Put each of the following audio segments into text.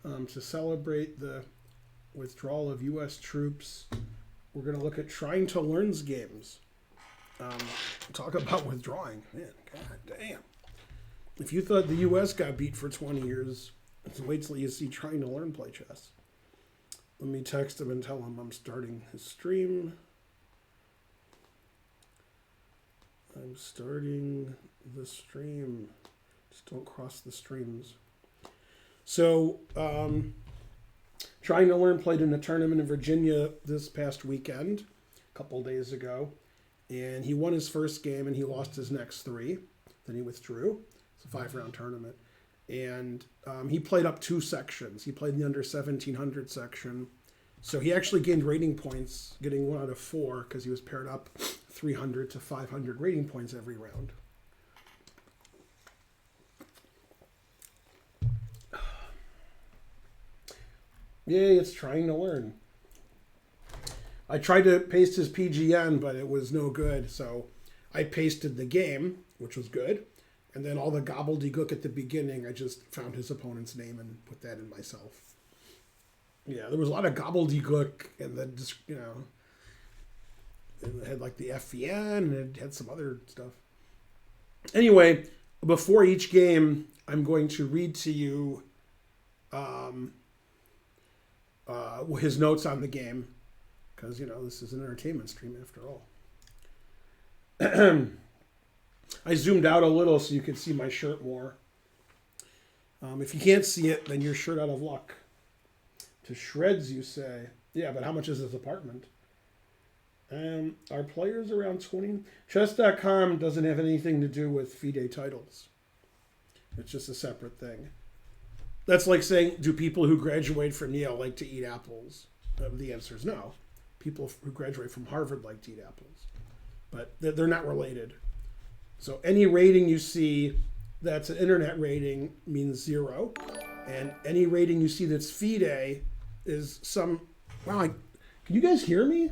To celebrate the withdrawal of U.S. troops, we're going to look at Tryingtolearn's games. Talk about withdrawing. Man, god damn. If you thought the U.S. got beat for 20 years, wait till you see Tryingtolearn play chess. Let me text him and tell him I'm starting his stream. I'm starting the stream. Just don't cross the streams. So, Tryingtolearn played in a tournament in Virginia this past weekend, a couple days ago, and he won his first game and he lost his next three. Then he withdrew. It's a 5-round tournament. And he played up 2 sections. He played in the under 1700 section. So he actually gained rating points, getting 1 out of 4 because he was paired up 300 to 500 rating points every round. Yay, it's Tryingtolearn. I tried to paste his PGN, but it was no good. So I pasted the game, which was good. And then all the gobbledygook at the beginning, I just found his opponent's name and put that in myself. Yeah, there was a lot of gobbledygook, and then just, you know, it had like the FVN, and it had some other stuff. Anyway, before each game, I'm going to read to you his notes on the game, because, you know, this is an entertainment stream after all. I zoomed out a little so you could see my shirt more. If you can't see it, then you're shirt out of luck. To shreds, you say. Yeah, but how much is this apartment? Are players around 20? Chess.com doesn't have anything to do with FIDE titles. It's just a separate thing. That's like saying, do people who graduate from Yale like to eat apples? The answer is no. People who graduate from Harvard like to eat apples. But they're not related. So any rating you see that's an internet rating means 0. And any rating you see that's FIDE is some... Wow, can you guys hear me?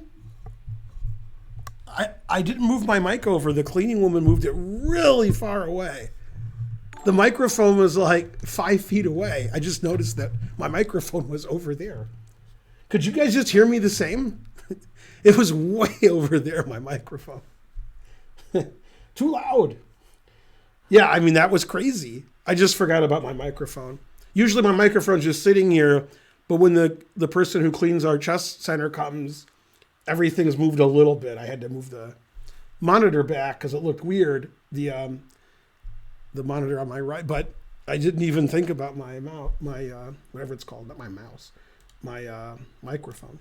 I didn't move my mic over. The cleaning woman moved it really far away. The microphone was like 5 feet away. I just noticed that my microphone was over there. Could you guys just hear me the same? It was way over there, my microphone. Too loud. Yeah, I mean, that was crazy. I just forgot about my microphone. Usually my microphone's just sitting here, but when the person who cleans our chess center comes, everything's moved a little bit. I had to move the monitor back because it looked weird, the monitor on my right, but I didn't even think about my mouse, whatever it's called, not my mouse, my microphone.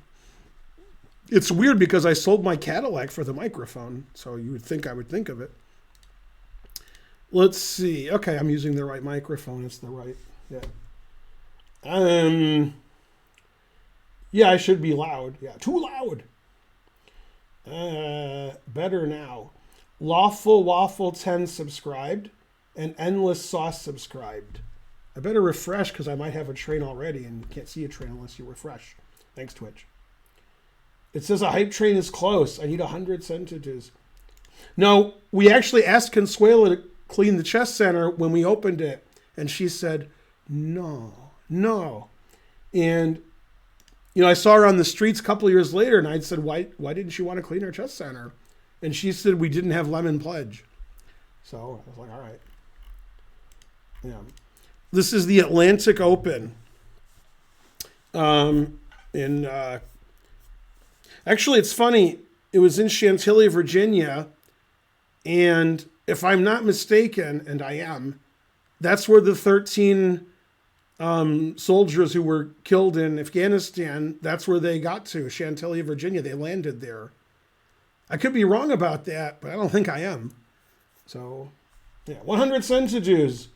It's weird because I sold my Cadillac for the microphone, so you would think I would think of it. Let's see. Okay, I'm using the right microphone. It's the right, yeah. Yeah, I should be loud. Yeah, too loud. Better now. Lawful Waffle 10 subscribed and Endless Sauce subscribed. I better refresh because I might have a train already and you can't see a train unless you refresh. Thanks, Twitch. It says a hype train is close. I need 100 sentences. No, we actually asked Consuela to clean the chess center when we opened it. And she said, no. And, you know, I saw her on the streets a couple of years later and I said, why didn't you want to clean our chess center? And she said, we didn't have lemon pledge. So I was like, all right. Yeah. This is the Atlantic Open. Actually, it's funny. It was in Chantilly, Virginia. And if I'm not mistaken, and I am, that's where the 13 soldiers who were killed in Afghanistan, that's where they got to, Chantilly, Virginia. They landed there. I could be wrong about that, but I don't think I am. So, yeah, 100 sentences.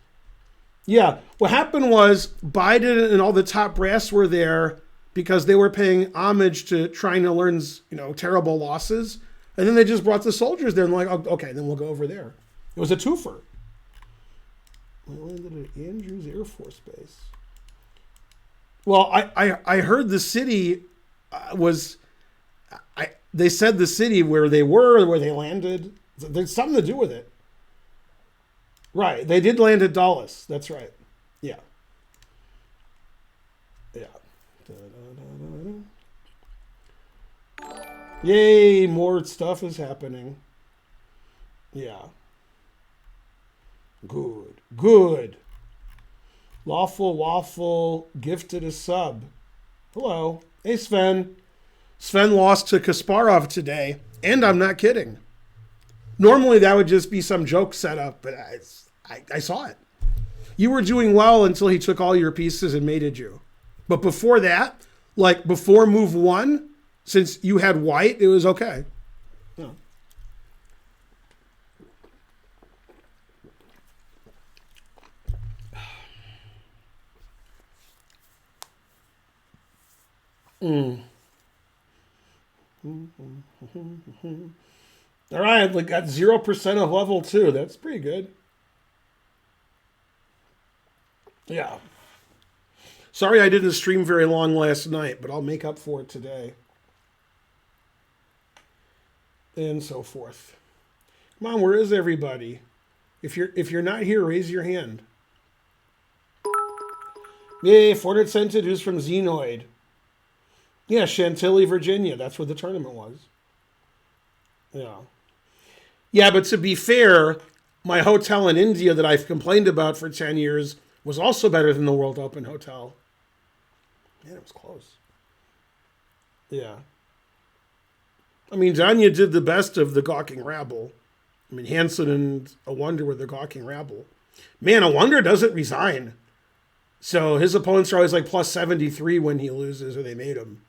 Yeah, what happened was Biden and all the top brass were there because they were paying homage to Tryingtolearn's, terrible losses. And then they just brought the soldiers there and like, oh, okay, then we'll go over there. It was a twofer. We landed at Andrews Air Force Base. Well, I heard the city they said the city where they were, where they landed. There's something to do with it. Right. They did land at Dulles. That's right. Yeah. Yeah. Yay, more stuff is happening. Yeah. Good. Good. Lawful Waffle gifted a sub. Hello. Hey, Sven. Sven lost to Kasparov today, and I'm not kidding. Normally, that would just be some joke set up, but I saw it. You were doing well until he took all your pieces and mated you. But before that, like before move one, since you had white, it was okay. Yeah. All right, we got 0% of level 2. That's pretty good. Yeah. Sorry I didn't stream very long last night, but I'll make up for it today. And so forth. Come on, where is everybody? If you're not here, raise your hand. Yay, 400 cented who's from Xenoid. Yeah, Chantilly, Virginia. That's where the tournament was. Yeah. Yeah, but to be fair, my hotel in India that I've complained about for 10 years was also better than the World Open Hotel. Man, it was close. Yeah. I mean, Danya did the best of the gawking rabble. I mean, Hansen and A Wonder were the gawking rabble. Man, A Wonder doesn't resign. So his opponents are always like plus 73 when he loses or they made him.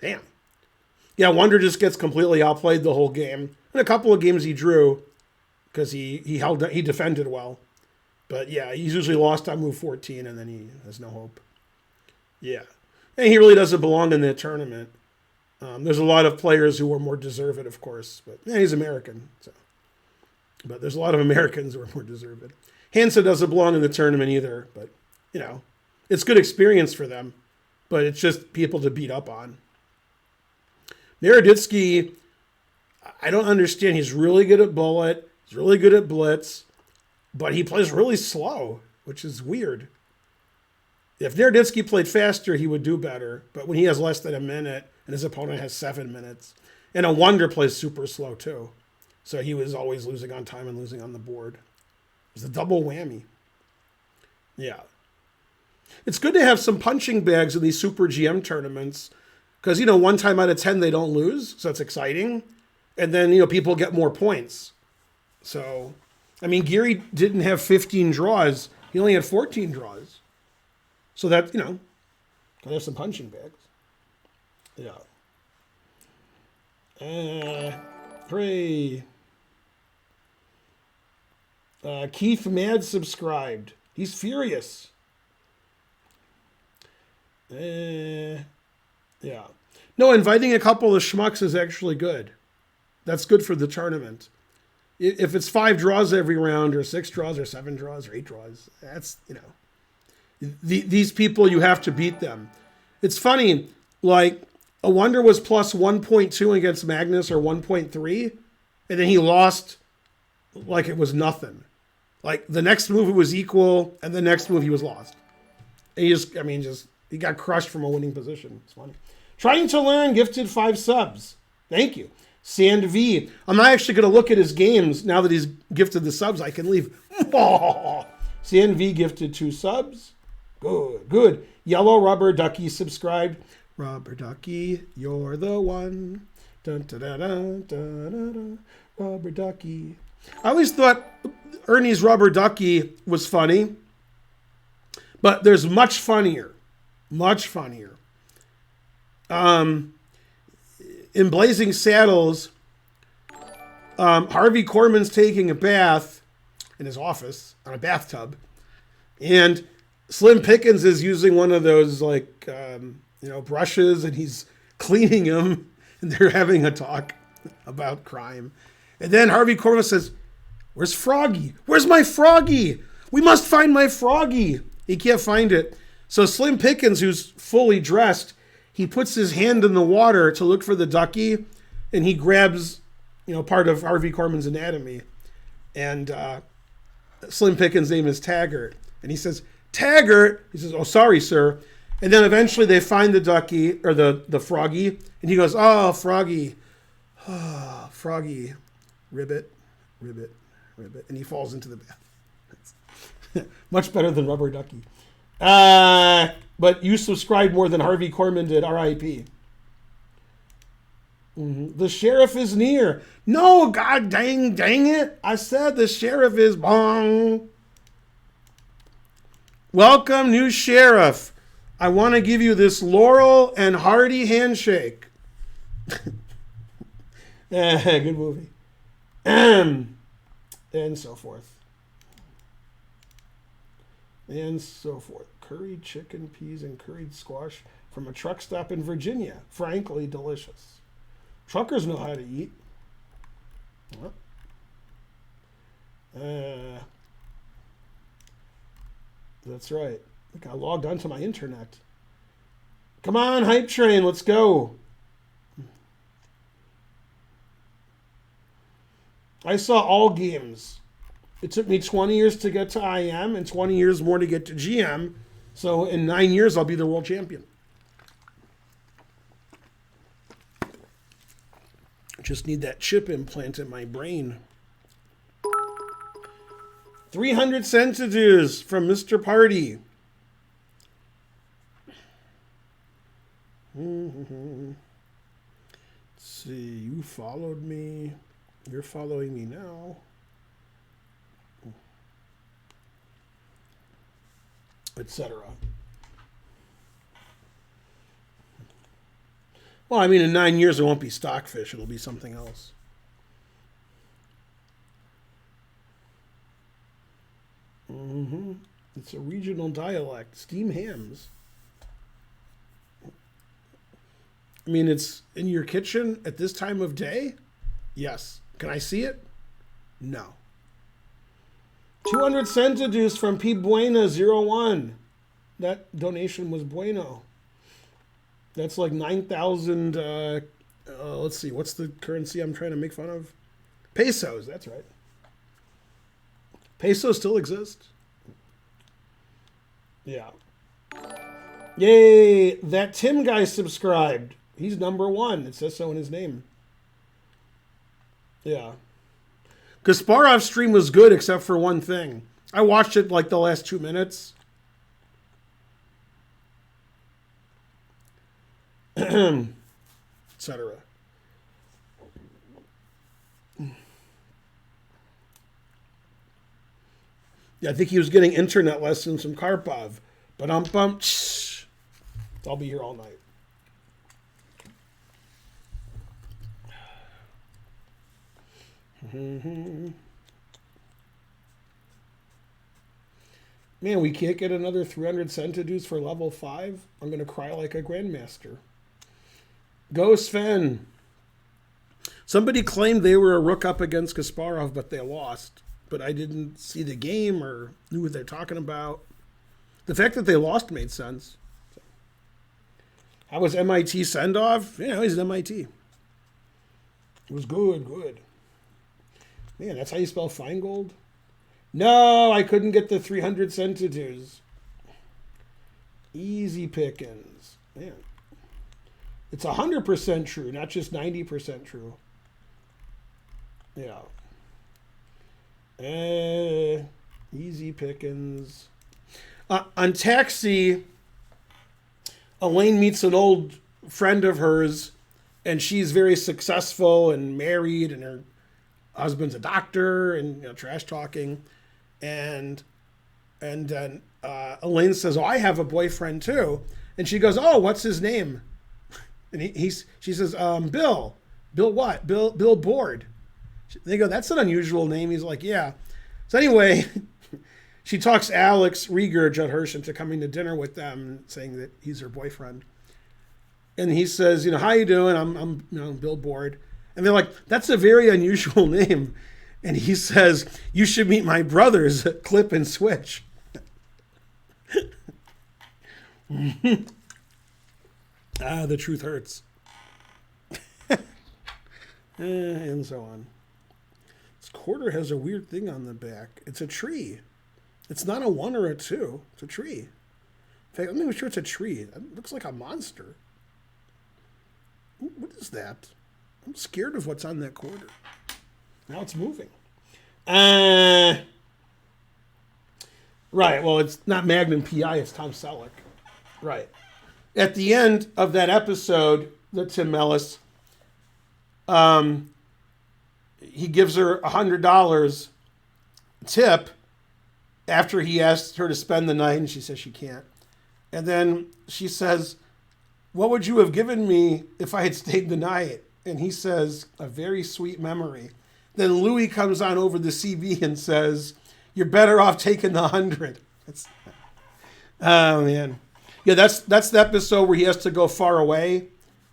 Damn. Yeah, Wonder just gets completely outplayed the whole game. In a couple of games he drew because he defended well. But yeah, he's usually lost on move 14 and then he has no hope. Yeah. And he really doesn't belong in that tournament. There's a lot of players who are more deserved, of course. But yeah, he's American. So. But there's a lot of Americans who are more deserved. Hansen doesn't belong in the tournament either. But, you know, it's good experience for them. But it's just people to beat up on. Naroditsky, I don't understand. He's really good at bullet. He's really good at blitz. But he plays really slow, which is weird. If Naroditsky played faster, he would do better. But when he has less than a minute and his opponent has 7 minutes. And A Wonder plays super slow too. So he was always losing on time and losing on the board. It was a double whammy. Yeah. It's good to have some punching bags in these super GM tournaments. Because, you know, 1 time out of 10, they don't lose. So it's exciting. And then, you know, people get more points. So, I mean, Geary didn't have 15 draws. He only had 14 draws. So that, you know, gotta have some punching bags. Yeah. Hooray. Keith Mad subscribed. He's furious. Yeah. No, inviting a couple of schmucks is actually good. That's good for the tournament. If it's 5 draws every round, or 6 draws, or 7 draws, or 8 draws, that's, you know, these people, you have to beat them. It's funny, like, A Wonder was plus 1.2 against Magnus, or 1.3, and then he lost like it was nothing. Like, the next move it was equal, and the next move he was lost. And he got crushed from a winning position. It's funny. Trying to Learn gifted 5 subs. Thank you. Sand V. I'm not actually going to look at his games now that he's gifted the subs. I can leave. Sand V gifted 2 subs. Good, good. Yellow Rubber Ducky subscribed. Rubber Ducky, you're the one. Dun, dun, dun, dun, dun, dun, dun. Rubber Ducky. I always thought Ernie's Rubber Ducky was funny. But there's much funnier. Much funnier. In Blazing Saddles, Harvey Korman's taking a bath in his office on a bathtub, and Slim Pickens is using one of those brushes, and he's cleaning him, and they're having a talk about crime. And then Harvey Korman says, "Where's Froggy? Where's my Froggy? We must find my Froggy." He can't find it. So Slim Pickens, who's fully dressed, he puts his hand in the water to look for the ducky, and he grabs, part of Harvey Korman's anatomy. And Slim Pickens' name is Taggart. And he says, "Taggart," he says, "Oh, sorry, sir." And then eventually they find the ducky, or the froggy, and he goes, oh, froggy. Oh, froggy. Ribbit, ribbit, ribbit. And he falls into the bath. Much better than rubber ducky. But you subscribed more than Harvey Korman did, R.I.P. Mm-hmm. The sheriff is near. No, god dang it. I said the sheriff is bong. Welcome, new sheriff. I want to give you this Laurel and Hardy handshake. Good movie. And so forth. And so forth. Curried chicken, peas, and curried squash from a truck stop in Virginia. Frankly, delicious. Truckers know how to eat. That's right. Look, I logged onto my internet. Come on, hype train, let's go. I saw all games. It took me 20 years to get to IM and 20 years more to get to GM. So in 9 years, I'll be the world champion. Just need that chip implant in my brain. 300 centidues from Mr. Party. Let's see, you followed me. You're following me now. Etc. Well, I mean, in 9 years, it won't be stockfish. It'll be something else. Mm-hmm. It's a regional dialect. Steam hams. I mean, it's in your kitchen at this time of day? Yes. Can I see it? No. 200 centidues from P. Buena01. That donation was bueno. That's like 9,000, let's see, what's the currency I'm trying to make fun of? Pesos, that's right. Pesos still exist. Yeah. Yay, that Tim guy subscribed. He's #1. It says so in his name. Yeah. Kasparov's stream was good except for one thing. I watched it like the last 2 minutes. Etc. Yeah, I think he was getting internet lessons from Karpov. But I'll be here all night. Man, we can't get another 300 centidues for level 5? I'm going to cry like a grandmaster. Go Sven. Somebody claimed they were a rook up against Kasparov, but they lost. But I didn't see the game or knew what they're talking about. The fact that they lost made sense. So. How was MIT send-off? Yeah, he's at MIT. It was good. Man, that's how you spell Feingold? No, I couldn't get the 300 centidues. Easy pickings. Man. It's 100% true, not just 90% true. Yeah. Easy pickings. On Taxi, Elaine meets an old friend of hers, and she's very successful and married, and her husband's a doctor, and trash talking, and then Elaine says, "Oh, I have a boyfriend too," and she goes, "Oh, what's his name?" And she says, "Bill. Bill what? Bill Board." They go, "That's an unusual name." He's like, "Yeah." So anyway, she talks Alex Rieger, Judd Hirsch, into coming to dinner with them, saying that he's her boyfriend. And he says, "How you doing? I'm Bill Board." And they're like, "That's a very unusual name." And he says, "You should meet my brothers, Clip and Switch." The truth hurts. And so on. This quarter has a weird thing on the back. It's a tree. It's not a 1 or a 2. It's a tree. fact, I'm not even sure it's a tree. It looks like a monster. Ooh, what is that? I'm scared of what's on that quarter. Now it's moving. Right, well, it's not Magnum P.I., it's Tom Selleck. Right. At the end of that episode, the Tim Mellis, he gives her $100 tip after he asked her to spend the night, and she says she can't. And then she says, what would you have given me if I had stayed the night? And he says, a very sweet memory. Then Louis comes on over the CV and says, you're better off taking the 100. Oh, man. Yeah, that's the episode where he has to go far away,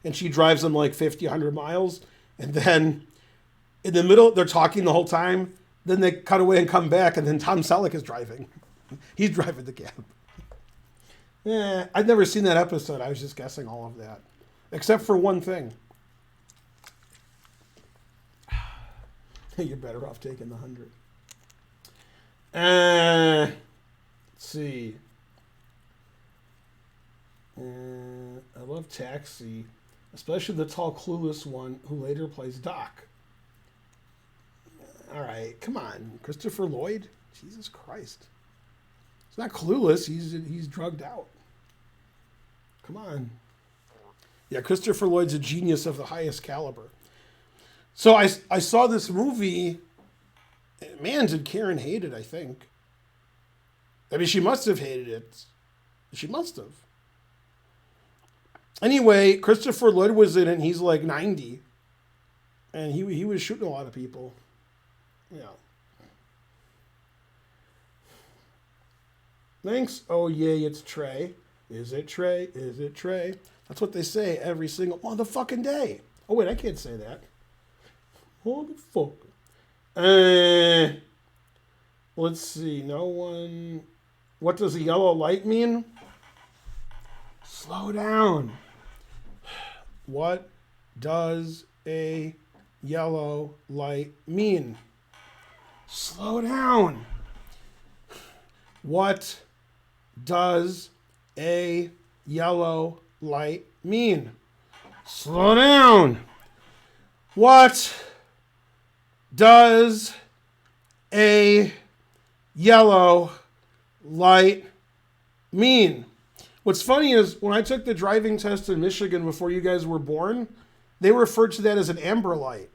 and she drives him like 50, 100 miles. And then in the middle, they're talking the whole time. Then they cut away and come back, and then Tom Selleck is driving. He's driving the cab. Yeah, I'd never seen that episode. I was just guessing all of that. Except for one thing. You're better off taking the 100. Let's see. I love Taxi, especially the tall, clueless one who later plays Doc. All right, come on, Christopher Lloyd. Jesus Christ, he's not clueless. He's drugged out. Come on. Yeah, Christopher Lloyd's a genius of the highest caliber. So I saw this movie. Man, did Karen hate it, I think. I mean, she must have hated it. She must have. Anyway, Christopher Lloyd was in it, and he's like 90. And he was shooting a lot of people. Yeah. Thanks. Oh, yay, it's Trey. Is it Trey? Is it Trey? That's what they say every single motherfucking day. Oh, wait, I can't say that. Motherfucker. Let's see. No one. What does a yellow light mean? Slow down. What does a yellow light mean? Slow down. What does a yellow light mean? Slow down. What does a yellow light mean? What's funny is when I took the driving test in Michigan before you guys were born, they referred to that as an amber light.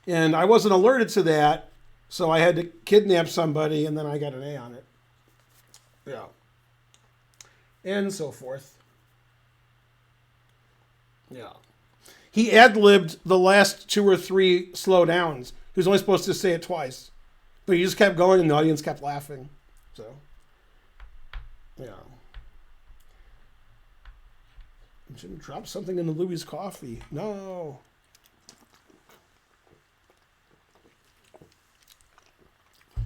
And I wasn't alerted to that, so I had to kidnap somebody, and then I got an A on it. Yeah. And so forth. Yeah. He ad-libbed the last 2 or 3 slow downs. He was only supposed to say it twice. But he just kept going, and the audience kept laughing. So, yeah. I shouldn't drop something in the Louis coffee. No.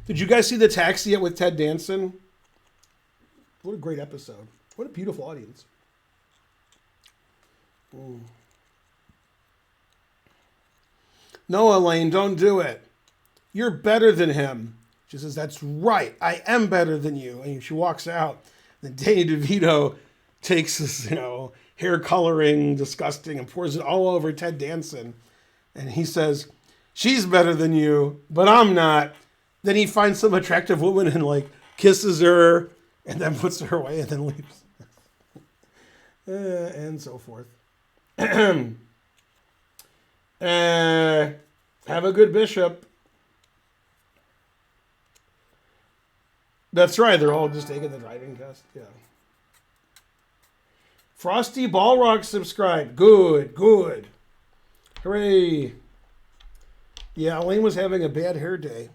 Did you guys see the Taxi yet with Ted Danson? What a great episode. What a beautiful audience. No, Elaine, don't do it. You're better than him. She says, that's right. I am better than you. And she walks out. Then Danny DeVito takes this, hair coloring, disgusting, and pours it all over Ted Danson. And he says, she's better than you, but I'm not. Then he finds some attractive woman and kisses her and then puts her away and then leaves. And so forth. Have a good bishop. That's right. They're all just taking the driving test. Yeah. Frosty Balrog subscribed. Good, good. Hooray. Yeah, Elaine was having a bad hair day.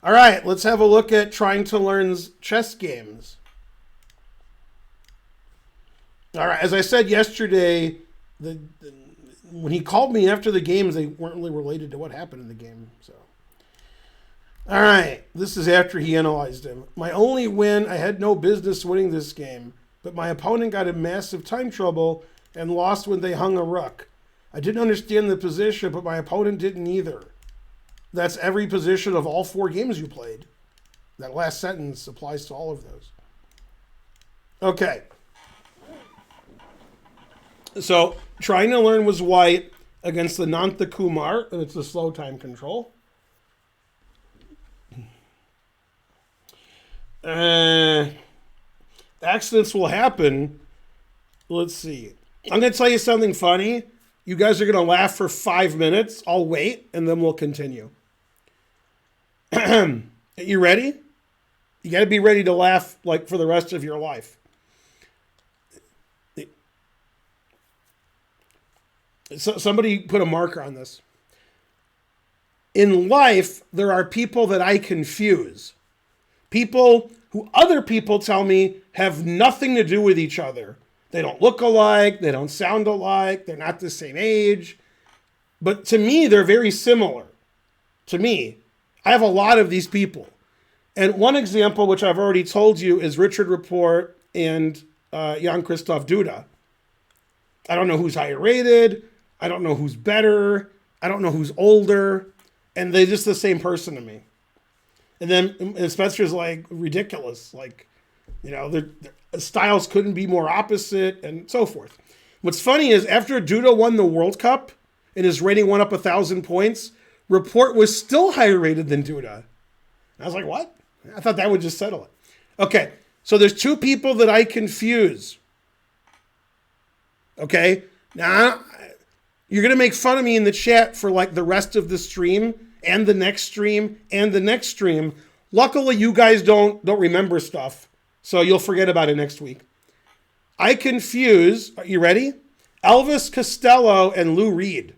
All right, let's have a look at Tryingtolearn's chess games. All right, as I said yesterday, when he called me after the games, they weren't really related to what happened in the game. So, all right, this is after he analyzed him. My only win, I had no business winning this game, but my opponent got in massive time trouble and lost when they hung a rook. I didn't understand the position, but my opponent didn't either. That's every position of all 4 games you played. That last sentence applies to all of those. Okay. So, Trying to Learn was white against Anantha Kumar, and it's a slow time control. Accidents will happen. Let's see. I'm going to tell you something funny. You guys are going to laugh for 5 minutes. I'll wait, and then we'll continue. You ready? You got to be ready to laugh like for the rest of your life. So somebody put a marker on this. In life, there are people that I confuse. People who other people tell me have nothing to do with each other. They don't look alike. They don't sound alike. They're not the same age. But to me, they're very similar. To me, I have a lot of these people. And one example, which I've already told you, is Richard Rapport and Jan Christoph Duda. I don't know who's higher rated. I don't know who's better. I don't know who's older. And they're just the same person to me. And then Spencer's like ridiculous. Like, you know, their styles couldn't be more opposite and so forth. What's funny is after Duda won the World Cup and his rating went up 1,000 points, Rapport was still higher rated than Duda. And I was like, what? I thought that would just settle it. Okay, so there's two people that I confuse. Okay, now you're going to make fun of me in the chat for like the rest of the stream and the next stream and the next stream. Luckily, you guys don't remember stuff, so you'll forget about it next week. I confuse, are you ready? Elvis Costello and Lou Reed.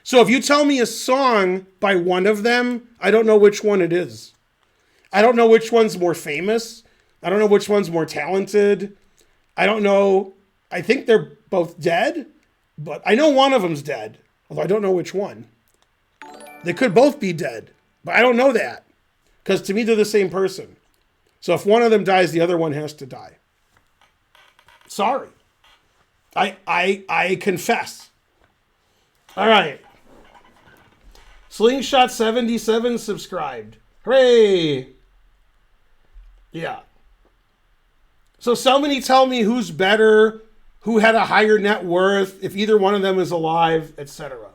So if you tell me a song by one of them, I don't know which one it is. I don't know which one's more famous. I don't know which one's more talented. I don't know. I think they're both dead, but I know one of them's dead, although I don't know which one. They could both be dead, but I don't know that because to me, they're the same person. So if one of them dies, the other one has to die. Sorry. I confess. All right. Slingshot 77 subscribed. Hooray! Yeah. So somebody tell me who's better, who had a higher net worth, if either one of them is alive, etc.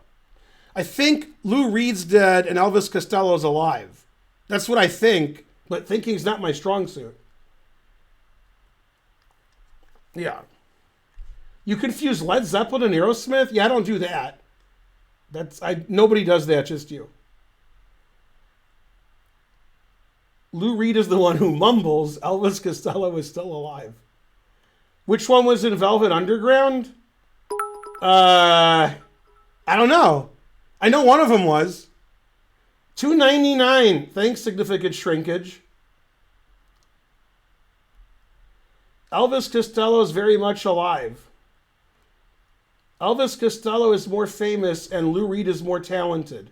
I think Lou Reed's dead and Elvis Costello's alive. That's what I think, but thinking's not my strong suit. Yeah. You confuse Led Zeppelin and Aerosmith? Yeah, I don't do that. Nobody does that, just you. Lou Reed is the one who mumbles. Elvis Costello is still alive. Which one was in Velvet Underground? I don't know. I know one of them was. $2.99. Thanks, significant shrinkage. Elvis Costello is very much alive. Elvis Costello is more famous and Lou Reed is more talented.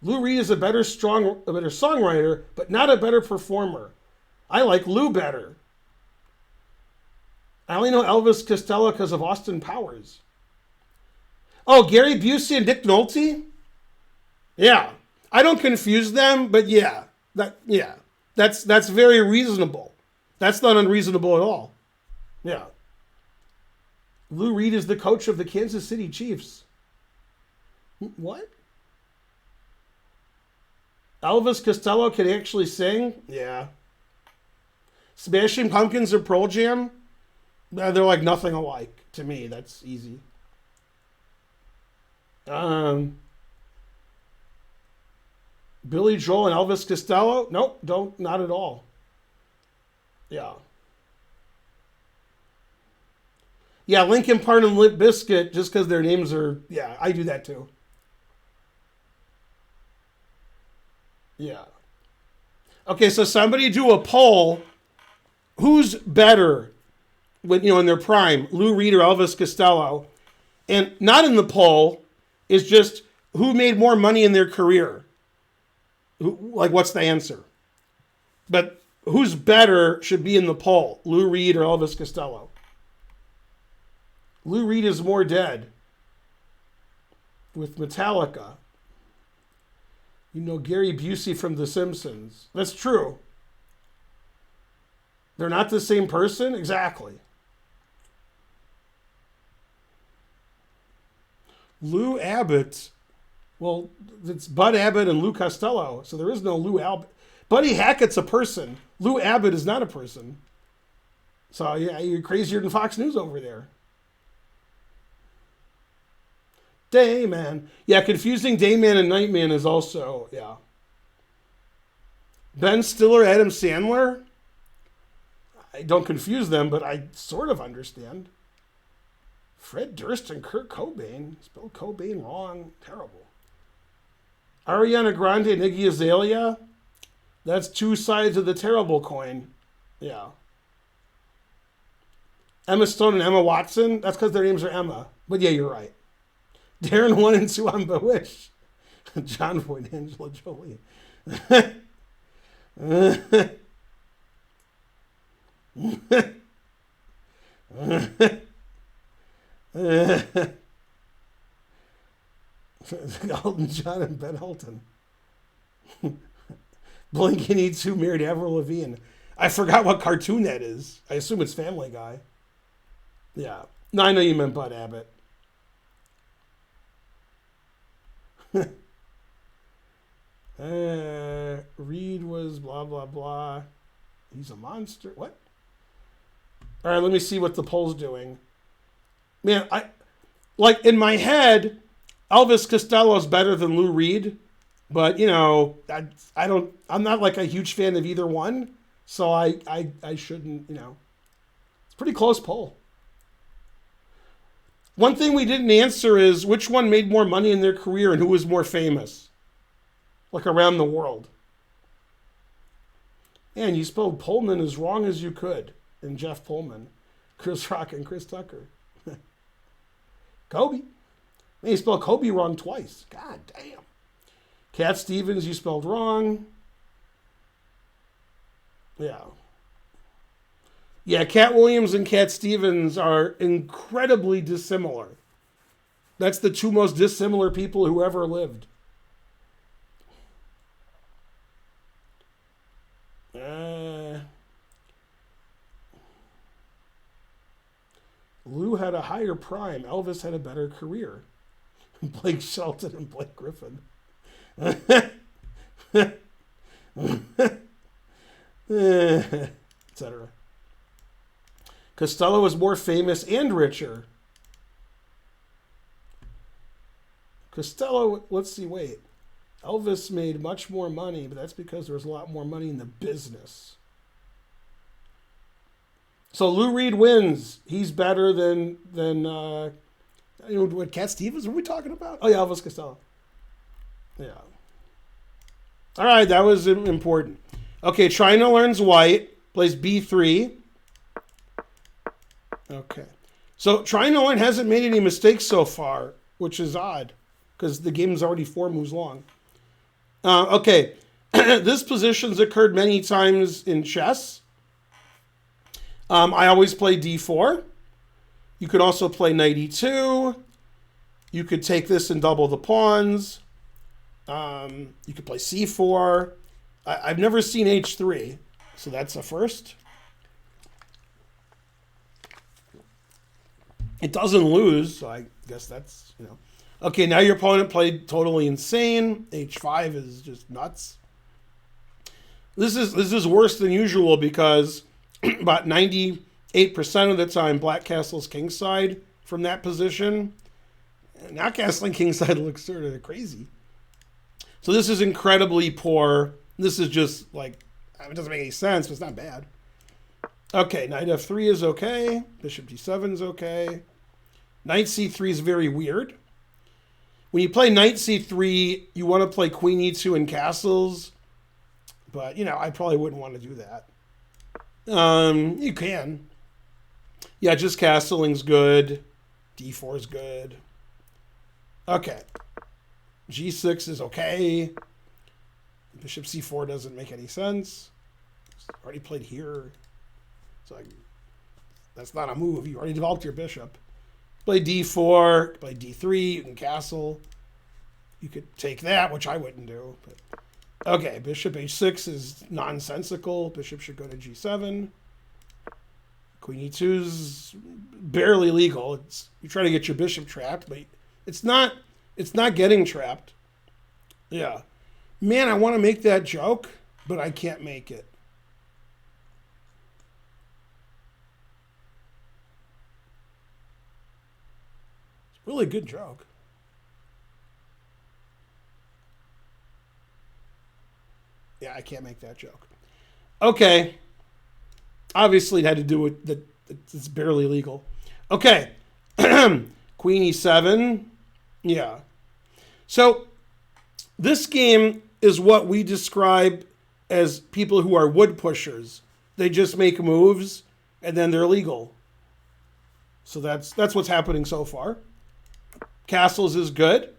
Lou Reed is a better songwriter, but not a better performer. I like Lou better. I only know Elvis Costello because of Austin Powers. Oh, Gary Busey and Dick Nolte? Yeah. I don't confuse them, but yeah. That's very reasonable. That's not unreasonable at all. Yeah. Lou Reed is the coach of the Kansas City Chiefs. What? Elvis Costello can actually sing? Yeah. Smashing Pumpkins or Pearl Jam? They're like nothing alike to me. That's easy. Billy Joel and Elvis Costello? Nope, not at all. Yeah. Yeah, Linkin Park and Limp Bizkit, just because their names are... Yeah, I do that too. Yeah. Okay, so somebody do a poll. Who's better when, in their prime, Lou Reed or Elvis Costello? And not in the poll, is just who made more money in their career? What's the answer? But who's better should be in the poll, Lou Reed or Elvis Costello? Lou Reed is more dead with Metallica. Gary Busey from The Simpsons. That's true. They're not the same person? Exactly. Lou Abbott. Well, it's Bud Abbott and Lou Costello, so there is no Lou Abbott. Buddy Hackett's a person. Lou Abbott is not a person. So, yeah, you're crazier than Fox News over there. Dayman. Yeah, confusing Dayman and Nightman is also, yeah. Ben Stiller, Adam Sandler. I don't confuse them, but I sort of understand. Fred Durst and Kurt Cobain. Spelled Cobain wrong. Terrible. Ariana Grande and Iggy Azalea. That's two sides of the terrible coin. Yeah. Emma Stone and Emma Watson. That's because their names are Emma. But yeah, you're right. Darren 1 and 2 on Bewitched. John Boyd and Angela Jolie. Elton John and Ben Elton. Blink-182 married Avril Lavigne. I forgot what cartoon that is. I assume it's Family Guy. Yeah. No, I know you meant Bud Abbott. Reed was blah, blah, blah. He's a monster. What? All right, let me see what the poll's doing. Man, like in my head, Elvis Costello's better than Lou Reed, but you know, I'm not like a huge fan of either one, so I shouldn't, you know. It's a pretty close poll. One thing we didn't answer is which one made more money in their career and who was more famous, like around the world. And you spelled Pullman as wrong as you could. And Jeff Pullman, Chris Rock, and Chris Tucker. Kobe. Man, you spelled Kobe wrong twice. God damn. Cat Stevens, you spelled wrong. Yeah. Yeah, Cat Williams and Cat Stevens are incredibly dissimilar. That's the two most dissimilar people who ever lived. Lou had a higher prime. Elvis had a better career. Blake Shelton and Blake Griffin. Etc. Costello was more famous and richer. Costello, let's see, wait. Elvis made much more money, but that's because there was a lot more money in the business. So Lou Reed wins. He's better than you know, what Cat Stevens were we talking about? Oh yeah, Elvis Costello. Yeah. All right, that was important. Okay, Tryingtolearn's white, plays B3. Okay. So Tryingtolearn hasn't made any mistakes so far, which is odd, because the game is already 4 moves long. Okay, this position's occurred many times in chess. I always play D4. You could also play Knight E2. You could take this and double the pawns. You could play C4. I've never seen H3, so that's a first. It doesn't lose, so I guess that's, you know. Okay, now your opponent played totally insane. H5 is just nuts. This is worse than usual because about 98% of the time, black castles kingside from that position. Now castling kingside looks sort of crazy. So this is incredibly poor. This is just like, it doesn't make any sense, but it's not bad. Okay, knight F3 is okay. Bishop D7 is okay. Knight C3 is very weird. When you play knight C3, you want to play queen E2 and castles. But, you know, I probably wouldn't want to do that. You can. Yeah, just castling's good. D4 is good. Okay. G6 is okay. Bishop C4 doesn't make any sense. Already played here. So that's not a move. You already developed your bishop. Play D4, play D3, you can castle. You could take that, which I wouldn't do. But okay, bishop H6 is nonsensical. Bishop should go to G7. Queen e2's barely legal. You try to get your bishop trapped, but it's not getting trapped. Yeah. Man, I want to make that joke, but I can't make it. It's a really good joke. Yeah, I can't make that joke. Okay. Obviously, it had to do with that it's barely legal. Okay. Queen e7. Yeah. So this game is what we describe as people who are wood pushers. They just make moves and then they're legal. So that's what's happening so far. Castles is good.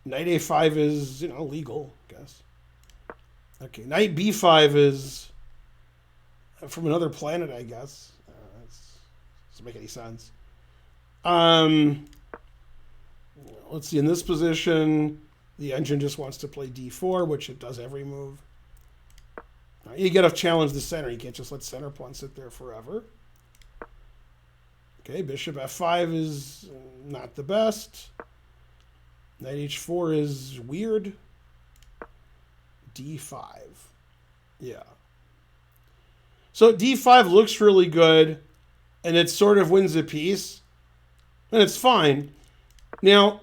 Knight a5 is, legal, I guess. Okay, knight b5 is from another planet, I guess. Doesn't make any sense. Let's see, in this position, the engine just wants to play d4, which it does every move. You got to challenge the center. You can't just let center pawn sit there forever. Okay, bishop f5 is not the best. Knight h4 is weird. d5. Yeah. So d5 looks really good, and it sort of wins a piece, and it's fine. Now,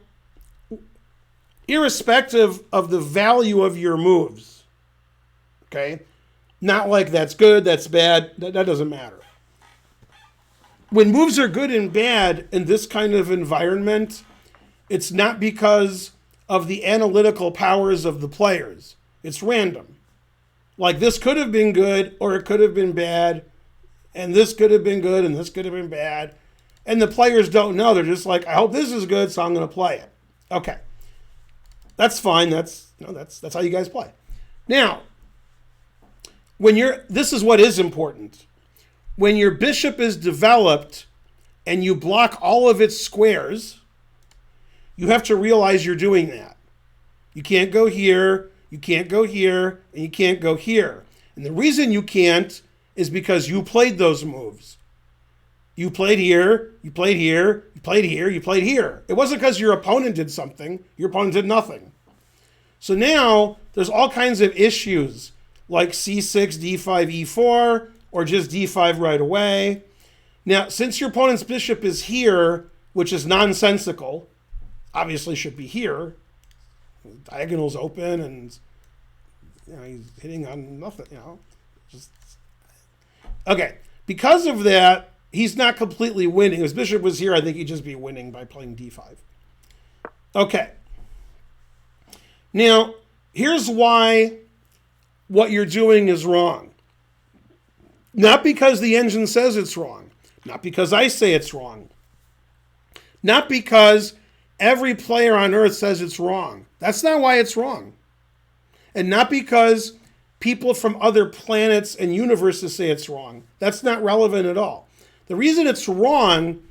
irrespective of the value of your moves, okay, not like that's good, that's bad, that doesn't matter. When moves are good and bad in this kind of environment, it's not because of the analytical powers of the players. It's random. Like, this could have been good, or it could have been bad, and this could have been good, and this could have been bad. And the players don't know. They're just like, I hope this is good, so I'm going to play it. Okay. That's fine. That's how you guys play. Now, this is what is important. When your bishop is developed and you block all of its squares, you have to realize you're doing that. You can't go here, you can't go here, and you can't go here. And the reason you can't is because you played those moves. You played here, you played here, you played here, you played here. It wasn't because your opponent did something. Your opponent did nothing. So now there's all kinds of issues like c6, d5, e4, or just d5 right away. Now, since your opponent's bishop is here, which is nonsensical, obviously should be here. Diagonal's open, and he's hitting on nothing. Okay. Because of that, he's not completely winning. If his bishop was here, I think he'd just be winning by playing d5. Okay. Now, here's why what you're doing is wrong. Not because the engine says it's wrong. Not because I say it's wrong. Not because every player on Earth says it's wrong. That's not why it's wrong. And not because people from other planets and universes say it's wrong. That's not relevant at all. The reason it's wrong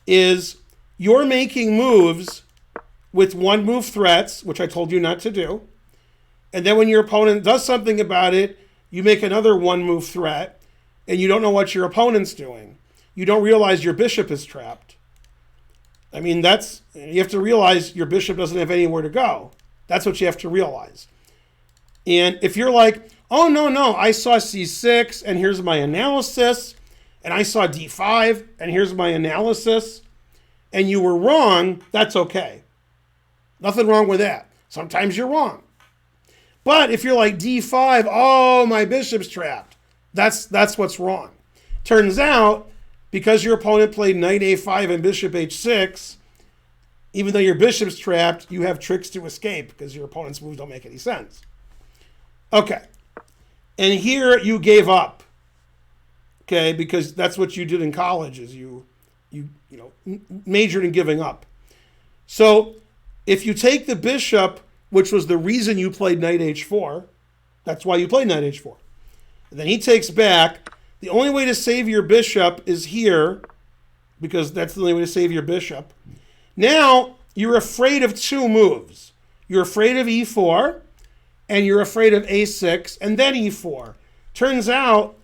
is you're making moves with one move threats, which I told you not to do. And then when your opponent does something about it, you make another one move threat, and you don't know what your opponent's doing. You don't realize your bishop is trapped. I mean, you have to realize your bishop doesn't have anywhere to go. That's what you have to realize. And if you're like, oh, no, I saw c6, and here's my analysis, and I saw d5, and here's my analysis, and you were wrong, that's okay. Nothing wrong with that. Sometimes you're wrong. But if you're like d5, oh, my bishop's trapped, that's what's wrong. Turns out, because your opponent played knight a5 and bishop h6, even though your bishop's trapped, you have tricks to escape because your opponent's moves don't make any sense. Okay. And here you gave up. Okay, because that's what you did in college, is you majored in giving up. So if you take the bishop, which was the reason you played knight h4, that's why you played knight h4. And then he takes back. The only way to save your bishop is here, because that's the only way to save your bishop. Now you're afraid of two moves. You're afraid of e4, and you're afraid of a6, and then e4. Turns out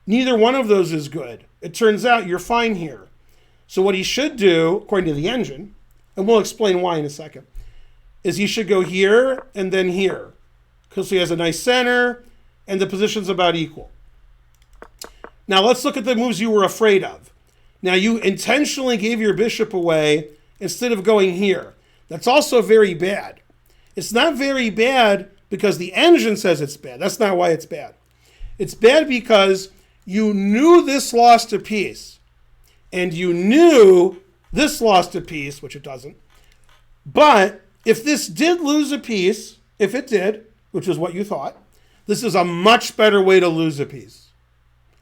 Neither one of those is good. It turns out you're fine here. So what he should do, according to the engine, and we'll explain why in a second, is he should go here and then here. Because he has a nice center and the position's about equal. Now let's look at the moves you were afraid of. Now you intentionally gave your bishop away instead of going here. That's also very bad. It's not very bad because the engine says it's bad. That's not why it's bad. It's bad because you knew this lost a piece, and you knew this lost a piece, which it doesn't. But if this did lose a piece, if it did, which is what you thought, this is a much better way to lose a piece.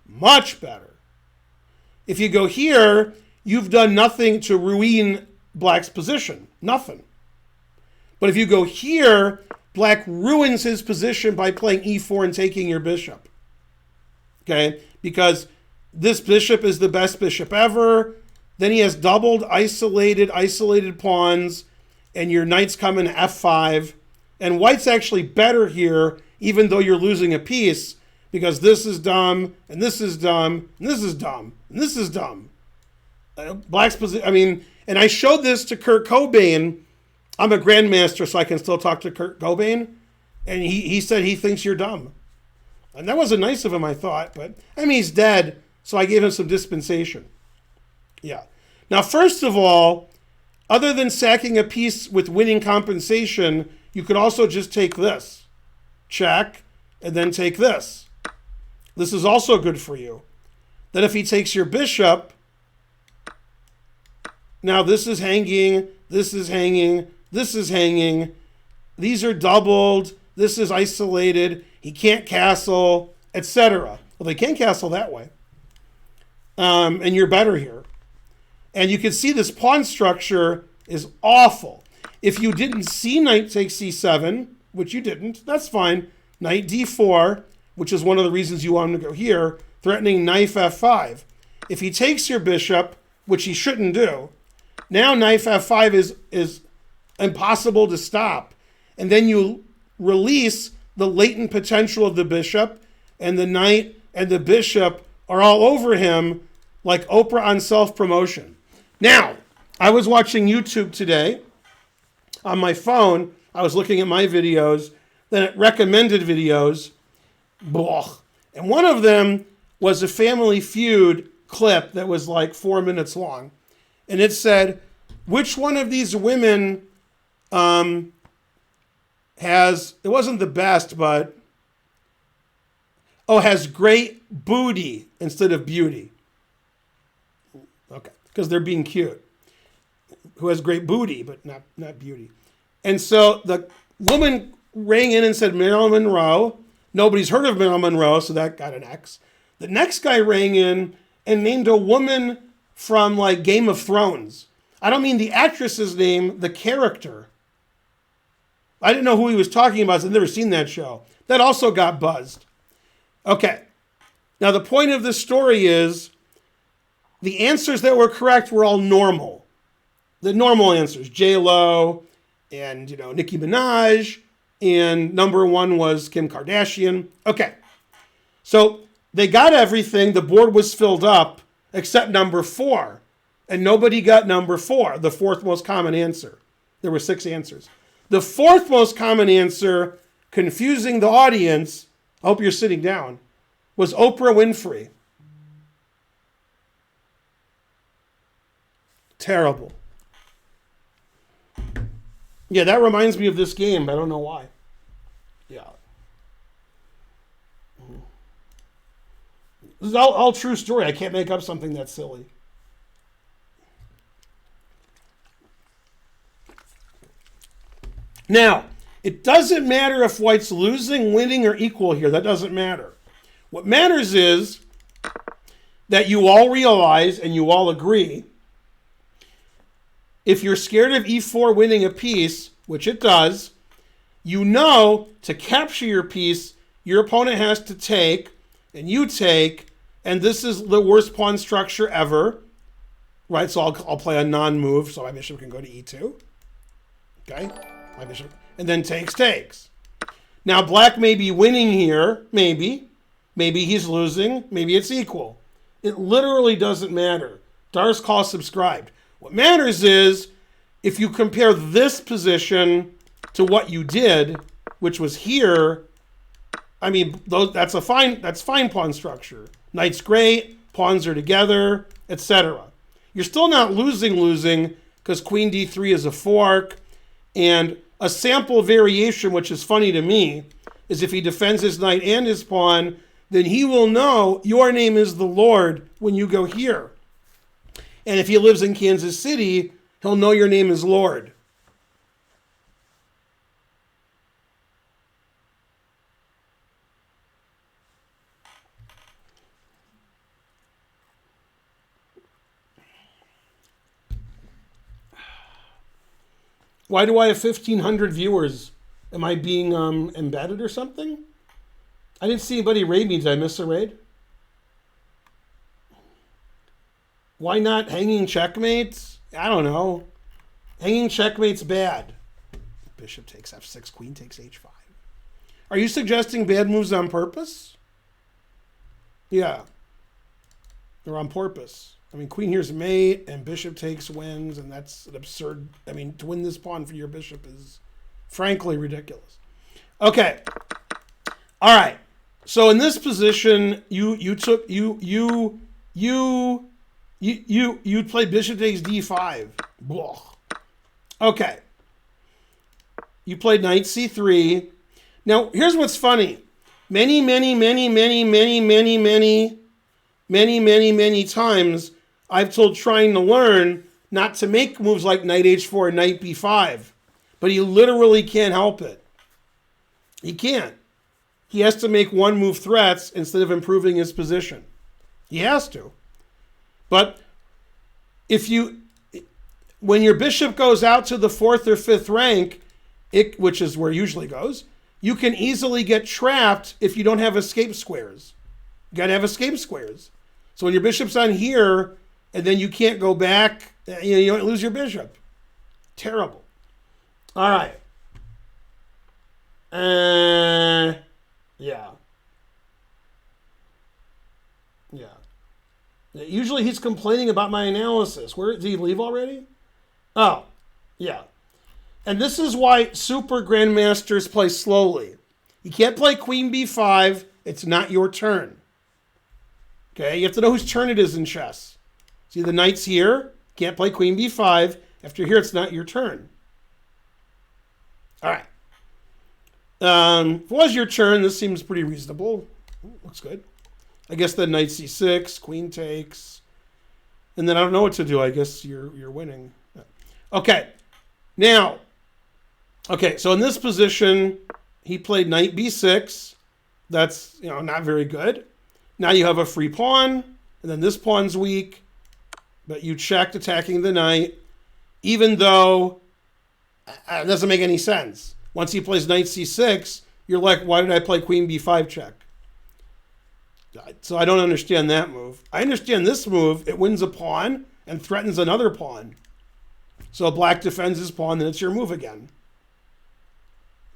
Much better. If you go here, you've done nothing to ruin black's position. Nothing. But if you go here, black ruins his position by playing e4 and taking your bishop. Okay? Because this bishop is the best bishop ever. Then he has doubled, isolated pawns, and your knight's coming to f5. And white's actually better here, even though you're losing a piece, because this is dumb, and this is dumb, and this is dumb, and this is dumb. Black's position, and I showed this to Kurt Cobain. I'm a grandmaster, so I can still talk to Kurt Cobain. And he said he thinks you're dumb. And that wasn't nice of him, I thought. But, he's dead, so I gave him some dispensation. Yeah. Now, first of all, other than sacking a piece with winning compensation, you could also just take this. Check, and then take this. This is also good for you. Then if he takes your bishop, now this is hanging, this is hanging, this is hanging. These are doubled. This is isolated. He can't castle, etc. Well, they can't castle that way. And you're better here. And you can see this pawn structure is awful. If you didn't see knight takes c7, which you didn't, that's fine. Knight d4, which is one of the reasons you want him to go here, threatening knife f5. If he takes your bishop, which he shouldn't do, now knife f5 is impossible to stop. And then you release the latent potential of the bishop, and the knight and the bishop are all over him like Oprah on self-promotion. Now, I was watching YouTube today on my phone. I was looking at my videos, then it recommended videos. Blah. And one of them was a Family Feud clip that was like 4 minutes long. And it said, which one of these women has, it wasn't the best, but, has great booty instead of beauty. Okay, because they're being cute. Who has great booty, but not beauty. And so the woman rang in and said Marilyn Monroe. Nobody's heard of Marilyn Monroe, so that got an X. The next guy rang in and named a woman from like Game of Thrones. I don't mean the actress's name, the character. I didn't know who he was talking about. I've never seen that show. That also got buzzed. Okay. Now the point of this story is the answers that were correct were all normal. The normal answers. J-Lo and, Nicki Minaj. And number one was Kim Kardashian. Okay. So they got everything. The board was filled up except number 4. And nobody got number 4, the fourth most common answer. There were 6 answers. The fourth most common answer, confusing the audience, I hope you're sitting down, was Oprah Winfrey. Terrible. Yeah, that reminds me of this game. I don't know why. Yeah. This is all true story. I can't make up something that's silly. Now, it doesn't matter if white's losing, winning, or equal here. That doesn't matter. What matters is that you all realize and you all agree, if you're scared of e4 winning a piece, which it does, you know to capture your piece, your opponent has to take, and you take, and this is the worst pawn structure ever, right? So I'll play a non-move, so my bishop can go to e2. Okay? My bishop, and then takes. Now black may be winning here, maybe, Maybe he's losing. Maybe it's equal. It literally doesn't matter. Dar's call subscribed. What matters is if you compare this position to what you did, which was here. I mean, that's fine pawn structure. Knight's great, pawns are together, etc. You're still not losing because queen d3 is a fork. And a sample variation, which is funny to me, is if he defends his knight and his pawn, then he will know your name is the Lord when you go here. And if he lives in Kansas City, he'll know your name is Lord. Why do I have 1,500 viewers? Am I being embedded or something? I didn't see anybody raid me. Did I miss a raid? Why not hanging checkmates? I don't know. Hanging checkmate's bad. Bishop takes f6, queen takes h5. Are you suggesting bad moves on purpose? Yeah. They're on purpose. I mean, queen here's mate, and bishop takes wins, and that's an absurd... I mean, to win this pawn for your bishop is frankly ridiculous. Okay. All right. So in this position, you play bishop takes d5. Blah. Okay. You played knight c3. Now, here's what's funny. Many times, I've told Trying to Learn not to make moves like knight h4 and knight b5. But he literally can't help it. He can't. He has to make one move threats instead of improving his position. He has to. But when your bishop goes out to the 4th or 5th rank, which is where it usually goes, you can easily get trapped if you don't have escape squares. You got to have escape squares. So when your bishop's on here, and then you can't go back, you don't lose your bishop. Terrible. All right. Yeah. Usually he's complaining about my analysis. Where did he leave already? Oh, yeah. And this is why super grandmasters play slowly. You can't play queen b5. It's not your turn. Okay, you have to know whose turn it is in chess. See, the knight's here. Can't play queen b5. After here, it's not your turn. All right. If it was your turn, this seems pretty reasonable. Looks good. I guess then knight c6, queen takes. And then I don't know what to do. I guess you're winning. Okay. Now, so in this position, he played knight b6. That's, not very good. Now you have a free pawn, and then this pawn's weak, but you checked attacking the knight, even though it doesn't make any sense. Once he plays knight c6, you're like, why did I play queen b5 check? So I don't understand that move. I understand this move. It wins a pawn and threatens another pawn. So black defends his pawn, then it's your move again.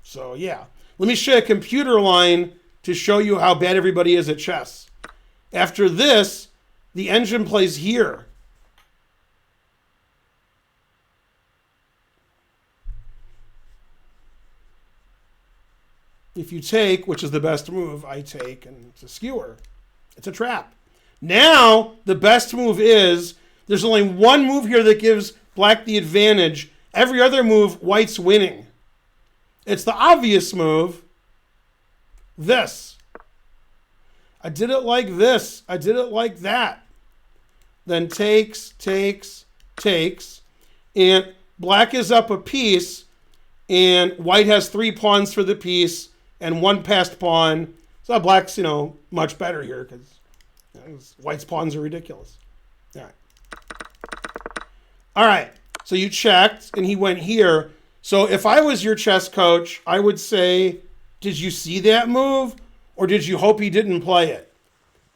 So yeah. Let me show you a computer line to show you how bad everybody is at chess. After this, the engine plays here. If you take, which is the best move, I take, and it's a skewer. It's a trap. Now, the best move is, there's only one move here that gives black the advantage. Every other move, white's winning. It's the obvious move. This. I did it like this. I did it like that. Then takes. And black is up a piece. And white has 3 pawns for the piece and 1 passed pawn. So black's, much better here because white's pawns are ridiculous. All right. So you checked and he went here. So if I was your chess coach, I would say, did you see that move? Or did you hope he didn't play it?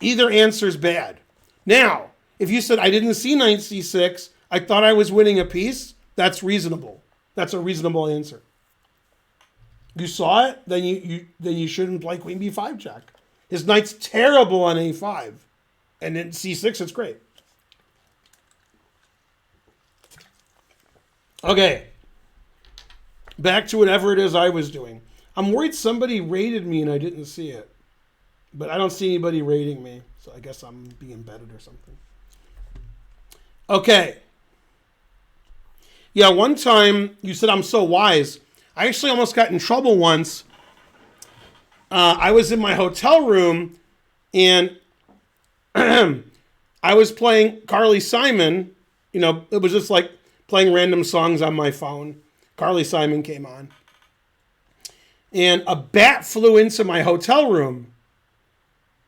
Either answer's bad. Now, if you said, I didn't see knight c6, I thought I was winning a piece, that's reasonable. That's a reasonable answer. You saw it, then you shouldn't play queen b5 check. His knight's terrible on a5. And then c6, it's great. Okay. Back to whatever it is I was doing. I'm worried somebody raided me and I didn't see it. But I don't see anybody raiding me. So I guess I'm being embedded or something. Okay. Yeah, one time you said I'm so wise. I actually almost got in trouble once. I was in my hotel room and I was playing Carly Simon. You know, it was just like playing random songs on my phone. Carly Simon came on. And a bat flew into my hotel room.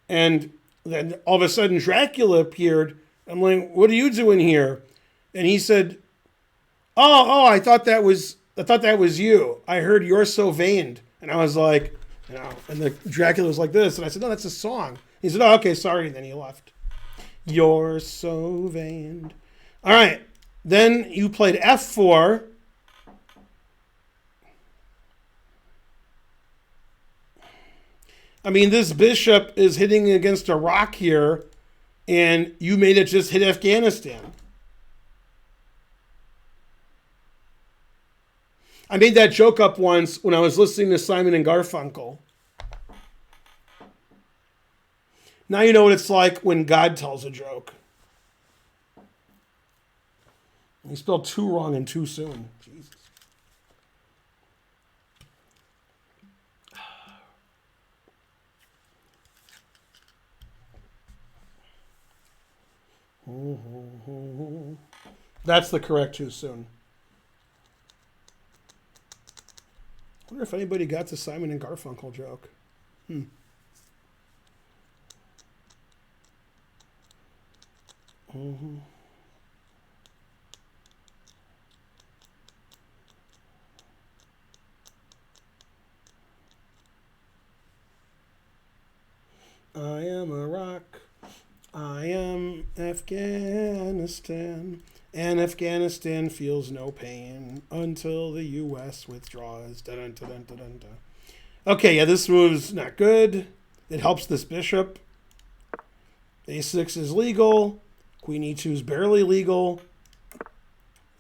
And then all of a sudden Dracula appeared. I'm like, what are you doing here? And he said, oh, I thought that was you. I heard You're So Vain. And I was like, you know, and the Dracula was like this. And I said, no, that's a song. He said, oh, okay, sorry. And then he left. You're so vain. All right. Then you played F4. I mean, this bishop is hitting against a rock here, and you made it just hit Afghanistan. I made that joke up once when I was listening to Simon and Garfunkel. Now you know what it's like when God tells a joke. You spelled too wrong and too soon. Jesus. That's the correct too soon. I wonder if anybody got the Simon and Garfunkel joke. I am a rock. I am Afghanistan. And Afghanistan feels no pain until the U.S. withdraws. Dun, dun, dun, dun, dun, dun. Okay, yeah, this move's not good. It helps this bishop. A6 is legal. Queen E2 is barely legal.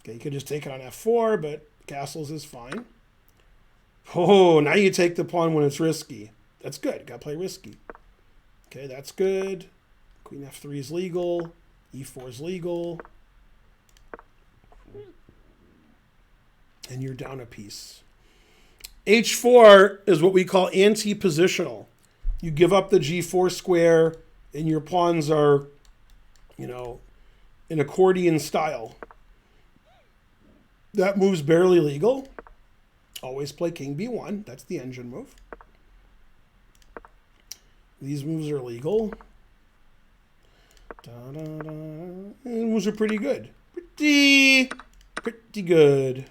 Okay, you could just take it on F4, but castles is fine. Oh, now you take the pawn when it's risky. That's good. You gotta play risky. Okay, that's good. Queen F3 is legal. E4 is legal. And you're down a piece. H4 is what we call anti-positional. You give up the G4 square and your pawns are, you know, in accordion style. That move's barely legal. Always play King B1. That's the engine move. These moves are legal. And moves are pretty good. Pretty good.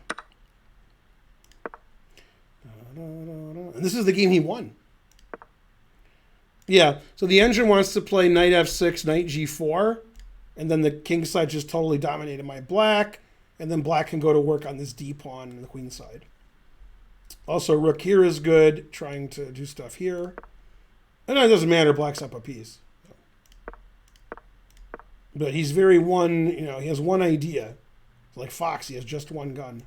And this is the game he won. Yeah, so the engine wants to play knight f6, knight g4, and then the king side just totally dominated my black, and then black can go to work on this d pawn on the queen side. Also, rook here is good, trying to do stuff here. And it doesn't matter, black's up a piece. But he's very he has one idea. Like Fox, he has just one gun.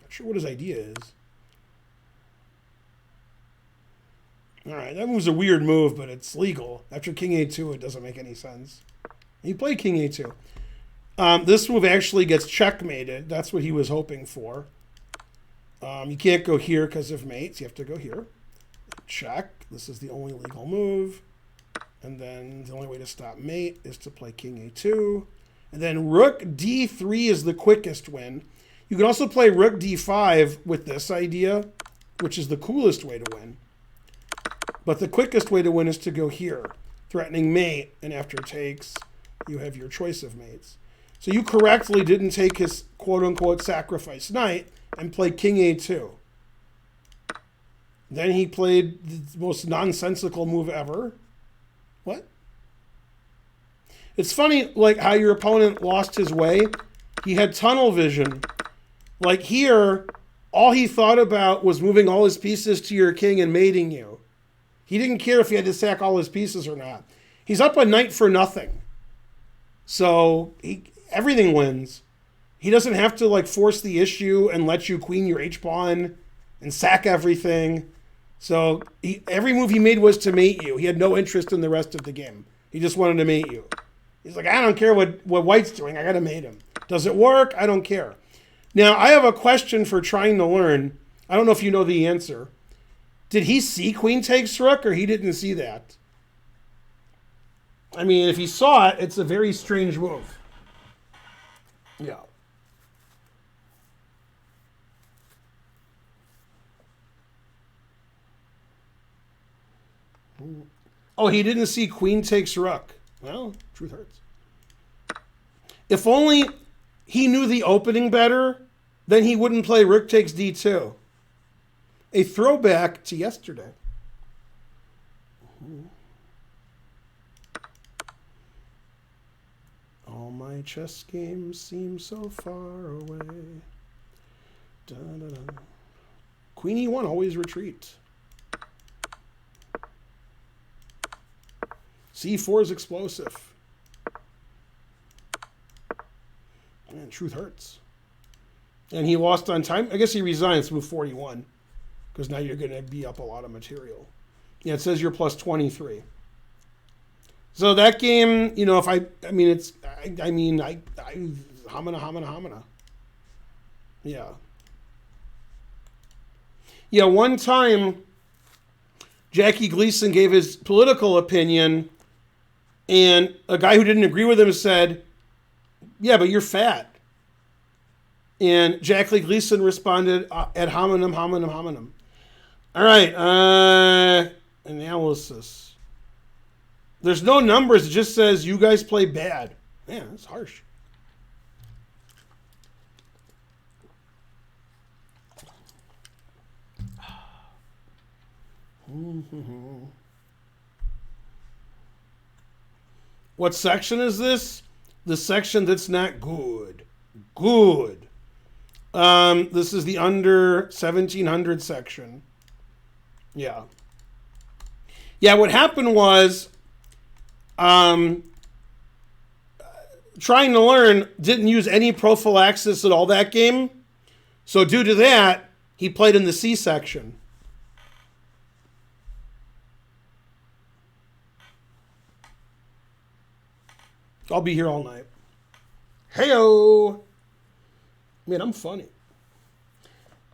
Not sure what his idea is. All right, that move's a weird move, but it's legal. After King A2, it doesn't make any sense. He played King A2. This move actually gets checkmated. That's what he was hoping for. You can't go here because of mates. You have to go here. Check. This is the only legal move. And then the only way to stop mate is to play King A2. And then Rook D3 is the quickest win. You can also play Rook D5 with this idea, which is the coolest way to win. But the quickest way to win is to go here, threatening mate, and after takes, you have your choice of mates. So you correctly didn't take his quote-unquote sacrifice knight and play King A2. Then he played the most nonsensical move ever. What? It's funny, like, how your opponent lost his way. He had tunnel vision. Like here, all he thought about was moving all his pieces to your king and mating you. He didn't care if he had to sack all his pieces or not. He's up a knight for nothing. So everything wins. He doesn't have to like force the issue and let you queen your h-pawn and sack everything. So every move he made was to mate you. He had no interest in the rest of the game. He just wanted to mate you. He's like, I don't care what white's doing. I got to mate him. Does it work? I don't care. Now, I have a question for trying to learn. I don't know if you know the answer. Did he see queen takes rook or he didn't see that? I mean, if he saw it, it's a very strange move. Yeah. Oh, he didn't see queen takes rook. Well, truth hurts. If only he knew the opening better, then he wouldn't play rook takes d2. A throwback to yesterday. All my chess games seem so far away. Dun, dun, dun. Queen e1, always retreat. c4 is explosive. Man, truth hurts. And he lost on time. I guess he resigns to move 41. Because now you're going to be up a lot of material. Yeah, it says you're plus 23. So that game, you know, if hamana. Yeah. Yeah, one time, Jackie Gleason gave his political opinion, and a guy who didn't agree with him said, yeah, but you're fat. And Jackie Gleason responded, ad hominem. All right, analysis. There's no numbers. It just says you guys play bad. Man, that's harsh. What section is this? The section that's not good. Good. This is the under 1700 section. Yeah. Yeah, what happened was Trying to Learn didn't use any prophylaxis at all that game. So due to that, he played in the C section. I'll be here all night. Heyo! Man, I'm funny.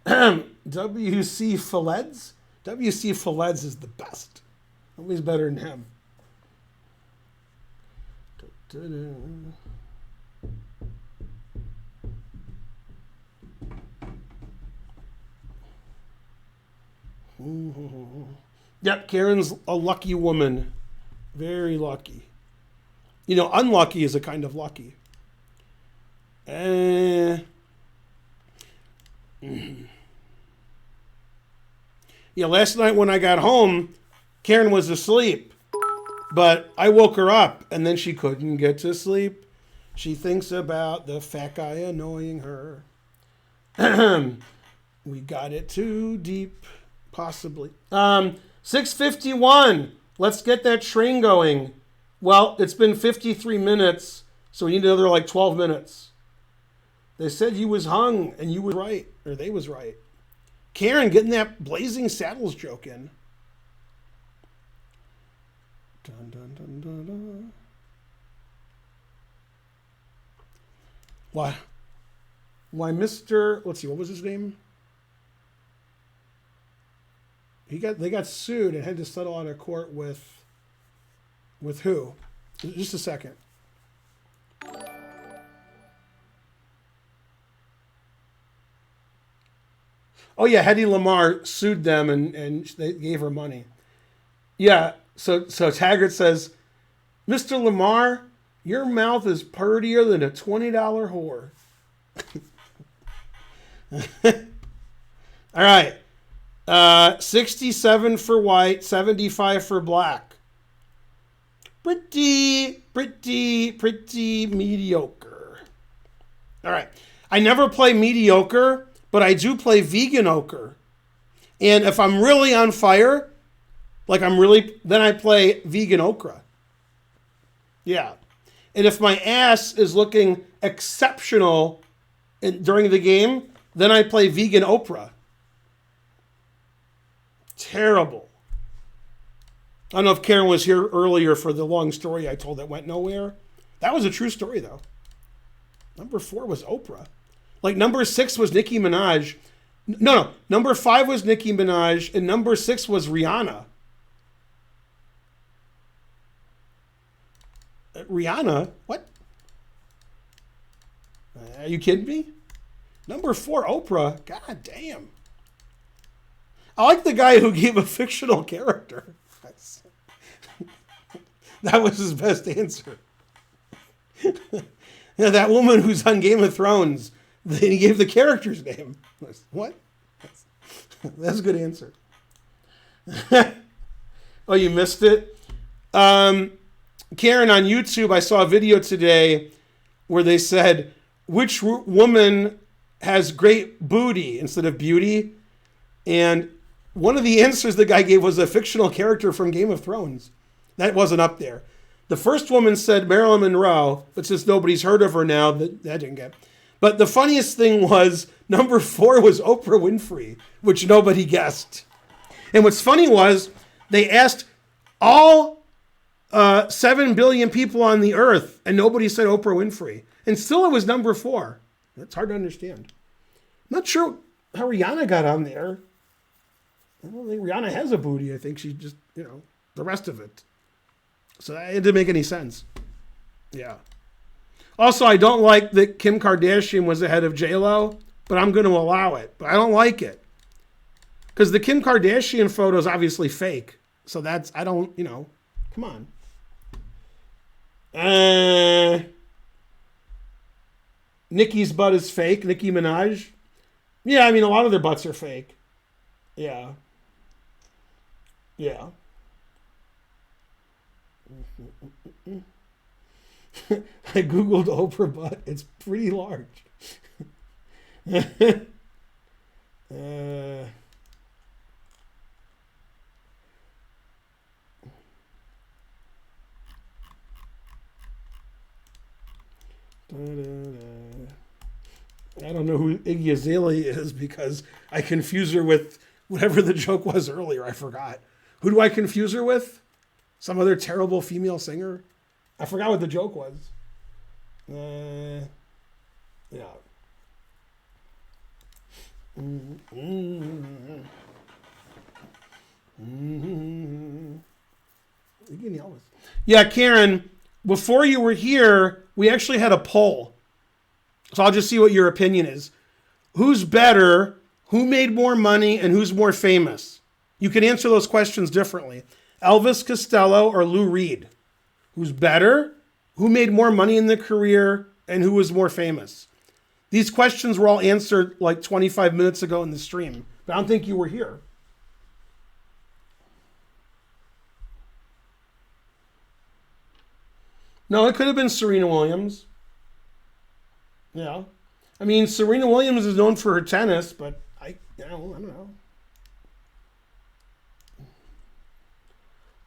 W.C. Phileds? W.C. Phileds is the best. Nobody's better than him. Yep, Karen's a lucky woman. Very lucky. You know, unlucky is a kind of lucky. Yeah, last night when I got home, Karen was asleep. But I woke her up, and then she couldn't get to sleep. She thinks about the fat guy annoying her. We got it too deep, possibly. 6:51. Let's get that train going. Well, it's been 53 minutes, so we need another like 12 minutes. They said you was hung, and you was right, or they was right. Karen getting that Blazing Saddles joke in. Dun, dun, dun, dun, dun. Why, Mr. Let's see, what was his name? They got sued and had to settle out of court with who? Just a second. Oh yeah, Hedy Lamarr sued them and they gave her money. Yeah, so Taggart says, Mr. Lamarr, your mouth is purtier than a $20 whore. All right. 67 for white, 75 for black. Pretty mediocre. All right. I never play mediocre but I do play vegan ochre. And if I'm really on fire, then I play vegan okra. Yeah. And if my ass is looking exceptional during the game, then I play vegan Oprah. Terrible. I don't know if Karen was here earlier for the long story I told that went nowhere. That was a true story, though. Number 4 was Oprah. Like, number 6 was Nicki Minaj. No. Number 5 was Nicki Minaj, and number 6 was Rihanna. Rihanna? What? Are you kidding me? Number 4, Oprah? God damn. I like the guy who gave a fictional character. That was his best answer. Yeah, that woman who's on Game of Thrones, he gave the character's name. What? That's a good answer. Oh, you missed it? Karen, on YouTube, I saw a video today where they said, which woman has great booty instead of beauty? And one of the answers the guy gave was a fictional character from Game of Thrones. That wasn't up there. The first woman said Marilyn Monroe, but since nobody's heard of her now, that didn't get. But the funniest thing was number 4 was Oprah Winfrey, which nobody guessed. And what's funny was they asked all 7 billion people on the earth, and nobody said Oprah Winfrey. And still it was number 4. That's hard to understand. I'm not sure how Rihanna got on there. I don't think Rihanna has a booty. I think she just, the rest of it. So it didn't make any sense. Yeah. Also, I don't like that Kim Kardashian was ahead of J-Lo, but I'm going to allow it. But I don't like it. Because the Kim Kardashian photo is obviously fake. So come on. Nicki's butt is fake. Nicki Minaj. Yeah, a lot of their butts are fake. Yeah. Yeah. I Googled Oprah butt. It's pretty large. I don't know who Iggy Azalea is because I confuse her with whatever the joke was earlier. I forgot. Who do I confuse her with? Some other terrible female singer? I forgot what the joke was. Yeah. Yeah, Karen, before you were here, we actually had a poll. So I'll just see what your opinion is. Who's better? Who made more money? And who's more famous? You can answer those questions differently. Elvis Costello or Lou Reed? Who's better? Who made more money in their career? And who was more famous? These questions were all answered like 25 minutes ago in the stream. But I don't think you were here. No, it could have been Serena Williams. Yeah. Serena Williams is known for her tennis, but I don't know.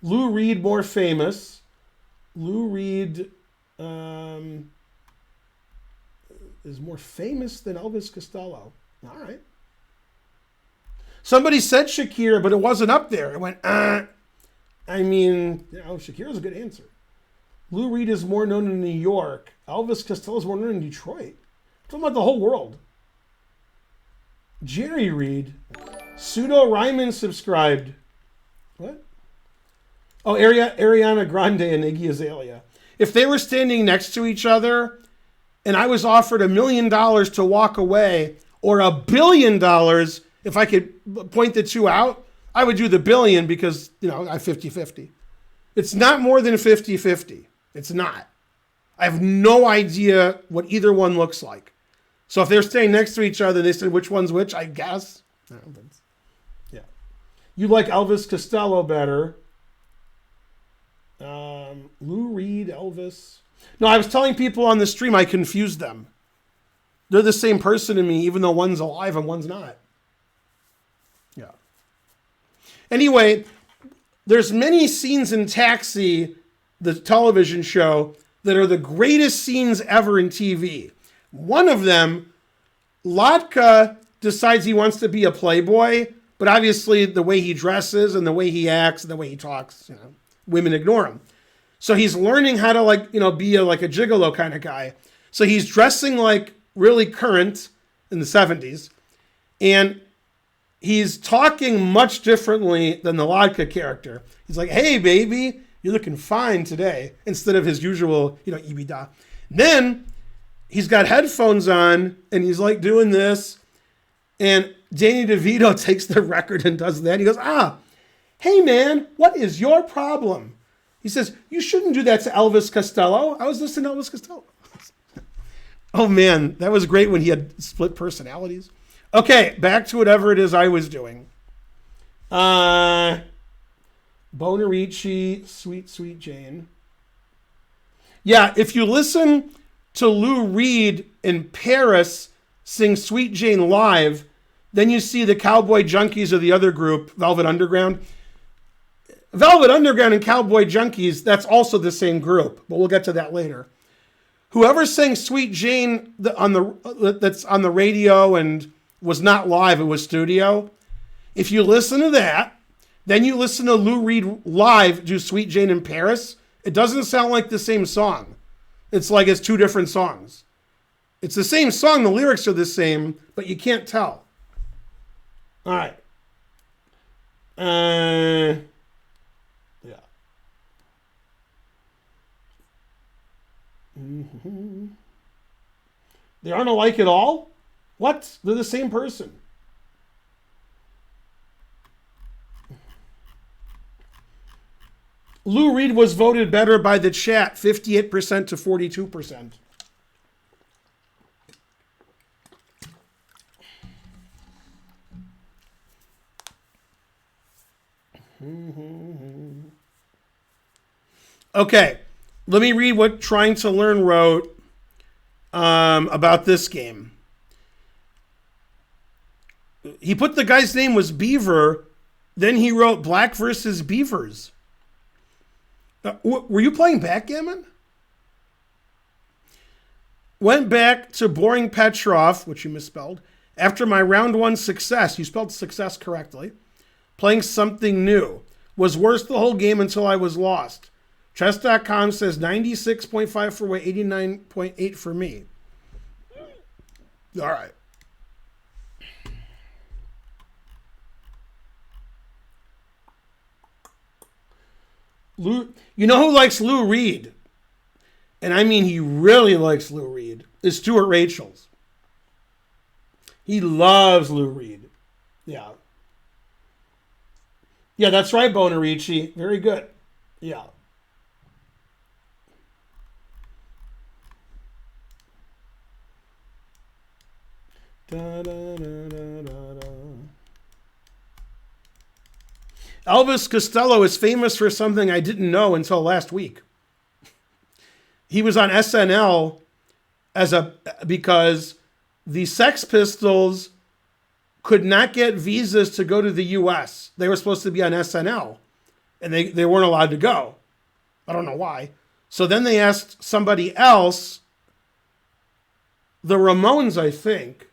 Lou Reed more famous. Lou Reed is more famous than Elvis Costello. All right. Somebody said Shakira, but it wasn't up there. It went, Shakira's a good answer. Lou Reed is more known in New York. Elvis Costello is more known in Detroit. I'm talking about the whole world. Jerry Reed. Pseudo Ryman subscribed. What? Oh, Ariana Grande and Iggy Azalea. If they were standing next to each other and I was offered $1 million to walk away or $1 billion if I could point the two out, I would do the billion because, I 50-50. It's not more than 50-50. It's not. I have no idea what either one looks like. So if they're standing next to each other, they said which one's which, I guess. Yeah. You like Elvis Costello better. Lou Reed, Elvis. No, I was telling people on the stream I confused them. They're the same person to me, even though one's alive and one's not. Yeah. Anyway, there's many scenes in Taxi, the television show, that are the greatest scenes ever in TV. One of them, Latka decides he wants to be a playboy, but obviously the way he dresses and the way he acts and the way he talks, women ignore him. So he's learning how to be like a gigolo kind of guy. So he's dressing like really current in the 70s, and he's talking much differently than the Latka character. He's like, "Hey, baby, you're looking fine today," instead of his usual, ibida. Then he's got headphones on, and he's like doing this, and Danny DeVito takes the record and does that. He goes, "Hey, man, what is your problem?" He says, "You shouldn't do that to Elvis Costello. I was listening to Elvis Costello." Oh, man, that was great when he had split personalities. Okay, back to whatever it is I was doing. Bonarici, Sweet, Sweet Jane. Yeah, if you listen to Lou Reed in Paris sing Sweet Jane live, then you see the Cowboy Junkies of the other group, Velvet Underground. Velvet Underground and Cowboy Junkies, that's also the same group, but we'll get to that later. Whoever sang Sweet Jane that's on the radio and was not live, it was studio. If you listen to that, then you listen to Lou Reed live do Sweet Jane in Paris, it doesn't sound like the same song. It's like it's two different songs. It's the same song, the lyrics are the same, but you can't tell. All right. Yeah. Mm-hmm. They aren't alike at all? What? They're the same person. Lou Reed was voted better by the chat, 58% to 42%. Okay, let me read what Trying to Learn wrote about this game. He put the guy's name was Beaver, then he wrote Black versus Beavers. Were you playing backgammon? Went back to Boring Petrov, which you misspelled, after my round one success. You spelled success correctly. Playing something new. Was worse the whole game until I was lost. Chess.com says 96.5 for Way, 89.8 for me. All right. Lou, you know who likes Lou Reed? And I mean he really likes Lou Reed. Is Stuart Rachels. He loves Lou Reed. Yeah. Yeah, that's right, Bonarici. Very good. Yeah. Da, da, da, da, da, da. Elvis Costello is famous for something I didn't know until last week. He was on SNL because the Sex Pistols could not get visas to go to the U.S. They were supposed to be on SNL, and they weren't allowed to go. I don't know why. So then they asked somebody else, the Ramones, I think.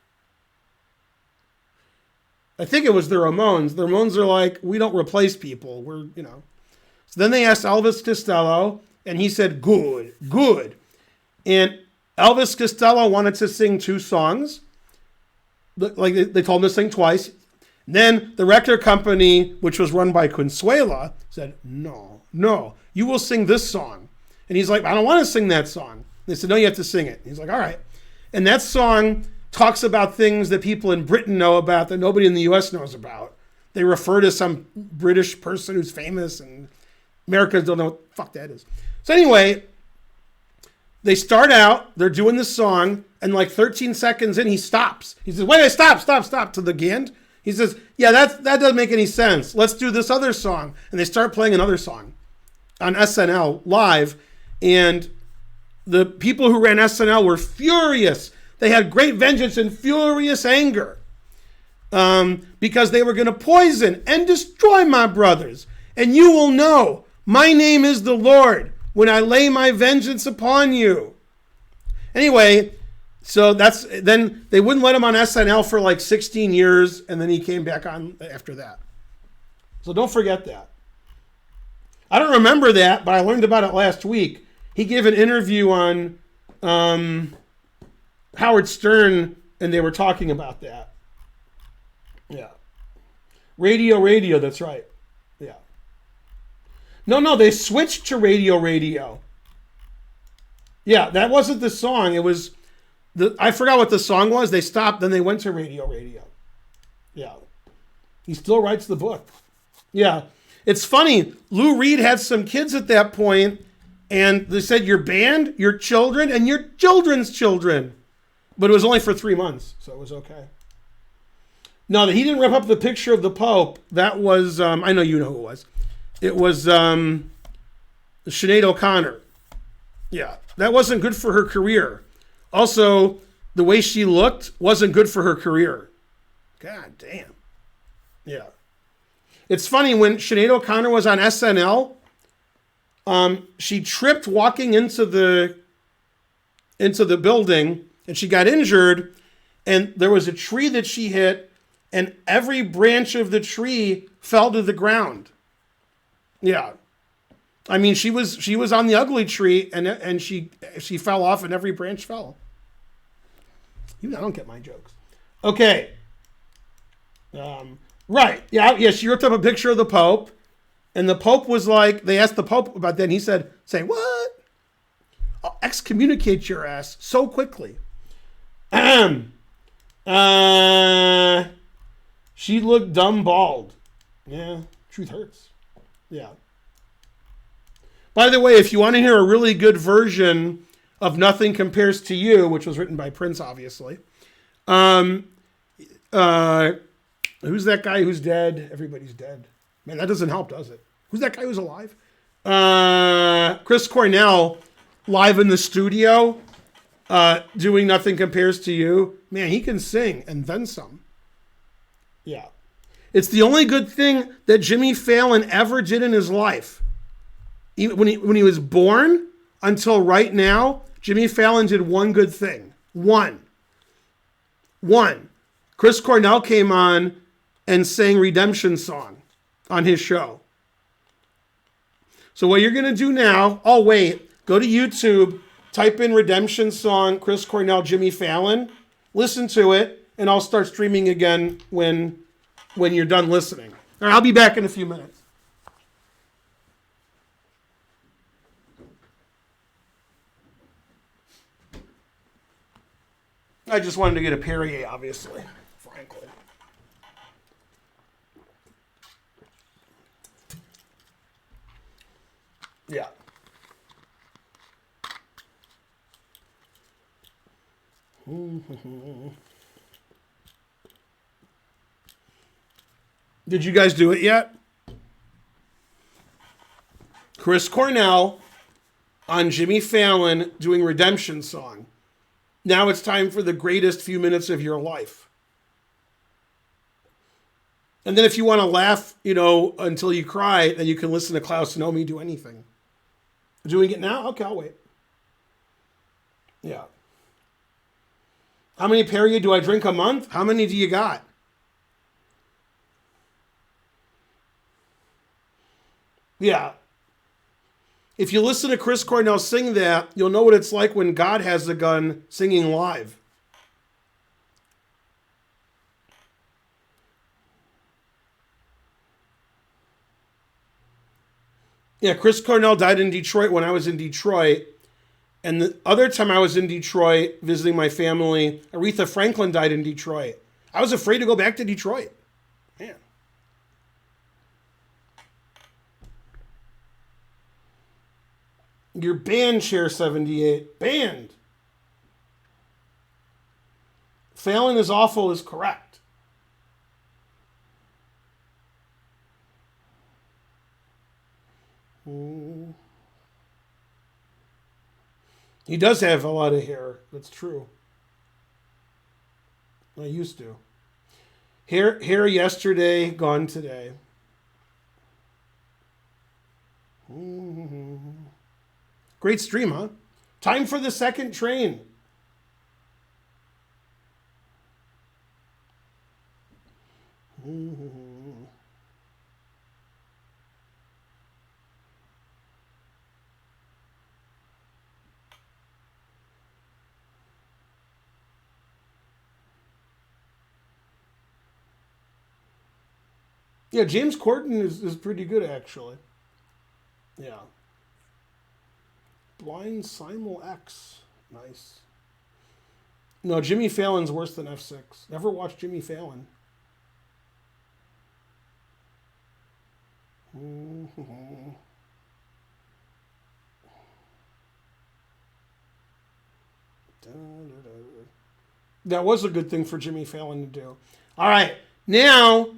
I think it was the Ramones. The Ramones are like, we don't replace people. So then they asked Elvis Costello, and he said, good, good. And Elvis Costello wanted to sing 2 songs. Like they told him to sing twice. Then the record company, which was run by Consuela, said, no, you will sing this song. And he's like, I don't want to sing that song. They said, no, you have to sing it. He's like, all right. And that song talks about things that people in Britain know about that nobody in the U.S. knows about. They refer to some British person who's famous, and Americans don't know what the fuck that is. So anyway, they start out, they're doing the song, and like 13 seconds in, he stops. He says, wait, stop to the Gand. He says, yeah, that doesn't make any sense. Let's do this other song. And they start playing another song on SNL live, and the people who ran SNL were furious they had great vengeance and furious anger because they were going to poison and destroy my brothers. And you will know my name is the Lord when I lay my vengeance upon you. Anyway, so then they wouldn't let him on SNL for like 16 years, and then he came back on after that. So don't forget that. I don't remember that, but I learned about it last week. He gave an interview on Howard Stern, and they were talking about that. Yeah. Radio, that's right. Yeah. No, they switched to radio. Yeah, that wasn't the song. It was, I forgot what the song was. They stopped, then they went to radio. Yeah. He still writes the book. Yeah. It's funny. Lou Reed had some kids at that point, and they said, your band, your children, and your children's children. But it was only for 3 months, so it was okay. No, he didn't rip up the picture of the Pope. That was, I know you know who it was. It was Sinead O'Connor. Yeah, that wasn't good for her career. Also, the way she looked wasn't good for her career. God damn. Yeah. It's funny, when Sinead O'Connor was on SNL, she tripped walking into the building, and she got injured, and there was a tree that she hit, and every branch of the tree fell to the ground. Yeah. I mean, she was on the ugly tree, and she fell off, and every branch fell. I don't get my jokes. Okay. Right. Yeah, she ripped up a picture of the Pope, and the Pope was like, they asked the Pope about that, and he said, say, what? I'll excommunicate your ass so quickly. She looked dumb bald. Yeah, truth hurts. Yeah. By the way, if you want to hear a really good version of Nothing Compares to You, which was written by Prince, obviously, who's that guy who's dead? Everybody's dead. Man, that doesn't help, does it? Who's that guy who's alive? Chris Cornell, live in the studio, doing Nothing Compares to You. Man, he can sing, and then some. Yeah. It's the only good thing that Jimmy Fallon ever did in his life. When he was born until right now, Jimmy Fallon did one good thing. One. Chris Cornell came on and sang Redemption Song on his show. So what you're going to do now, go to YouTube, type in Redemption Song, Chris Cornell, Jimmy Fallon, listen to it, and I'll start streaming again when you're done listening. All right, I'll be back in a few minutes. I just wanted to get a Perrier, obviously, frankly. Yeah. Did you guys do it yet? Chris Cornell on Jimmy Fallon doing Redemption Song. Now it's time for the greatest few minutes of your life. And then if you want to laugh, until you cry, then you can listen to Klaus Nomi do anything. Doing it now? Okay, I'll wait. Yeah. How many Perrier do I drink a month? How many do you got? Yeah. If you listen to Chris Cornell sing that, you'll know what it's like when God has a gun singing live. Yeah, Chris Cornell died in Detroit when I was in Detroit. And the other time I was in Detroit visiting my family, Aretha Franklin died in Detroit. I was afraid to go back to Detroit. Man. Your band, Chair 78. Banned. Fallon is awful is correct. He does have a lot of hair. That's true. I used to. Here yesterday, gone today. Great stream, huh? Time for the second train. Yeah, James Corden is pretty good, actually. Yeah. Blind Simul X. Nice. No, Jimmy Fallon's worse than F6. Never watched Jimmy Fallon. That was a good thing for Jimmy Fallon to do. All right. Now,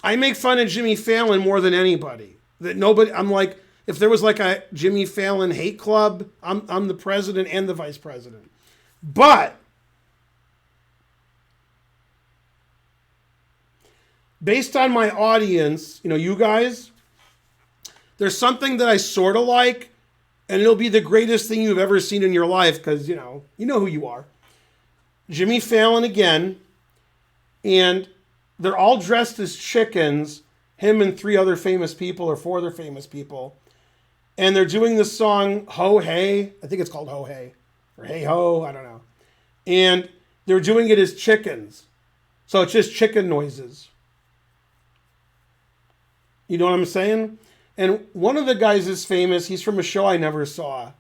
I make fun of Jimmy Fallon more than anybody. That nobody, I'm like, if there was like a Jimmy Fallon hate club, I'm the president and the vice president. But based on my audience, you guys, there's something that I sort of like, and it'll be the greatest thing you've ever seen in your life because, you know who you are. Jimmy Fallon again, and they're all dressed as chickens, him and 3 other famous people or 4 other famous people, and they're doing the song Ho Hey. I think it's called Ho Hey, or Hey Ho, I don't know. And they're doing it as chickens. So it's just chicken noises. You know what I'm saying? And one of the guys is famous. He's from a show I never saw.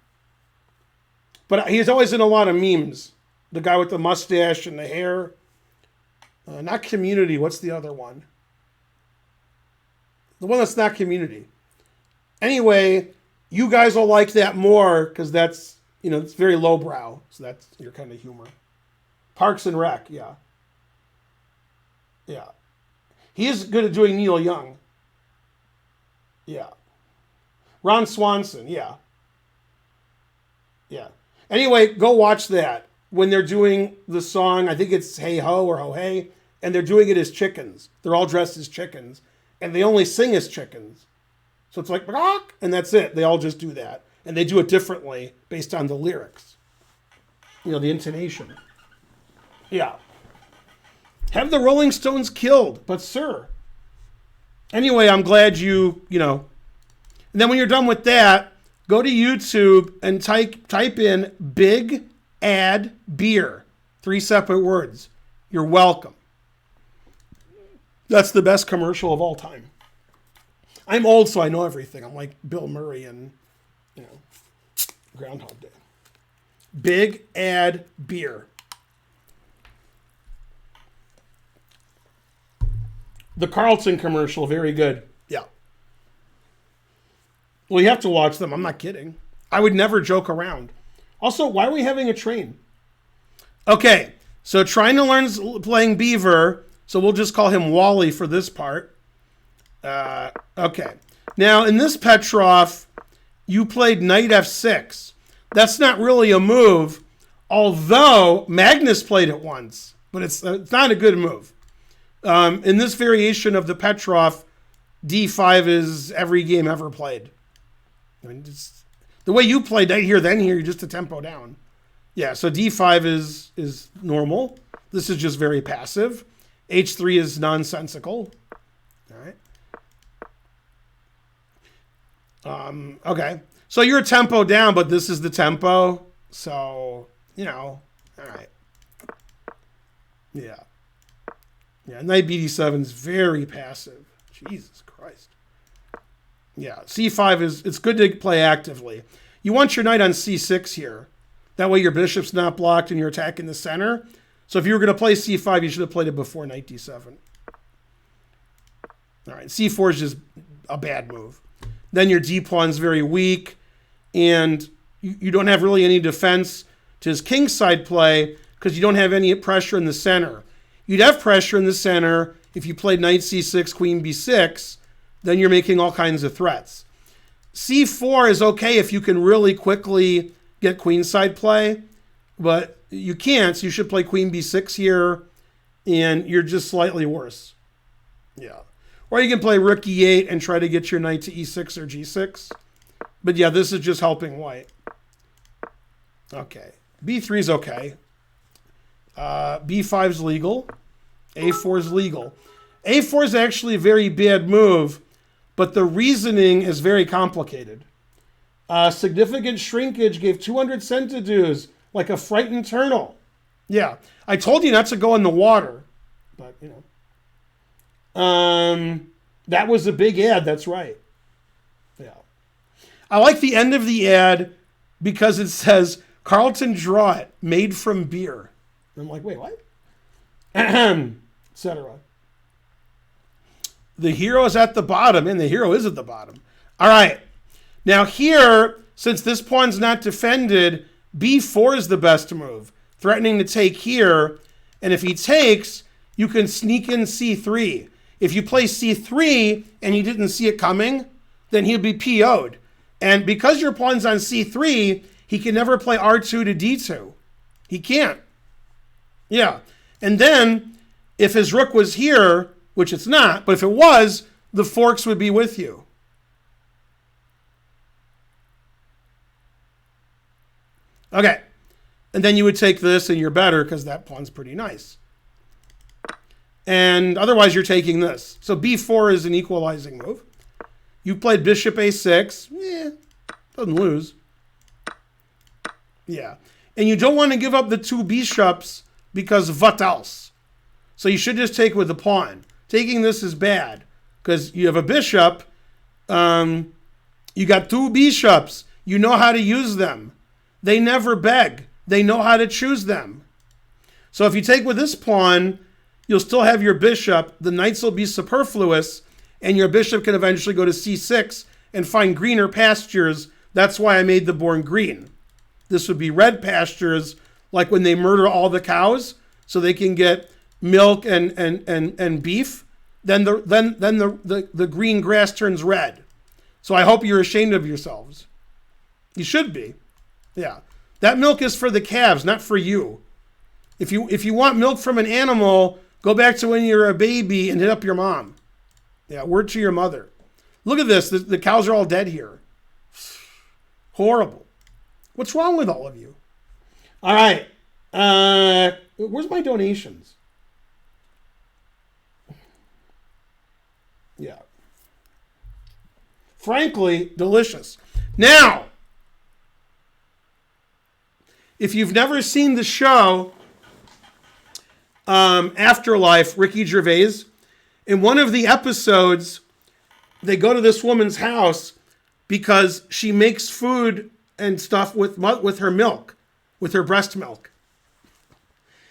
But he's always in a lot of memes. The guy with the mustache and the hair. Not Community. What's the other one? The one that's not Community. Anyway, you guys will like that more because that's, it's very lowbrow. So that's your kind of humor. Parks and Rec, yeah. Yeah. He is good at doing Neil Young. Yeah. Ron Swanson, yeah. Yeah. Anyway, go watch that. When they're doing the song, I think it's Hey Ho or Ho Hey, and they're doing it as chickens. They're all dressed as chickens, and they only sing as chickens. So it's like, and that's it. They all just do that. And they do it differently based on the lyrics. The intonation. Yeah. Have the Rolling Stones killed, but sir. Anyway, I'm glad you. And then when you're done with that, go to YouTube and type in Big Ad Beer. 3 separate words. You're welcome. That's the best commercial of all time. I'm old, so I know everything. I'm like Bill Murray and, Groundhog Day. Big Ad Beer. The Carlton commercial, very good. Yeah. Well, you have to watch them. I'm not kidding. I would never joke around. Also, why are we having a train? Okay, so Tryingtolearn's playing Beaver, so we'll just call him Wally for this part. Okay. Now, in this Petrov, you played Knight F6. That's not really a move, although Magnus played it once, but it's not a good move. In this variation of the Petrov, D5 is every game ever played. I mean, the way you played Knight here, then here, you're just a tempo down. Yeah, so D5 is normal. This is just very passive. H3 is nonsensical. All right. Okay. So you're a tempo down, but this is the tempo. So, all right. Yeah. Yeah, Knight BD7 is very passive. Jesus Christ. Yeah, C5 it's good to play actively. You want your knight on C6 here. That way your bishop's not blocked and you're attacking the center. So if you were going to play C5, you should have played it before Knight D7. All right, C4 is just a bad move. Then your D pawn's very weak, and you don't have really any defense to his kingside play because you don't have any pressure in the center. You'd have pressure in the center if you played Knight C6, Queen B6, then you're making all kinds of threats. C4 is okay if you can really quickly get queenside play, but you can't, so you should play Queen B6 here and you're just slightly worse. Yeah. Or you can play rook e8 and try to get your knight to e6 or g6. But yeah, this is just helping white. Okay. b3 is okay. b5 is legal. a4 is legal. a4 is actually a very bad move, but the reasoning is very complicated. Significant shrinkage gave 200 centidues, like a frightened turtle. Yeah, I told you not to go in the water, but you know. That was a big ad, that's right. Yeah. I like the end of the ad because it says, Carlton Draught, made from beer. I'm like, wait, what? Etc. The hero is at the bottom, and the hero is at the bottom. All right. Now here, since this pawn's not defended, b4 is the best move, threatening to take here. And if he takes, you can sneak in c3. If you play c3 and he didn't see it coming, then he'll be PO'd. And because your pawn's on c3, he can never play r2 to d2. He can't. Yeah. And then, if his rook was here, which it's not, but if it was, the forks would be with you. Okay. And then you would take this and you're better because that pawn's pretty nice. And otherwise you're taking this. So b4 is an equalizing move. You played bishop a6. Doesn't lose. Yeah. And you don't want to give up the two bishops because what else? So you should just take with the pawn. Taking this is bad because you have a bishop. You got two bishops. You know how to use them. They never beg. They know how to choose them. So if you take with this pawn, you'll still have your bishop. The knights will be superfluous, and your bishop can eventually go to c6 and find greener pastures. That's why I made the board green. This would be red pastures, like when they murder all the cows, so they can get milk and beef. Then the green grass turns red. So I hope you're ashamed of yourselves. You should be. Yeah. That milk is for the calves, not for you. If you want milk from an animal, go back to when you're a baby and hit up your mom. Yeah, word to your mother. Look at this. The cows are all dead here. Horrible. What's wrong with all of you? All right. Where's my donations? Yeah. Frankly, delicious. Now, if you've never seen the show Afterlife, Ricky Gervais, in one of the episodes, they go to this woman's house because she makes food and stuff with her milk, with her breast milk.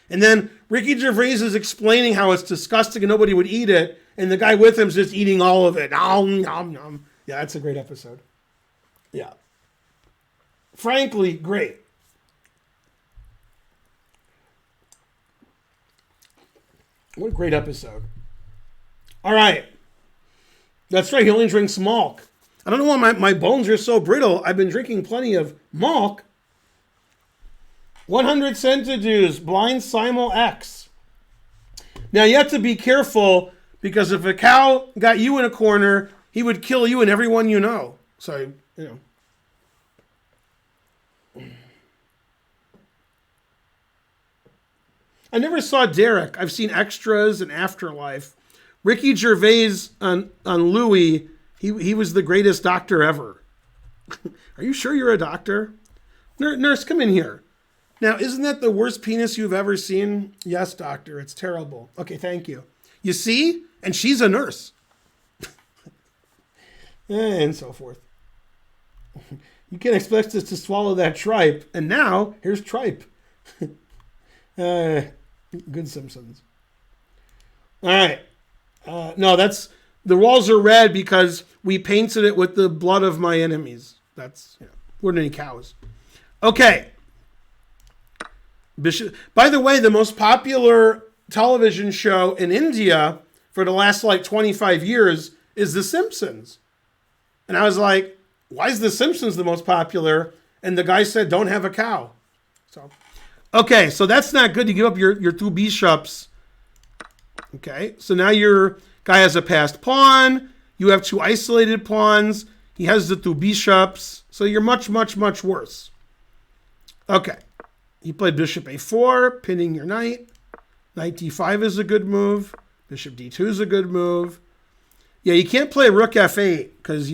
And then Ricky Gervais is explaining how it's disgusting and nobody would eat it, and the guy with him is just eating all of it. Nom, nom, nom. Yeah, that's a great episode. Yeah. Frankly, great. What a great episode. All right. That's right. He only drinks milk. I don't know why my bones are so brittle. I've been drinking plenty of milk. 100 centidues, blind Simul X. Now you have to be careful because if a cow got you in a corner, he would kill you and everyone you know. So, you know. I never saw Derek. I've seen extras and Afterlife. Ricky Gervais on Louis, he was the greatest doctor ever. Are you sure you're a doctor? Nurse, come in here. Now, isn't that the worst penis you've ever seen? Yes, doctor, it's terrible. Okay, thank you. You see? And she's a nurse. And so forth. You can't expect us to swallow that tripe. And now, here's tripe. Good Simpsons. All right. No, that's the walls are red because we painted it with the blood of my enemies. That's ordinary cows. Okay. Bishop. By the way, the most popular television show in India for the last 25 years is The Simpsons. And I was like, why is The Simpsons the most popular? And the guy said, don't have a cow. So, okay, so that's not good. You give up your two bishops. Okay, so now your guy has a passed pawn. You have 2 isolated pawns. He has the 2 bishops. So you're much, much, much worse. Okay, he played bishop a4, pinning your knight. Knight d5 is a good move. Bishop d2 is a good move. Yeah, you can't play rook f8 because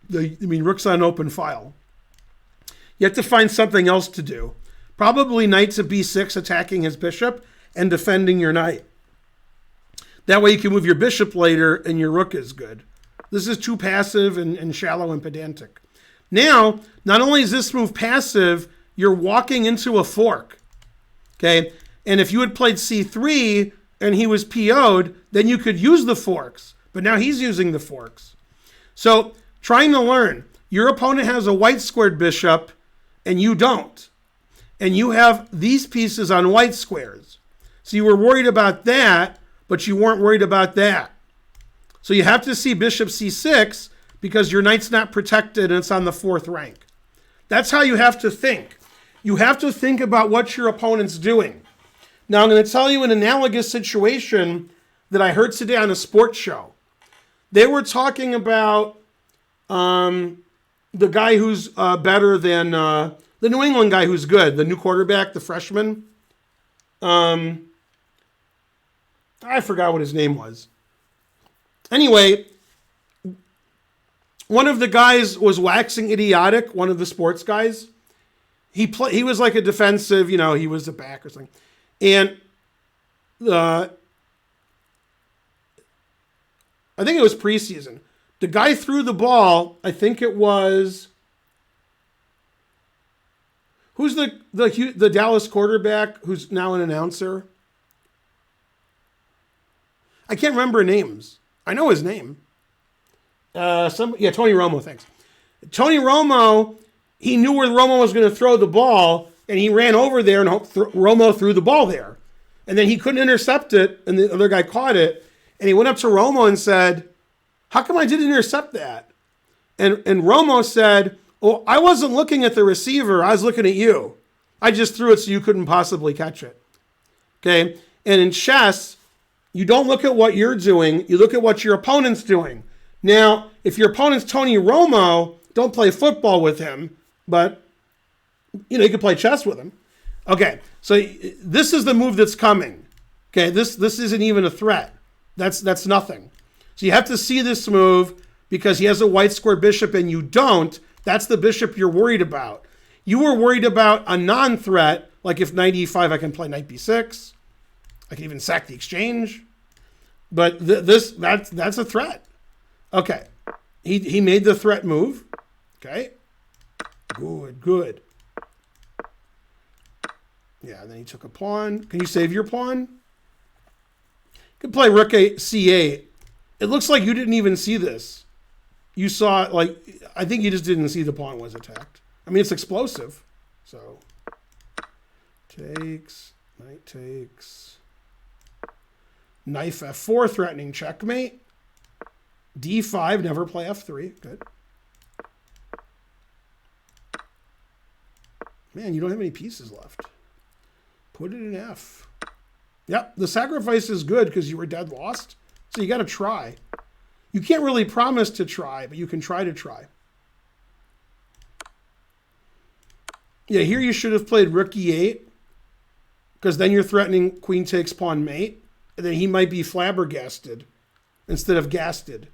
rook's on open file. You have to find something else to do. Probably knight to b6, attacking his bishop and defending your knight. That way you can move your bishop later and your rook is good. This is too passive and shallow and pedantic. Now, not only is this move passive, you're walking into a fork. Okay? And if you had played c3 and he was PO'd, then you could use the forks. But now he's using the forks. So, trying to learn. Your opponent has a white squared bishop and you don't. And you have these pieces on white squares. So you were worried about that, but you weren't worried about that. So you have to see bishop c6 because your knight's not protected and it's on the 4th rank. That's how you have to think. You have to think about what your opponent's doing. Now I'm going to tell you an analogous situation that I heard today on a sports show. They were talking about the guy who's better than the New England guy who's good, the new quarterback, the freshman. I forgot what his name was. Anyway, one of the guys was waxing idiotic, one of the sports guys. He was like a defensive, he was the back or something. And I think it was preseason. The guy threw the ball, I think it was, who's the Dallas quarterback who's now an announcer? I can't remember names. I know his name. Tony Romo, thanks. Tony Romo, he knew where Romo was going to throw the ball, and he ran over there, and Romo threw the ball there. And then he couldn't intercept it, and the other guy caught it, and he went up to Romo and said, "How come I didn't intercept that?" And Romo said, "Oh, I wasn't looking at the receiver. I was looking at you. I just threw it so you couldn't possibly catch it." Okay? And in chess, you don't look at what you're doing. You look at what your opponent's doing. Now, if your opponent's Tony Romo, don't play football with him, but, you can play chess with him. Okay, so this is the move that's coming. Okay, this isn't even a threat. That's nothing. So you have to see this move because he has a white square bishop and you don't. That's the bishop you're worried about. You were worried about a non-threat, like if knight e5, I can play knight b6. I can even sack the exchange. But that's a threat. Okay. He made the threat move. Okay. Good. Yeah, and then he took a pawn. Can you save your pawn? You can play rook c8. It looks like you didn't even see this. You saw, I think you just didn't see the pawn was attacked. I mean, it's explosive. So, knight takes. Knife f4, threatening checkmate. d5, never play f3. Good. Man, you don't have any pieces left. Put it in f. Yep, the sacrifice is good because you were dead lost. So you got to try. You can't really promise to try, but you can try to try. Yeah, here you should have played rook e8 because then you're threatening queen takes pawn mate. And then he might be flabbergasted instead of gasted.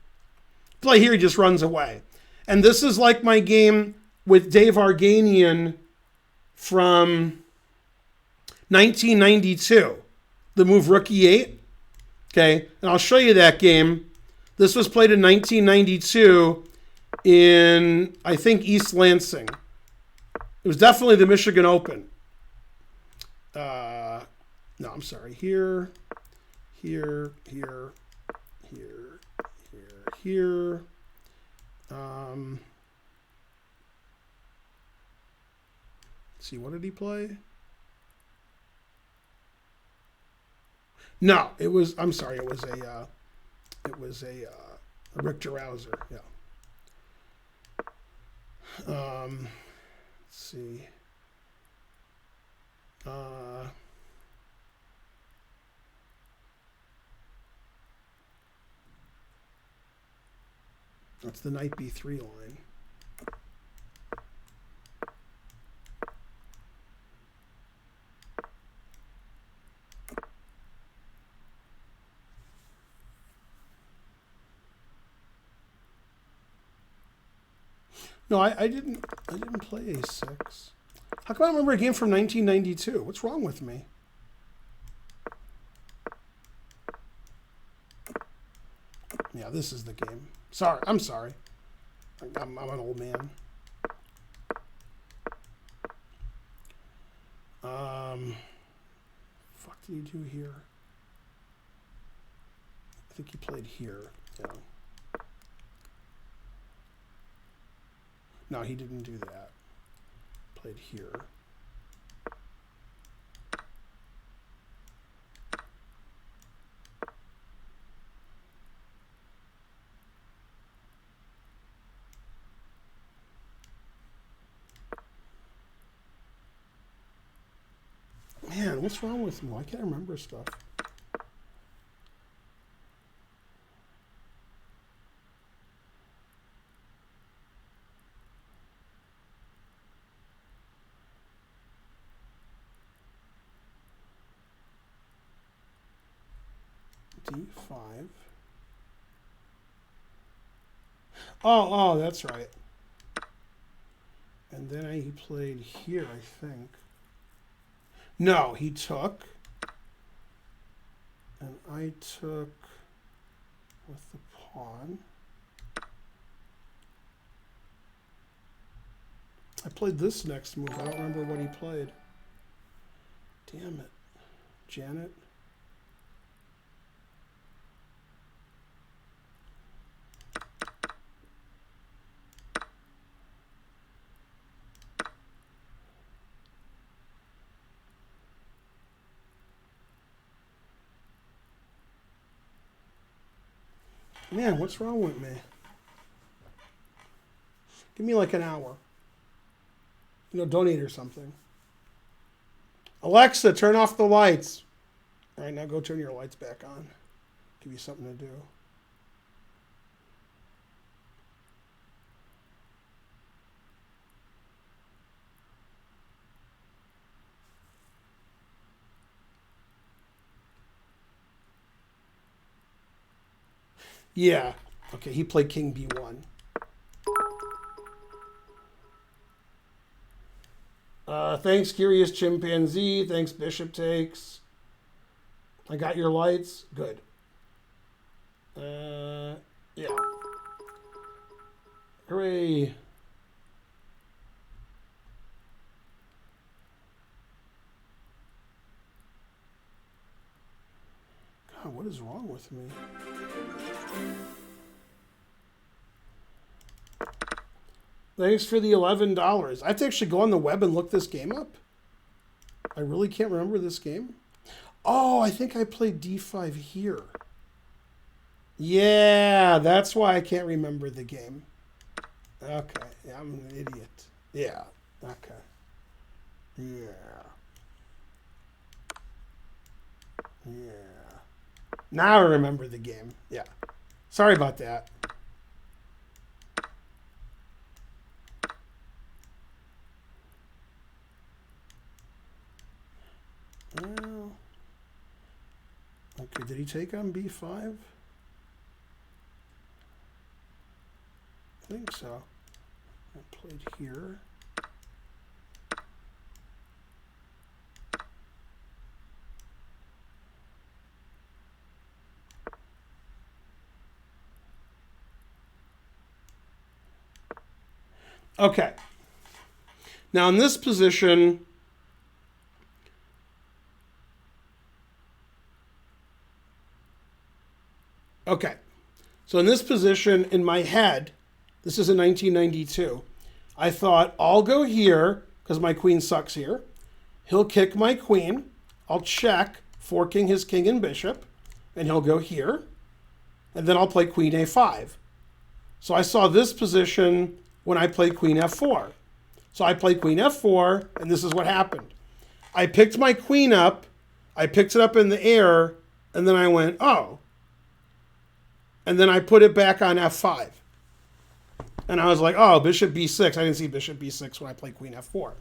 Play here, he just runs away. And this is like my game with Dave Arganian from 1992. The move rook e8. Okay, and I'll show you that game. This was played in 1992 in, I think, East Lansing. It was definitely the Michigan Open. No, I'm sorry. Here. Let's see, what did he play? No, it was, I'm sorry, it was a Richter Rouser, yeah. Let's see. That's the knight b3 line. No, I didn't play a6. How come I remember a game from 1992? What's wrong with me? Yeah, this is the game. Sorry, I'm sorry. I'm an old man. Fuck did he do here? I think he played here. Yeah. No, he didn't do that. Played here. Man, what's wrong with me? I can't remember stuff. D5. Oh, that's right. And then he played here, I think. No, he took. And I took with the pawn. I played this next move. I don't remember what he played. Damn it. Janet. Man, what's wrong with me? Give me like an hour. Donate or something. Alexa, turn off the lights. All right, now go turn your lights back on. Give you something to do. Yeah. Okay, he played King B1. Thanks, Curious Chimpanzee. Thanks, Bishop Takes. I got your lights. Good. Yeah. Hooray. God, what is wrong with me? Thanks for the $11. I have to actually go on the web and look this game up. I really can't remember this game. Oh, I think I played D5 here. Yeah, that's why I can't remember the game. Okay, yeah, I'm an idiot. Yeah, okay. Yeah. Now I remember the game. Yeah. Sorry about that. Well, okay, did he take on B5? I think so. I played here. Okay. Now in this position, okay. So in this position, in my head, this is in 1992, I thought, I'll go here, because my queen sucks here. He'll kick my queen. I'll check, forking his king and bishop, and he'll go here. And then I'll play queen a5. So I saw this position when I played queen f4. So I played queen f4, and this is what happened. I picked my queen up, I picked it up in the air, and then I went, oh. And then I put it back on f5. And I was like, oh, bishop b6. I didn't see bishop b6 when I played queen f4.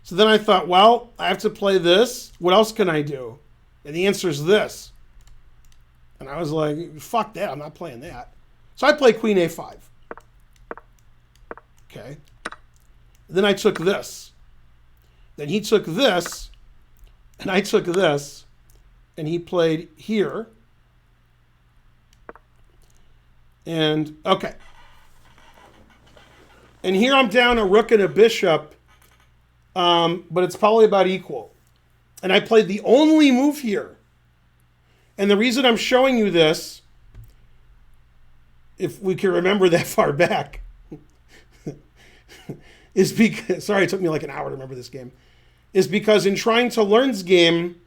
So then I thought, well, I have to play this. What else can I do? And the answer is this. And I was like, fuck that. I'm not playing that. So I played queen a5. Okay. Then I took this. Then he took this. And I took this. And he played here. And, okay. And here I'm down a rook and a bishop. But it's probably about equal. And I played the only move here. And the reason I'm showing you this, if we can remember that far back, is because, sorry, it took me like an hour to remember this game, is because in Tryingtolearn's game,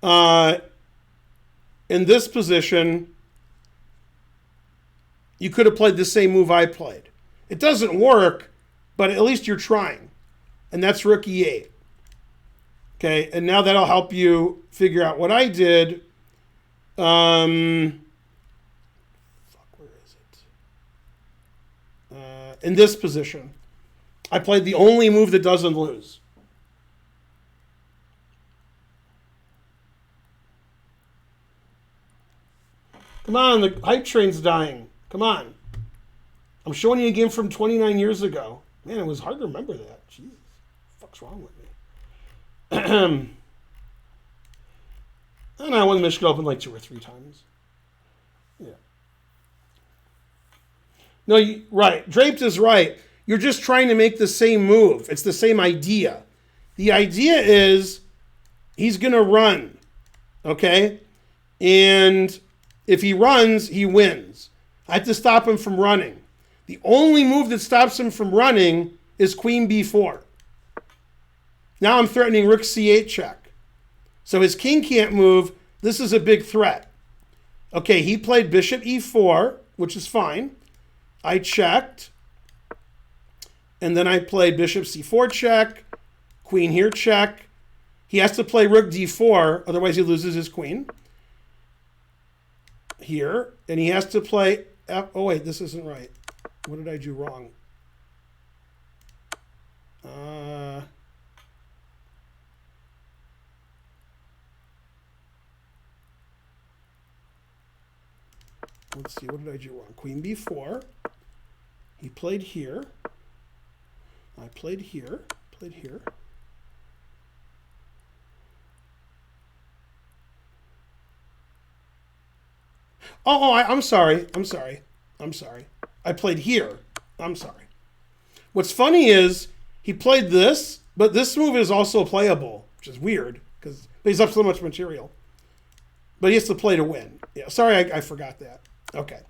in this position, you could have played the same move I played. It doesn't work, but at least you're trying. And that's rook e8. Okay, and now that'll help you figure out what I did. Where is it? In this position. I played the only move that doesn't lose. Come on, the hype train's dying. Come on. I'm showing you a game from 29 years ago. Man, it was hard to remember that. Jesus, what the fuck's wrong with me? And I won the Michigan Open like 2 or 3 times. Yeah. No, right. Draped is right. You're just trying to make the same move. It's the same idea. The idea is he's going to run. Okay? And if he runs, he wins. I have to stop him from running. The only move that stops him from running is queen b4. Now I'm threatening rook c8 check. So his king can't move. This is a big threat. Okay, he played bishop e4, which is fine. I checked. And then I played bishop c4 check. Queen here check. He has to play rook d4, otherwise he loses his queen. Here. And he has to play oh wait, this isn't right. What did I do wrong? Let's see, what did I do wrong? Queen b4. He played here. I played here. Played here. I'm sorry. I played here. I'm sorry. What's funny is he played this, but this move is also playable, which is weird because he's up so much material. But he has to play to win. Yeah, sorry, I forgot that. Okay.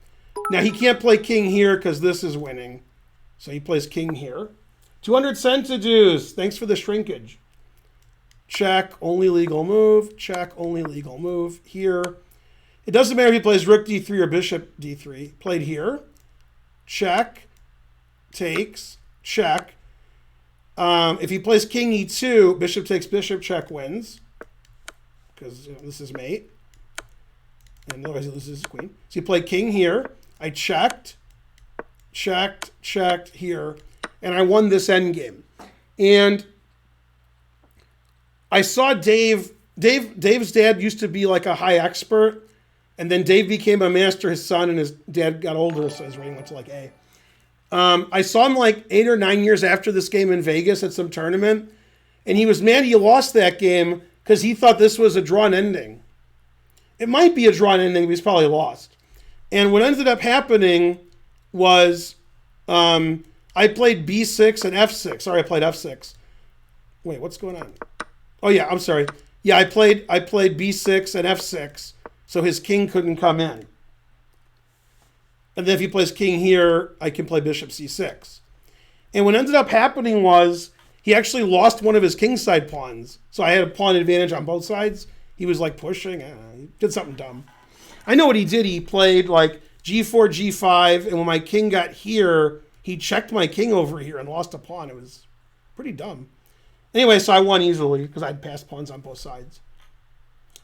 Now he can't play king here because this is winning. So he plays king here. 200 centidues. Thanks for the shrinkage. Check, only legal move. Check, only legal move. Here. It doesn't matter if he plays rook d3 or bishop d3. Played here. Check. Takes. Check. If he plays king e2, bishop takes bishop, check wins. Because this is mate. And otherwise he loses his queen. So he played king here. I checked. Checked. Checked here. And I won this endgame. And I saw Dave's dad used to be like a high expert. And then Dave became a master, his son, and his dad got older, so his rating went to like A. I saw him like 8 or 9 years after this game in Vegas at some tournament. And he was mad he lost that game because he thought this was a drawn ending. It might be a drawn ending, but he's probably lost. And what ended up happening was I played b6 and f6. Sorry, I played f6. Wait, what's going on? Oh, yeah, I'm sorry. Yeah, I played b6 and f6, so his king couldn't come in. And then if he plays king here, I can play bishop c6. And what ended up happening was he actually lost one of his kingside pawns. So I had a pawn advantage on both sides. He was like pushing. He did something dumb. I know what he did. He played like g4, g5. And when my king got here, he checked my king over here and lost a pawn. It was pretty dumb. Anyway, so I won easily because I'd passed pawns on both sides.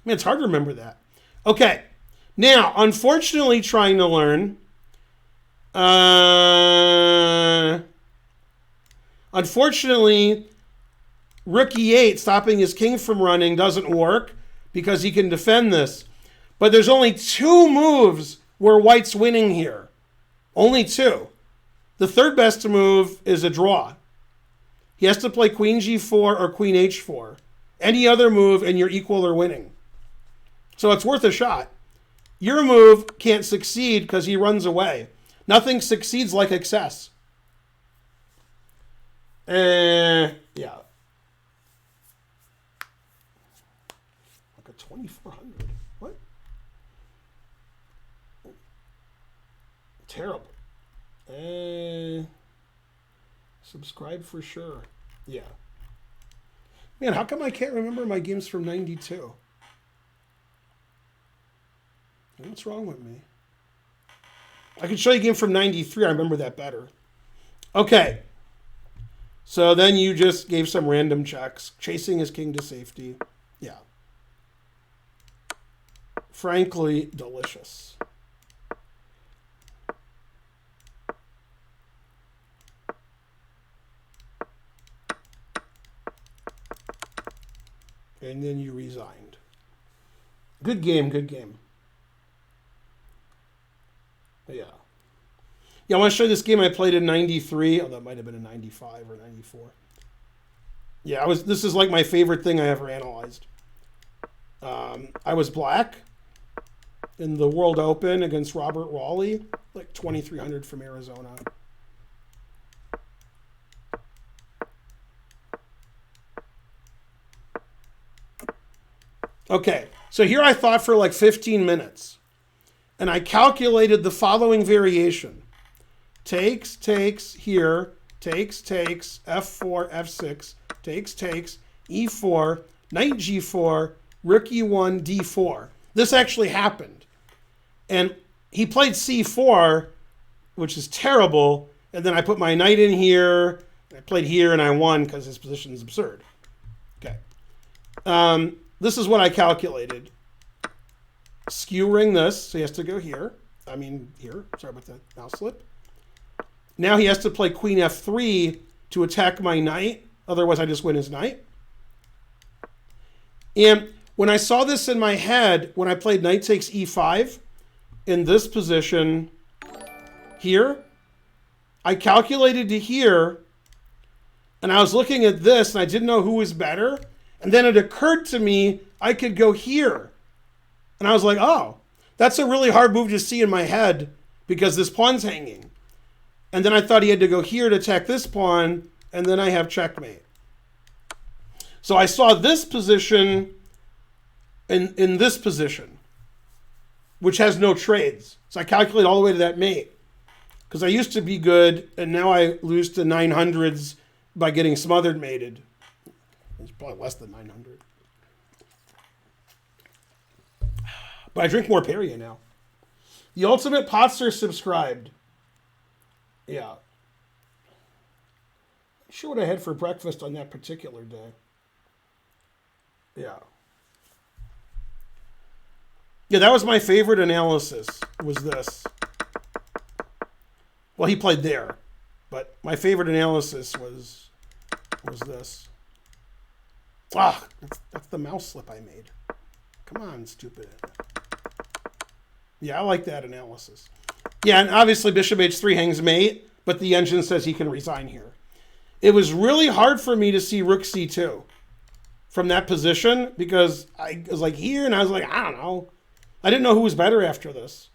Man, it's hard to remember that. Okay. Now, unfortunately, trying to learn, Unfortunately, rook e8, stopping his king from running, doesn't work because he can defend this. But there's only 2 moves where white's winning here. Only 2. The third best move is a draw. He has to play queen g4 or queen h4. Any other move and you're equal or winning. So it's worth a shot. Your move can't succeed because he runs away. Nothing succeeds like excess. Yeah. Like a 2400. What? Terrible. Subscribe for sure. Yeah. Man, how come I can't remember my games from 92? What's wrong with me? I can show you a game from 93. I remember that better. Okay. So then you just gave some random checks. Chasing his king to safety. Yeah. Frankly, delicious. And then you resigned. Good game, good game. Yeah. Yeah, I want to show you this game I played in 93. Oh, that might have been in 95 or 94. Yeah, this is like my favorite thing I ever analyzed. I was black in the World Open against Robert Raleigh, like 2,300 from Arizona. Okay, so here I thought for like 15 minutes. And I calculated the following variation. Takes, here, takes, f4, f6, takes, e4, knight g4, rook e1, d4. This actually happened. And he played c4, which is terrible, and then I put my knight in here, I played here, and I won because his position is absurd. Okay. This is what I calculated. Skewering this, so he has to go here. I mean, here. Sorry about that mouse slip. Now he has to play queen f3 to attack my knight. Otherwise, I just win his knight. And when I saw this in my head, when I played knight takes e5, in this position here, I calculated to here, and I was looking at this, and I didn't know who was better. And then it occurred to me I could go here. And I was like, oh, that's a really hard move to see in my head because this pawn's hanging. And then I thought he had to go here to attack this pawn, and then I have checkmate. So I saw this position in this position, which has no trades. So I calculate all the way to that mate. Because I used to be good, and now I lose to 900s by getting smothered mated. It's probably less than 900. But I drink more Perrier now. The Ultimate Potster subscribed. Yeah. I'm sure what I had for breakfast on that particular day. Yeah. Yeah, that was my favorite analysis, was this. Well, he played there. But my favorite analysis was this. Ah, that's the mouse slip I made. Come on, stupid. Yeah, I like that analysis. Yeah, and obviously bishop h3 hangs mate, but the engine says he can resign here. It was really hard for me to see rook c2 from that position because I was like here, and I was like, I don't know. I didn't know who was better after this.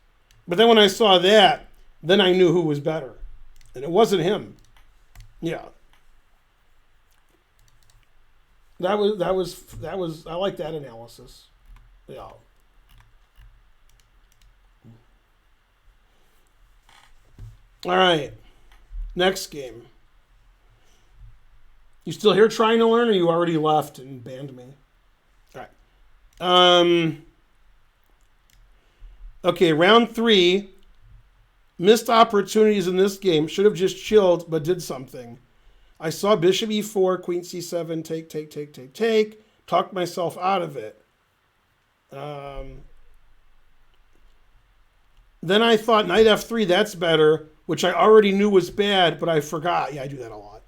But then when I saw that, then I knew who was better. And it wasn't him. Yeah. That was I like that analysis. Yeah. All right. Next game. You still here trying to learn, or you already left and banned me? All right. Okay, round 3. Missed opportunities in this game. Should have just chilled, but did something. I saw bishop e4, queen c7, take. Talked myself out of it. Then I thought knight f3, that's better. which I already knew was bad, but I forgot. Yeah, I do that a lot.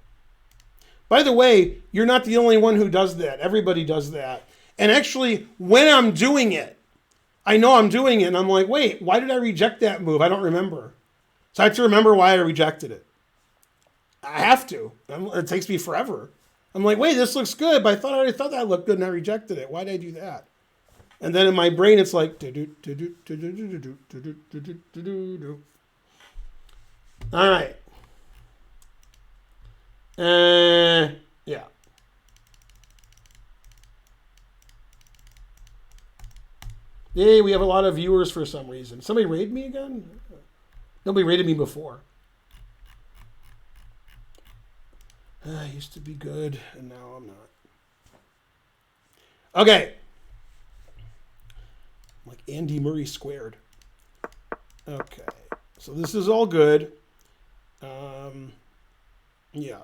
By the way, you're not the only one who does that. Everybody does that. And actually, when I'm doing it, I know I'm doing it, and I'm like, wait, why did I reject that move? I don't remember. So I have to remember why I rejected it. I have to. It takes me forever. I'm like, wait, this looks good, but I already thought that looked good, and I rejected it. Why did I do that? And then in my brain, it's like, all right. Yeah. Yay, we have a lot of viewers for some reason. Somebody raid me again? Nobody raided me before. I used to be good, and now I'm not. Okay. Like Andy Murray squared. Okay. So this is all good. Yeah.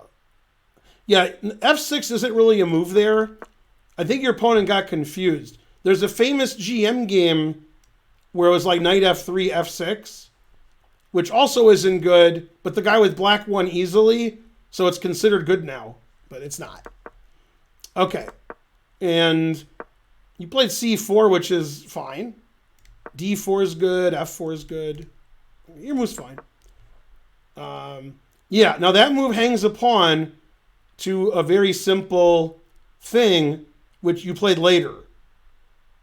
Yeah, F6 isn't really a move there. I think your opponent got confused. There's a famous GM game where it was like knight F3, F6, which also isn't good, but the guy with black won easily, so it's considered good now, but it's not. Okay. And you played C4, which is fine. D4 is good. F4 is good. Your move's fine. Yeah, now that move hangs a pawn to a very simple thing, which you played later.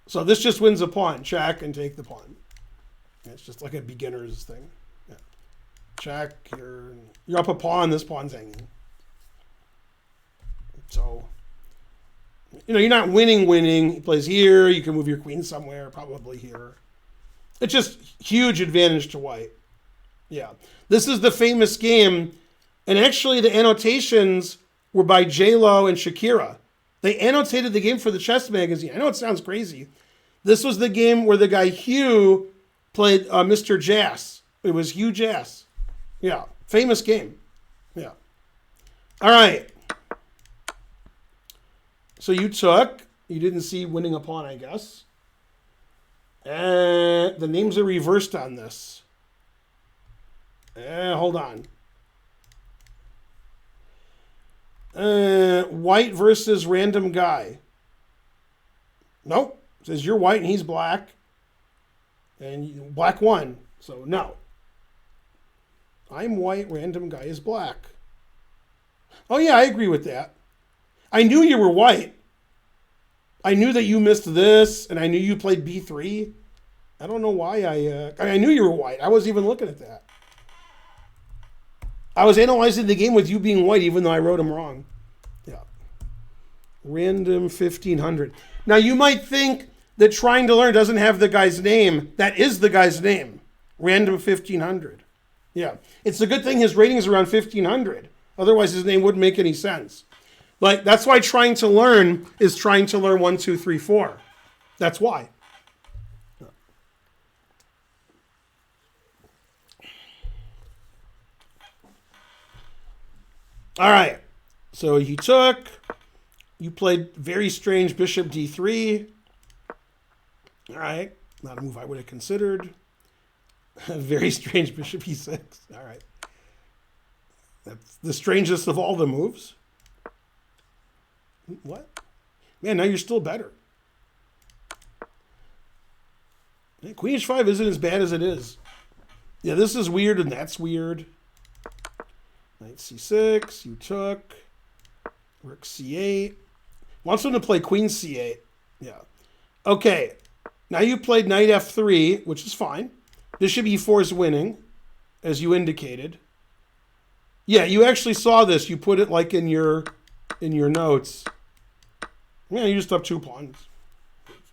So this just wins a pawn. Check and take the pawn. It's just like a beginner's thing. Yeah. Check here. You're up a pawn. This pawn's hanging. So, you're not winning. He plays here. You can move your queen somewhere, probably here. It's just huge advantage to white. Yeah. This is the famous game. And actually, the annotations were by J-Lo and Shakira. They annotated the game for the chess magazine. I know it sounds crazy. This was the game where the guy Hugh played Mr. Jass. It was Hugh Jass. Yeah. Famous game. Yeah. All right. So you didn't see winning a pawn, I guess. The names are reversed on this. Hold on. White versus random guy. Nope. It says you're white and he's black. And black won. So no. I'm white, random guy is black. Oh yeah, I agree with that. I knew you were white. I knew that you missed this, and I knew you played B3. I don't know why I knew you were white. I wasn't even looking at that. I was analyzing the game with you being white, even though I wrote them wrong. Yeah. Random 1500. Now, you might think that Trying to Learn doesn't have the guy's name. That is the guy's name. Random 1500. Yeah. It's a good thing his rating is around 1500. Otherwise, his name wouldn't make any sense. Like, that's why Trying to Learn is Trying to Learn 1234. That's why. All right. So you played very strange bishop d3. All right. Not a move I would have considered. Very strange bishop e6. All right. That's the strangest of all the moves. What? Man, now you're still better. Queen h5 isn't as bad as it is. Yeah, this is weird and that's weird. Knight c6, you took. Rook c8. Wants him to play queen c8. Yeah. Okay. Now you played knight f3, which is fine. Bishop e4 is winning, as you indicated. Yeah, you actually saw this. You put it like in your notes. Yeah, you just have 2 pawns.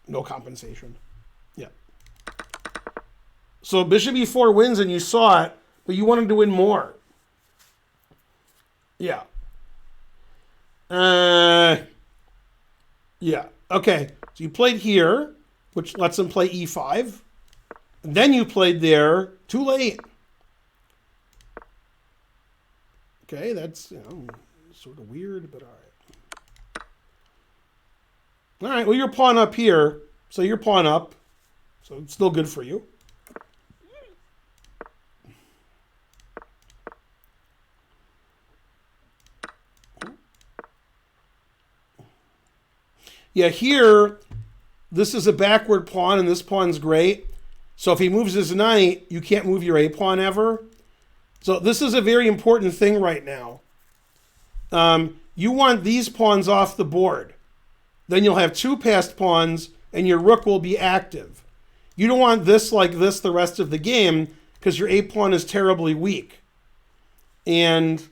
No compensation. Yeah. So bishop e4 wins and you saw it, but you wanted to win more. Yeah. Yeah. Okay. So you played here, which lets him play e5. And then you played there. Too late. Okay, that's sort of weird, but all right. All right, well, you're pawn up here. So you're pawn up. So it's still good for you. Yeah, here, this is a backward pawn, and this pawn's great. So if he moves his knight, you can't move your A pawn ever. So this is a very important thing right now. You want these pawns off the board. Then you'll have 2 passed pawns, and your rook will be active. You don't want this like this the rest of the game, because your A pawn is terribly weak. And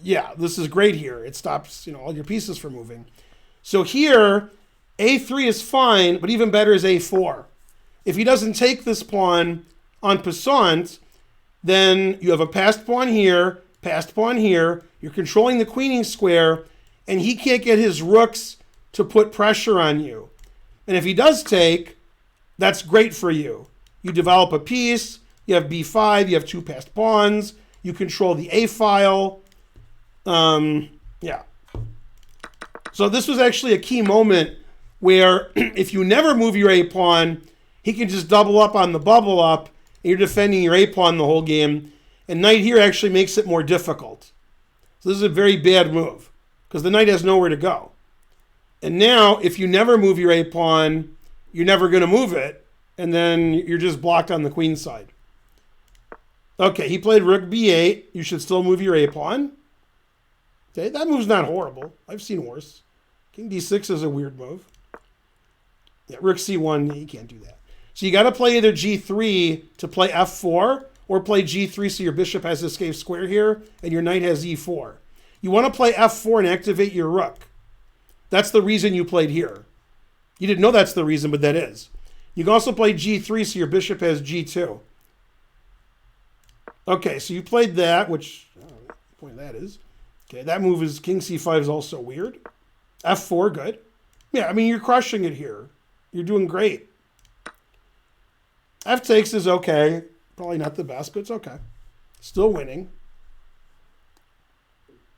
yeah, this is great here. It stops, all your pieces from moving. So here, A3 is fine, but even better is A4. If he doesn't take this pawn en passant, then you have a passed pawn here, you're controlling the queening square, and he can't get his rooks to put pressure on you. And if he does take, that's great for you. You develop a piece, you have B5, you have 2 passed pawns, you control the A file. Yeah. So this was actually a key moment where if you never move your A pawn, he can just double up on the bubble up, and you're defending your A pawn the whole game. And knight here actually makes it more difficult. So this is a very bad move, because the knight has nowhere to go. And now, if you never move your A pawn, you're never going to move it, and then you're just blocked on the queen side. Okay, he played rook B8. You should still move your A pawn. Okay, that move's not horrible. I've seen worse. King D6 is a weird move. Yeah, rook C1, you can't do that. So you got to play either G3 to play F4, or play G3 so your bishop has escape square here, and your knight has E4. You want to play F4 and activate your rook. That's the reason you played here. You didn't know that's the reason, but that is. You can also play G3 so your bishop has G2. Okay, so you played that, which, I don't know what point that is. Okay, that move is King C5 is also weird. F4, good. Yeah, I mean, you're crushing it here. You're doing great. F takes is okay. Probably not the best, but it's okay. Still winning.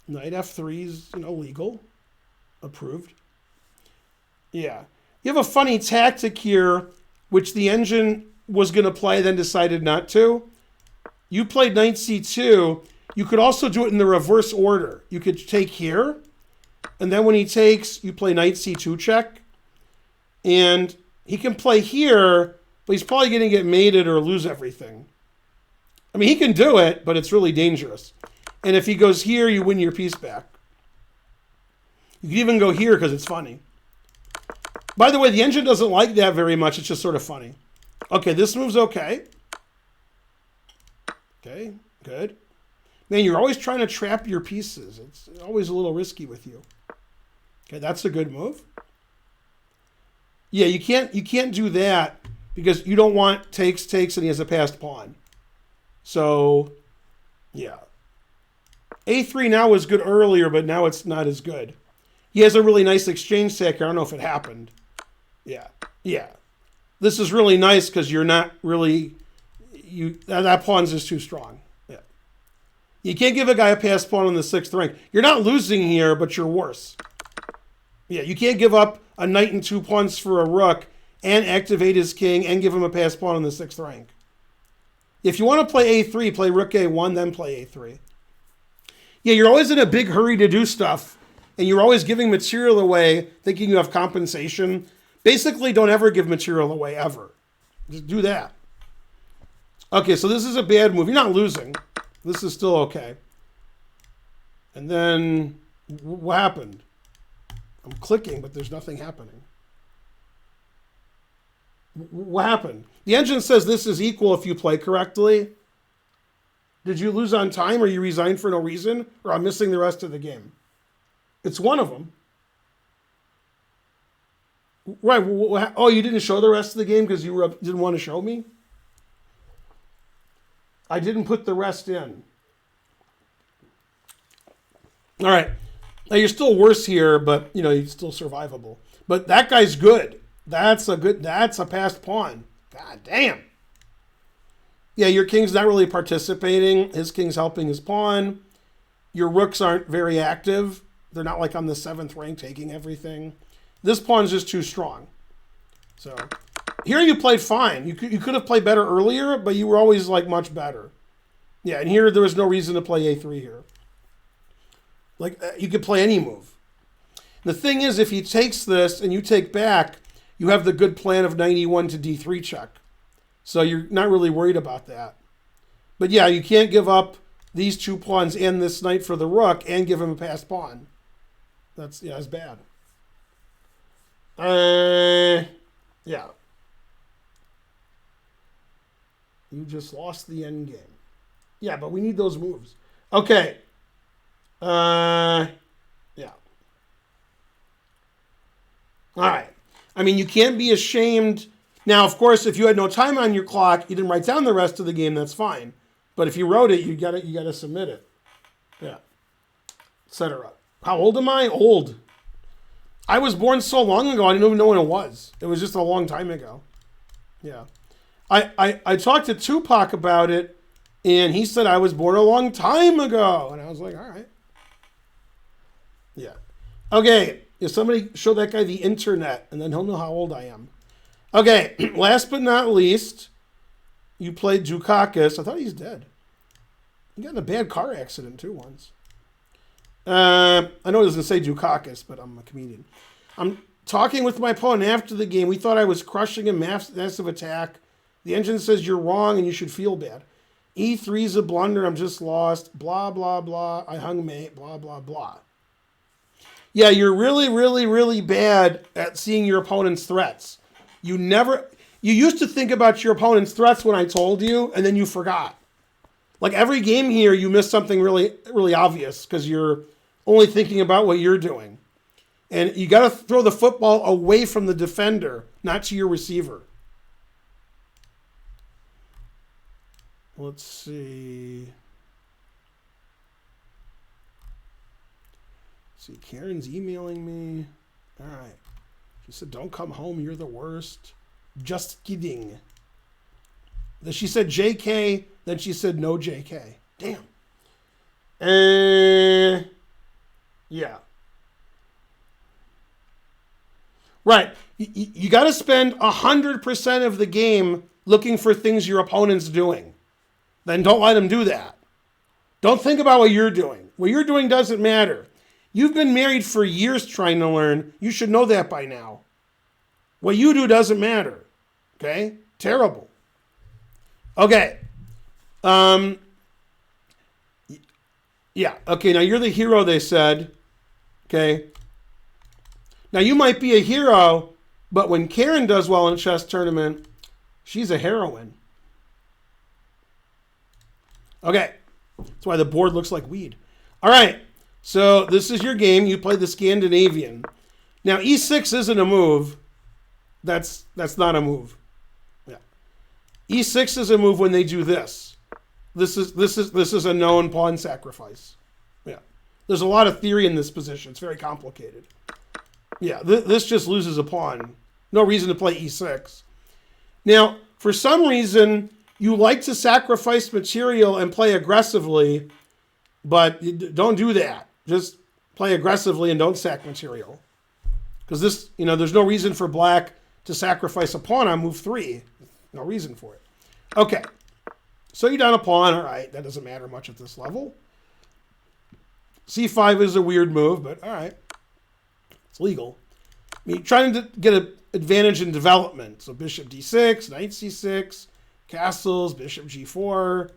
Knight F3 is, legal. Approved. Yeah. You have a funny tactic here, which the engine was going to play, then decided not to. You played Knight C2. You could also do it in the reverse order. You could take here, and then when he takes, you play Knight C2 check. And he can play here, but he's probably going to get mated or lose everything. I mean, he can do it, but it's really dangerous. And if he goes here, you win your piece back. You can even go here because it's funny. By the way, the engine doesn't like that very much. It's just sort of funny. Okay, this move's okay. Okay, good. Man, you're always trying to trap your pieces. It's always a little risky with you. Okay, that's a good move. Yeah, you can't do that because you don't want takes, and he has a passed pawn. So, yeah. A3 now was good earlier, but now it's not as good. He has a really nice exchange tech. I don't know if it happened. Yeah. This is really nice because you're not really... that pawn's just too strong. Yeah. You can't give a guy a passed pawn on the 6th rank. You're not losing here, but you're worse. Yeah, you can't give up a knight and 2 pawns for a rook and activate his king and give him a passed pawn on the 6th rank. If you want to play A3, play rook A1, then play A3. Yeah, you're always in a big hurry to do stuff, and you're always giving material away, thinking you have compensation. Basically, don't ever give material away, ever. Just do that. Okay, so this is a bad move. You're not losing. This is still okay. And then, what happened? I'm clicking, but there's nothing happening. What happened? The engine says this is equal if you play correctly. Did you lose on time, or you resigned for no reason, or I'm missing the rest of the game? It's one of them. Right. Oh, you didn't show the rest of the game because you didn't want to show me? I didn't put the rest in. All right. Now, you're still worse here, but, you're still survivable. But that guy's good. That's a passed pawn. God damn. Yeah, your king's not really participating. His king's helping his pawn. Your rooks aren't very active. They're not like on the 7th rank taking everything. This pawn's just too strong. So here you played fine. You could have played better earlier, but you were always like much better. Yeah, and here there was no reason to play A3 here. Like, you could play any move. The thing is, if he takes this and you take back, you have the good plan of 91 to d3 check. So you're not really worried about that. But yeah, you can't give up these 2 pawns and this knight for the rook and give him a passed pawn. That's bad. Yeah. You just lost the end game. Yeah, but we need those moves. Okay. Yeah. All right. I mean, you can't be ashamed. Now, of course, if you had no time on your clock, you didn't write down the rest of the game, that's fine. But if you wrote it, you gotta submit it. Yeah. Etc. How old am I? Old. I was born so long ago, I didn't even know when it was. It was just a long time ago. Yeah. I talked to Tupac about it, and he said I was born a long time ago. And I was like, all right. Yeah. Okay. If somebody show that guy the internet, and then he'll know how old I am. Okay. Last but not least, you played Durakis. I thought he's dead. He got in a bad car accident, too, once. I know it doesn't say Durakis, but I'm a comedian. I'm talking with my opponent after the game. We thought I was crushing him, massive attack. The engine says you're wrong and you should feel bad. E3 is a blunder. I'm just lost. Blah, blah, blah. I hung mate. Blah, blah, blah. Yeah, you're really, really, really bad at seeing your opponent's threats. You used to think about your opponent's threats when I told you, and then you forgot. Like every game here, you miss something really, really obvious because you're only thinking about what you're doing. And you got to throw the football away from the defender, not to your receiver. Let's see. See, Karen's emailing me. All right. She said, don't come home. You're the worst. Just kidding. Then she said JK. Then she said no JK. Damn. Yeah. Right. You got to spend 100% of the game looking for things your opponent's doing. Then don't let him do that. Don't think about what you're doing. What you're doing doesn't matter. You've been married for years trying to learn. You should know that by now. What you do doesn't matter. Okay? Terrible. Okay. Yeah. Okay, now you're the hero, they said. Okay. Now you might be a hero, but when Karen does well in a chess tournament, she's a heroine. Okay. That's why the board looks like weed. All right. So this is your game. You play the Scandinavian. Now E6 isn't a move. That's not a move. Yeah. E6 is a move when they do this. This is a known pawn sacrifice. Yeah. There's a lot of theory in this position. It's very complicated. Yeah. This just loses a pawn. No reason to play E6. Now, for some reason, you like to sacrifice material and play aggressively, but don't do that. Just play aggressively and don't sack material. Because this, there's no reason for black to sacrifice a pawn on move 3. No reason for it. Okay. So you're down a pawn. All right. That doesn't matter much at this level. C5 is a weird move, but all right. It's legal. I mean, trying to get an advantage in development. So bishop d6, knight c6, castles, bishop g4,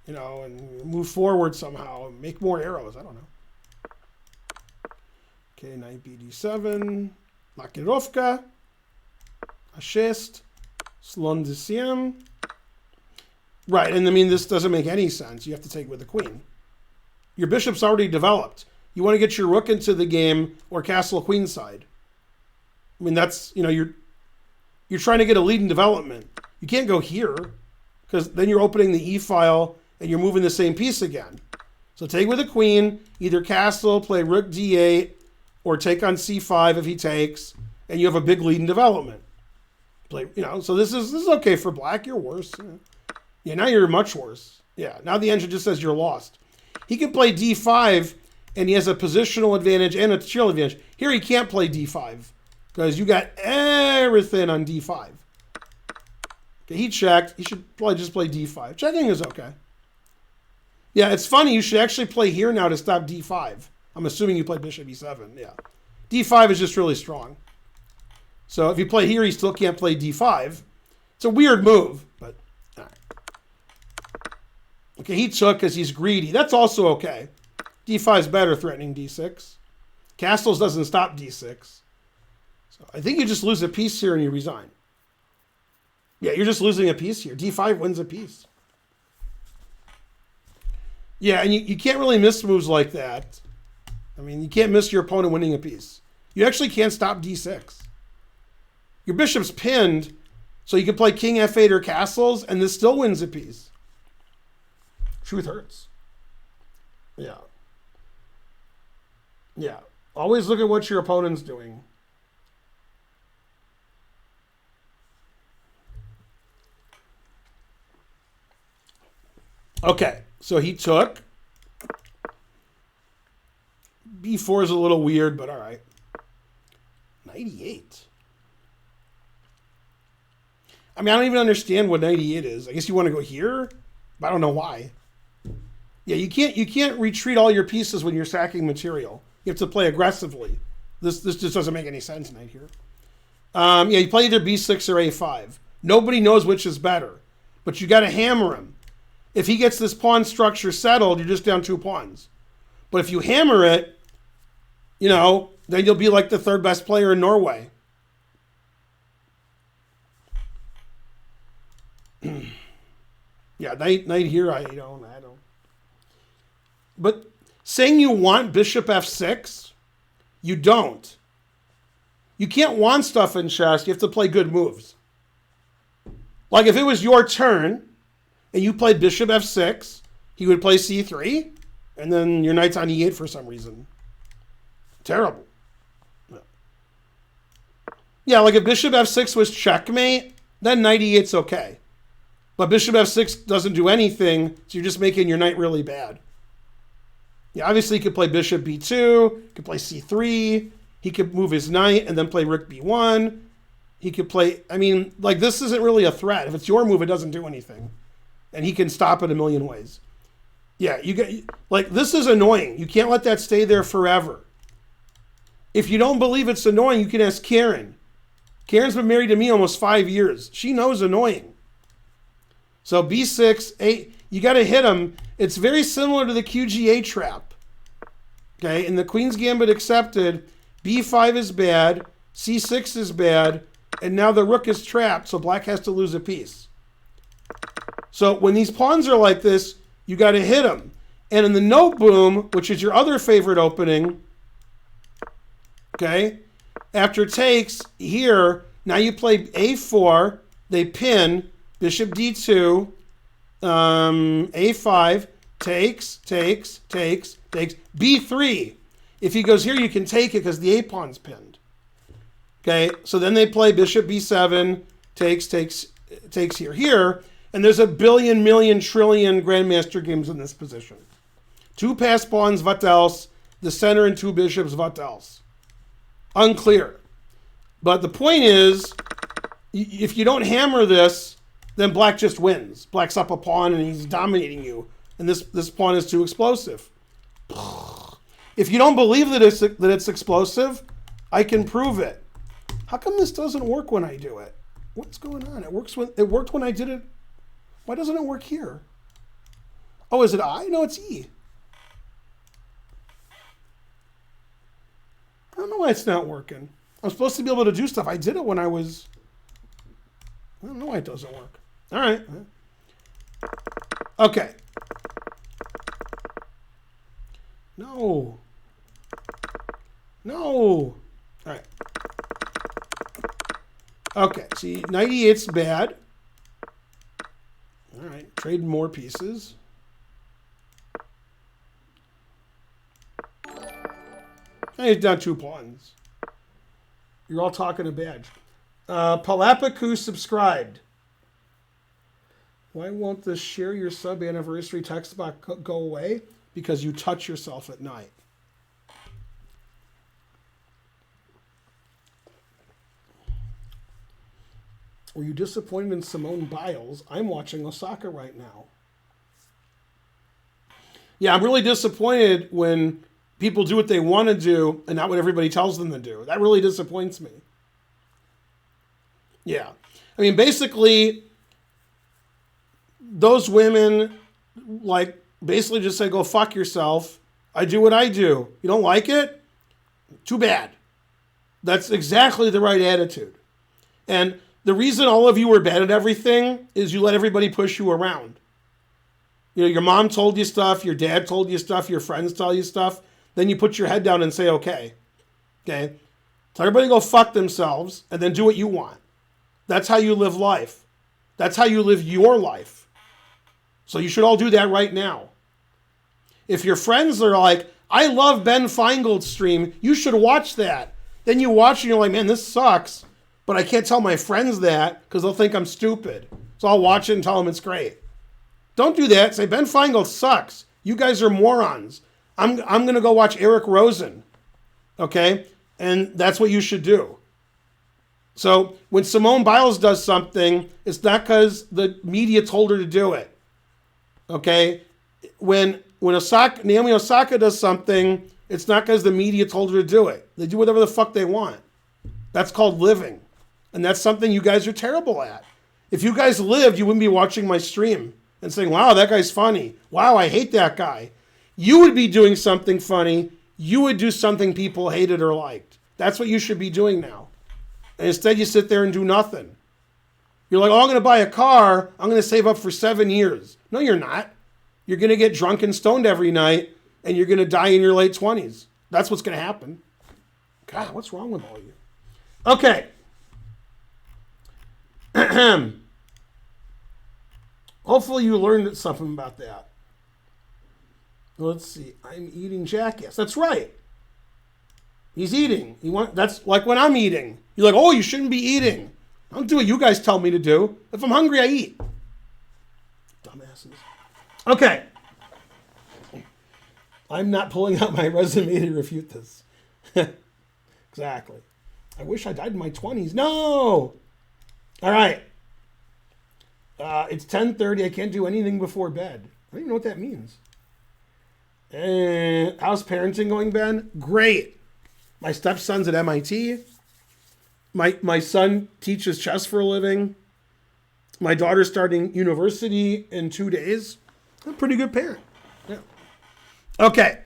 and move forward somehow and make more arrows. I don't know. Okay, knight bd7, makirovka, a6, slon d7. Right, and I mean, this doesn't make any sense. You have to take with the queen. Your bishop's already developed. You want to get your rook into the game or castle queenside. I mean, that's, you're trying to get a lead in development. You can't go here because then you're opening the e-file and you're moving the same piece again. So take with the queen, either castle, play rook d8, or take on c5 if he takes, and you have a big lead in development. So this is okay for black. You're worse. Yeah, now you're much worse. Yeah, now the engine just says you're lost. He can play d5, and he has a positional advantage and a material advantage. Here he can't play d5 because you got everything on d5. Okay, he checked. He should probably just play d5. Checking is okay. Yeah, it's funny. You should actually play here now to stop d5. I'm assuming you play bishop e7. Yeah. D5 is just really strong. So if you play here, he still can't play D5. It's a weird move, but all right. Okay, he took because he's greedy. That's also okay. D5 is better, threatening D6. Castles doesn't stop D6. So I think you just lose a piece here and you resign. Yeah, you're just losing a piece here. D5 wins a piece. Yeah, and you can't really miss moves like that. I mean, you can't miss your opponent winning a piece. You actually can't stop D6. Your bishop's pinned, so you can play king F8 or castles, and this still wins a piece. Truth hurts. Yeah. Yeah. Always look at what your opponent's doing. Okay, so he took. B4 is a little weird, but all right. 98. I mean, I don't even understand what 98 is. I guess you want to go here, but I don't know why. Yeah, you can't retreat all your pieces when you're sacking material. You have to play aggressively. This just doesn't make any sense right here. Yeah, you play either B6 or A5. Nobody knows which is better, but you got to hammer him. If he gets this pawn structure settled, you're just down 2 pawns. But if you hammer it, you know, then you'll be like the third best player in Norway. Yeah, knight here, I don't. But saying you want bishop f6, you don't. You can't want stuff in chess. You have to play good moves. Like if it was your turn and you played bishop f6, he would play c3, and then your knight's on e8 for some reason. Terrible. Yeah, like if bishop f6 was checkmate, then knight e8's okay. But bishop f6 doesn't do anything, so you're just making your knight really bad. Yeah, obviously he could play bishop b2, he could play c3, he could move his knight and then play rook b1. He could play, I mean, like this isn't really a threat. If it's your move, it doesn't do anything. And he can stop it a million ways. Yeah, you get, like this is annoying. You can't let that stay there forever. If you don't believe it's annoying, you can ask Karen. Karen's been married to me almost 5 years. She knows annoying. So b6, 8, you got to hit him. It's very similar to the QGA trap. Okay, in the Queen's Gambit accepted, b5 is bad, c6 is bad, and now the rook is trapped, so black has to lose a piece. So when these pawns are like this, you got to hit them. And in the no boom, which is your other favorite opening, okay, after takes here, now you play a4, they pin, bishop d2, a5, takes, b3. If he goes here, you can take it because the a pawn's pinned. Okay, so then they play bishop b7, takes here, and there's a billion, million, trillion grandmaster games in this position. 2 pass pawns, what else? The center and 2 bishops, what else? Unclear. But the point is, if you don't hammer this, then black just wins. Black's up a pawn and he's dominating you. And this pawn is too explosive. If you don't believe that it's explosive, I can prove it. How come this doesn't work when I do it? What's going on? It worked when I did it. Why doesn't it work here? Oh, is it I? No, it's E. I don't know why it's not working. I'm supposed to be able to do stuff. I did it when I was... I don't know why it doesn't work. All right. Okay. No. All right. Okay, see, knight e8's bad. All right, trade more pieces. And he's down 2 pawns. You're all talking a badge. Palapaku subscribed. Why won't the share your sub anniversary text box go away? Because you touch yourself at night. Were you disappointed in Simone Biles? I'm watching Osaka right now. Yeah, I'm really disappointed when people do what they want to do and not what everybody tells them to do. That really disappoints me. Yeah. I mean, basically, those women, like, basically just say, go fuck yourself. I do what I do. You don't like it? Too bad. That's exactly the right attitude. And the reason all of you are bad at everything is you let everybody push you around. You know, your mom told you stuff, your dad told you stuff, your friends tell you stuff. Then you put your head down and say, okay. Okay? Tell everybody to go fuck themselves and then do what you want. That's how you live life. That's how you live your life. So you should all do that right now. If your friends are like, I love Ben Feingold's stream, you should watch that. Then you watch and you're like, man, this sucks. But I can't tell my friends that because they'll think I'm stupid. So I'll watch it and tell them it's great. Don't do that. Say, Ben Feingold sucks. You guys are morons. I'm going to go watch Eric Rosen. Okay? And that's what you should do. So when Simone Biles does something, it's not because the media told her to do it. Okay? When Naomi Osaka does something, it's not because the media told her to do it. They do whatever the fuck they want. That's called living. And that's something you guys are terrible at. If you guys lived, you wouldn't be watching my stream and saying, wow, that guy's funny. Wow, I hate that guy. You would be doing something funny. You would do something people hated or liked. That's what you should be doing now. And instead you sit there and do nothing. You're like, oh, I'm going to buy a car. I'm going to save up for 7 years. No, you're not. You're going to get drunk and stoned every night, and you're going to die in your late 20s. That's what's going to happen. God, what's wrong with all of you? Okay. Hopefully you learned something about that. Let's see. I'm eating jackass. That's right. He's eating. That's like when I'm eating. You're like, oh, you shouldn't be eating. I don't do what you guys tell me to do. If I'm hungry, I eat. Dumbasses. Okay. I'm not pulling out my resume to refute this. Exactly. I wish I died in my 20s. No! All right. It's 10:30. I can't do anything before bed. I don't even know what that means. And how's parenting going, Ben? Great. My stepson's at MIT. My son teaches chess for a living. My daughter's starting university in 2 days. I'm a pretty good parent. Yeah. Okay.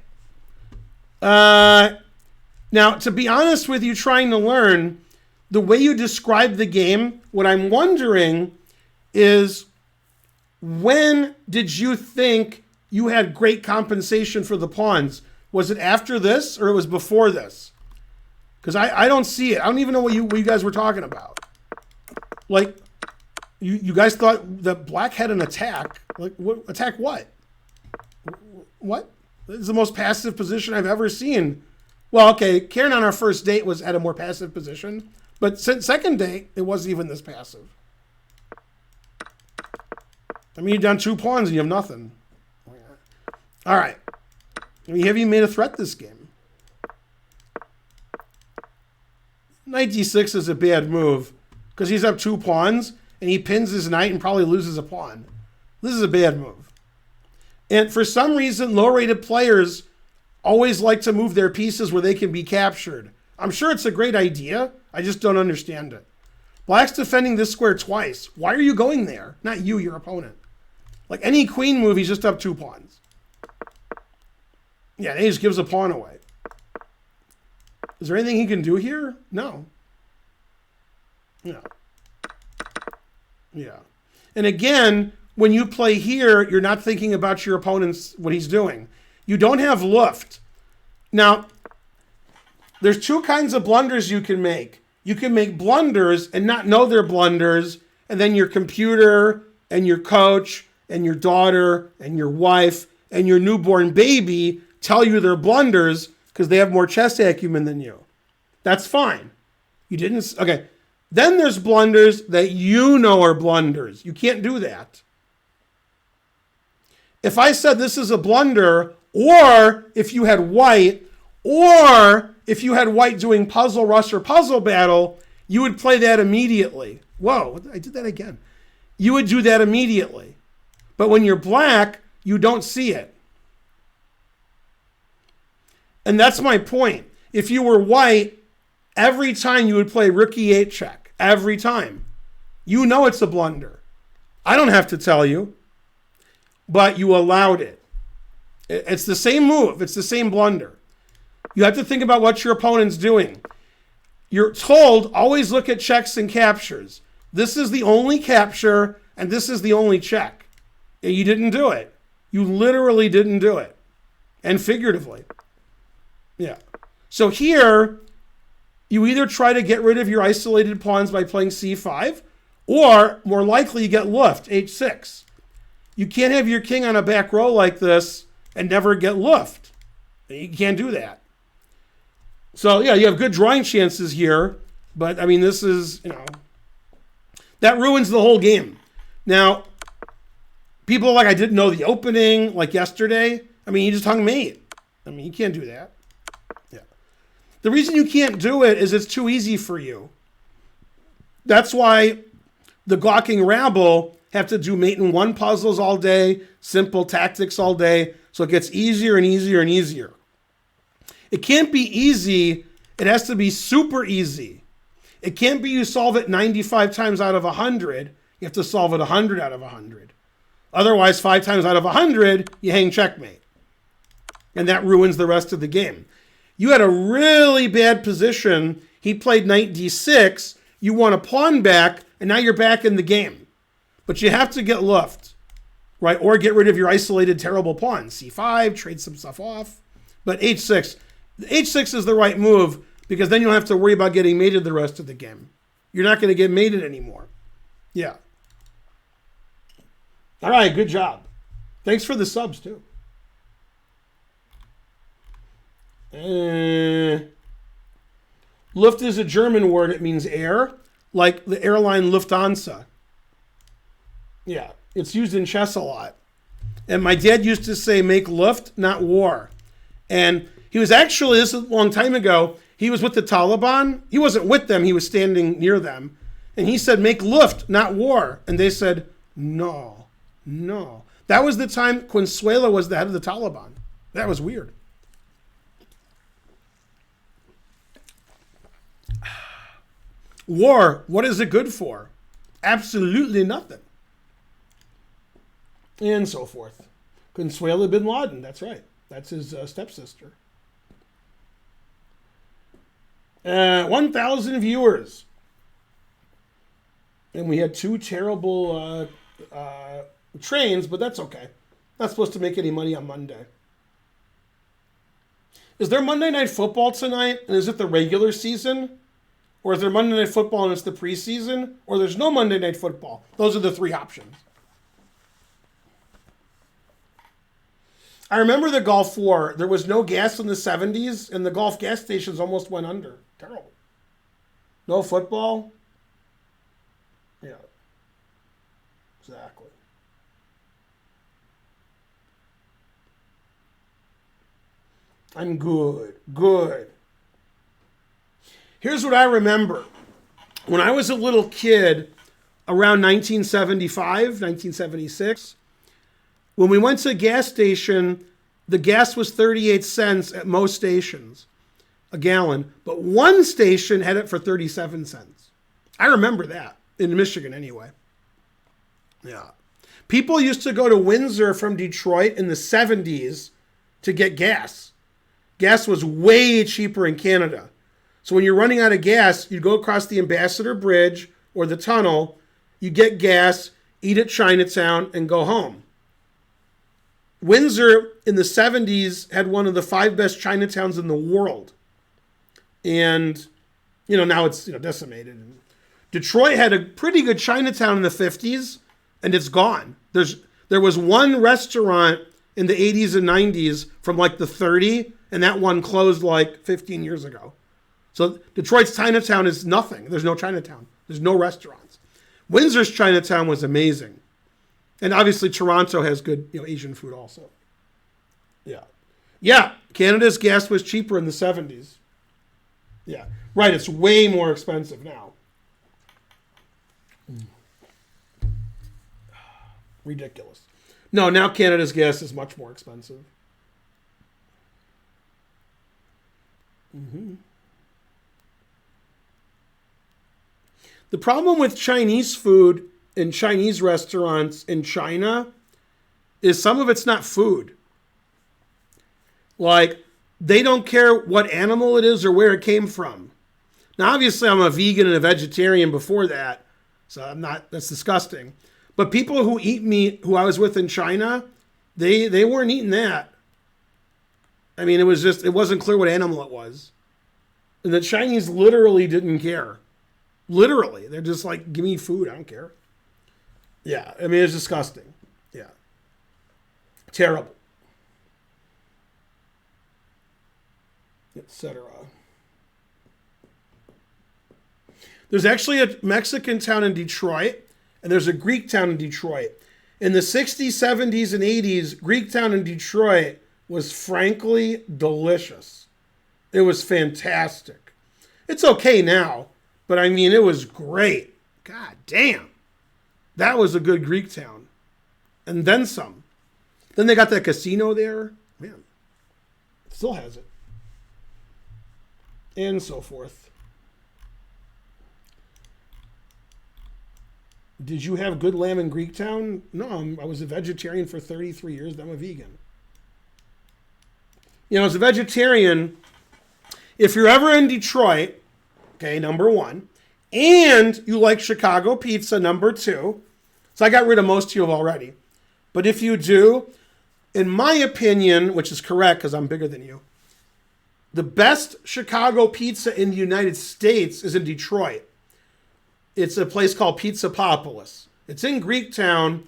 Now, to be honest with you, trying to learn, the way you describe the game, what I'm wondering is, when did you think you had great compensation for the pawns? Was it after this or it was before this? Because I don't see it. I don't even know what you guys were talking about. Like, you guys thought that black had an attack. Like, what attack what? What? This is the most passive position I've ever seen. Well, okay, Karen on our first date was at a more passive position. But since second date, it wasn't even this passive. I mean, you've done 2 pawns and you have nothing. All right. I mean, have you made a threat this game? Knight d6 is a bad move because he's up 2 pawns and he pins his knight and probably loses a pawn. This is a bad move. And for some reason, low-rated players always like to move their pieces where they can be captured. I'm sure it's a great idea. I just don't understand it. Black's defending this square twice. Why are you going there? Not you, your opponent. Like any queen move, he's just up 2 pawns. Yeah, and he just gives a pawn away. Is there anything he can do here? No. No. Yeah. And again, when you play here, you're not thinking about your opponent's, what he's doing. You don't have Luft. Now, there's 2 kinds of blunders you can make. You can make blunders and not know they're blunders, and then your computer and your coach and your daughter and your wife and your newborn baby tell you they're blunders because they have more chess acumen than you. That's fine. You didn't... Okay. Then there's blunders that you know are blunders. You can't do that. If I said this is a blunder, or if you had white, or if you had white doing puzzle rush or puzzle battle, you would play that immediately. Whoa, I did that again. You would do that immediately. But when you're black, you don't see it. And that's my point. If you were white, every time you would play rookie 8 check. Every time. You know it's a blunder. I don't have to tell you. But you allowed it. It's the same move. It's the same blunder. You have to think about what your opponent's doing. You're told, always look at checks and captures. This is the only capture, and this is the only check. You didn't do it. You literally didn't do it. And figuratively. Yeah. So here, you either try to get rid of your isolated pawns by playing c5, or more likely you get luffed, h6. You can't have your king on a back row like this and never get luffed. You can't do that. So, yeah, you have good drawing chances here. But, I mean, this is, that ruins the whole game. Now, people like I didn't know the opening, like yesterday. I mean, you just hung mate. I mean, you can't do that. Yeah. The reason you can't do it is it's too easy for you. That's why the gawking rabble have to do mate in one puzzles all day, simple tactics all day, so it gets easier and easier and easier. It can't be easy. It has to be super easy. It can't be you solve it 95 times out of 100. You have to solve it 100 out of 100. Otherwise, 5 times out of 100, you hang checkmate. And that ruins the rest of the game. You had a really bad position. He played knight d6. You won a pawn back, and now you're back in the game. But you have to get luffed, right? Or get rid of your isolated terrible pawn. c5, trade some stuff off. But h6 is the right move, because then you don't have to worry about getting mated the rest of the game. You're not going to get mated anymore. Yeah. All right, good job. Thanks for the subs, too. Luft is a German word. It means air, like the airline Lufthansa. Yeah, it's used in chess a lot. And my dad used to say, make Luft, not war. And he was actually, this is a long time ago, he was with the Taliban. He wasn't with them. He was standing near them. And he said, make Luft, not war. And they said, no. That was the time Consuelo was the head of the Taliban. That was weird. War, what is it good for? Absolutely nothing. And so forth. Consuelo bin Laden, that's right. That's his stepsister. 1,000 viewers. And we had 2 terrible trains, but that's okay. Not supposed to make any money on Monday. Is there Monday Night Football tonight? And is it the regular season? Or is there Monday Night Football and it's the preseason? Or there's no Monday Night Football? Those are the 3 options. I remember the Gulf War. There was no gas in the 70s, and the Gulf gas stations almost went under. Terrible. No football? Yeah. Exactly. I'm good. Good. Here's what I remember. When I was a little kid, around 1975, 1976, when we went to a gas station, the gas was 38 cents at most stations, a gallon. But one station had it for 37 cents. I remember that, in Michigan anyway. Yeah. People used to go to Windsor from Detroit in the 70s to get gas. Gas was way cheaper in Canada. So when you're running out of gas, you go across the Ambassador Bridge or the tunnel, you get gas, eat at Chinatown, and go home. Windsor in the 70s had one of the 5 best Chinatowns in the world. And, now it's decimated. Detroit had a pretty good Chinatown in the 50s, and it's gone. There was one restaurant in the 80s and 90s from like the 30, and that one closed like 15 years ago. So Detroit's Chinatown is nothing. There's no Chinatown. There's no restaurants. Windsor's Chinatown was amazing. And obviously Toronto has good, Asian food also. Yeah. Yeah, Canada's gas was cheaper in the 70s. Yeah. Right, it's way more expensive now. Ridiculous. No, now Canada's gas is much more expensive. The problem with Chinese food in Chinese restaurants in China is some of it's not food. Like, they don't care what animal it is or where it came from. Now, obviously, I'm a vegan and a vegetarian before that, so I'm not, that's disgusting. But people who eat meat, who I was with in China, they weren't eating that. I mean, it wasn't clear what animal it was. And the Chinese literally didn't care. Literally. They're just like, give me food, I don't care. Yeah, I mean, it's disgusting. Yeah. Terrible. Etc. There's actually a Mexican town in Detroit, and there's a Greek town in Detroit. In the 60s, 70s, and 80s, Greek town in Detroit was frankly delicious. It was fantastic. It's okay now, but I mean, it was great. God damn. That was a good Greek town. And then some. Then they got that casino there. Man, still has it. And so forth. Did you have good lamb in Greektown? No, I was a vegetarian for 33 years. I'm a vegan. You know, as a vegetarian, if you're ever in Detroit, okay, number one, and you like Chicago pizza, number two, so I got rid of most of you already. But if you do, in my opinion, which is correct because I'm bigger than you, the best Chicago pizza in the United States is in Detroit. It's a place called Pizzapopolis. It's in Greektown,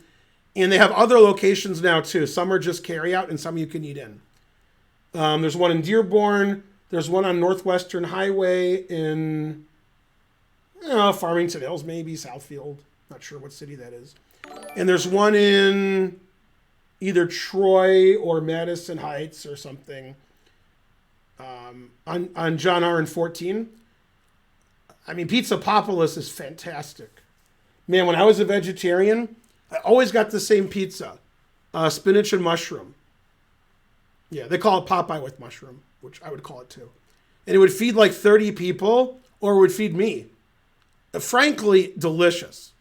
and they have other locations now too. Some are just carry out, and some you can eat in. There's one in Dearborn. There's one on Northwestern Highway in Farmington Hills, maybe Southfield. Not sure what city that is. And there's one in either Troy or Madison Heights or something. On John R. and 14. I mean, Pizzapopolis is fantastic. Man, when I was a vegetarian, I always got the same pizza. Spinach and mushroom. Yeah, they call it Popeye with mushroom, which I would call it too. And it would feed like 30 people, or it would feed me. Frankly, delicious.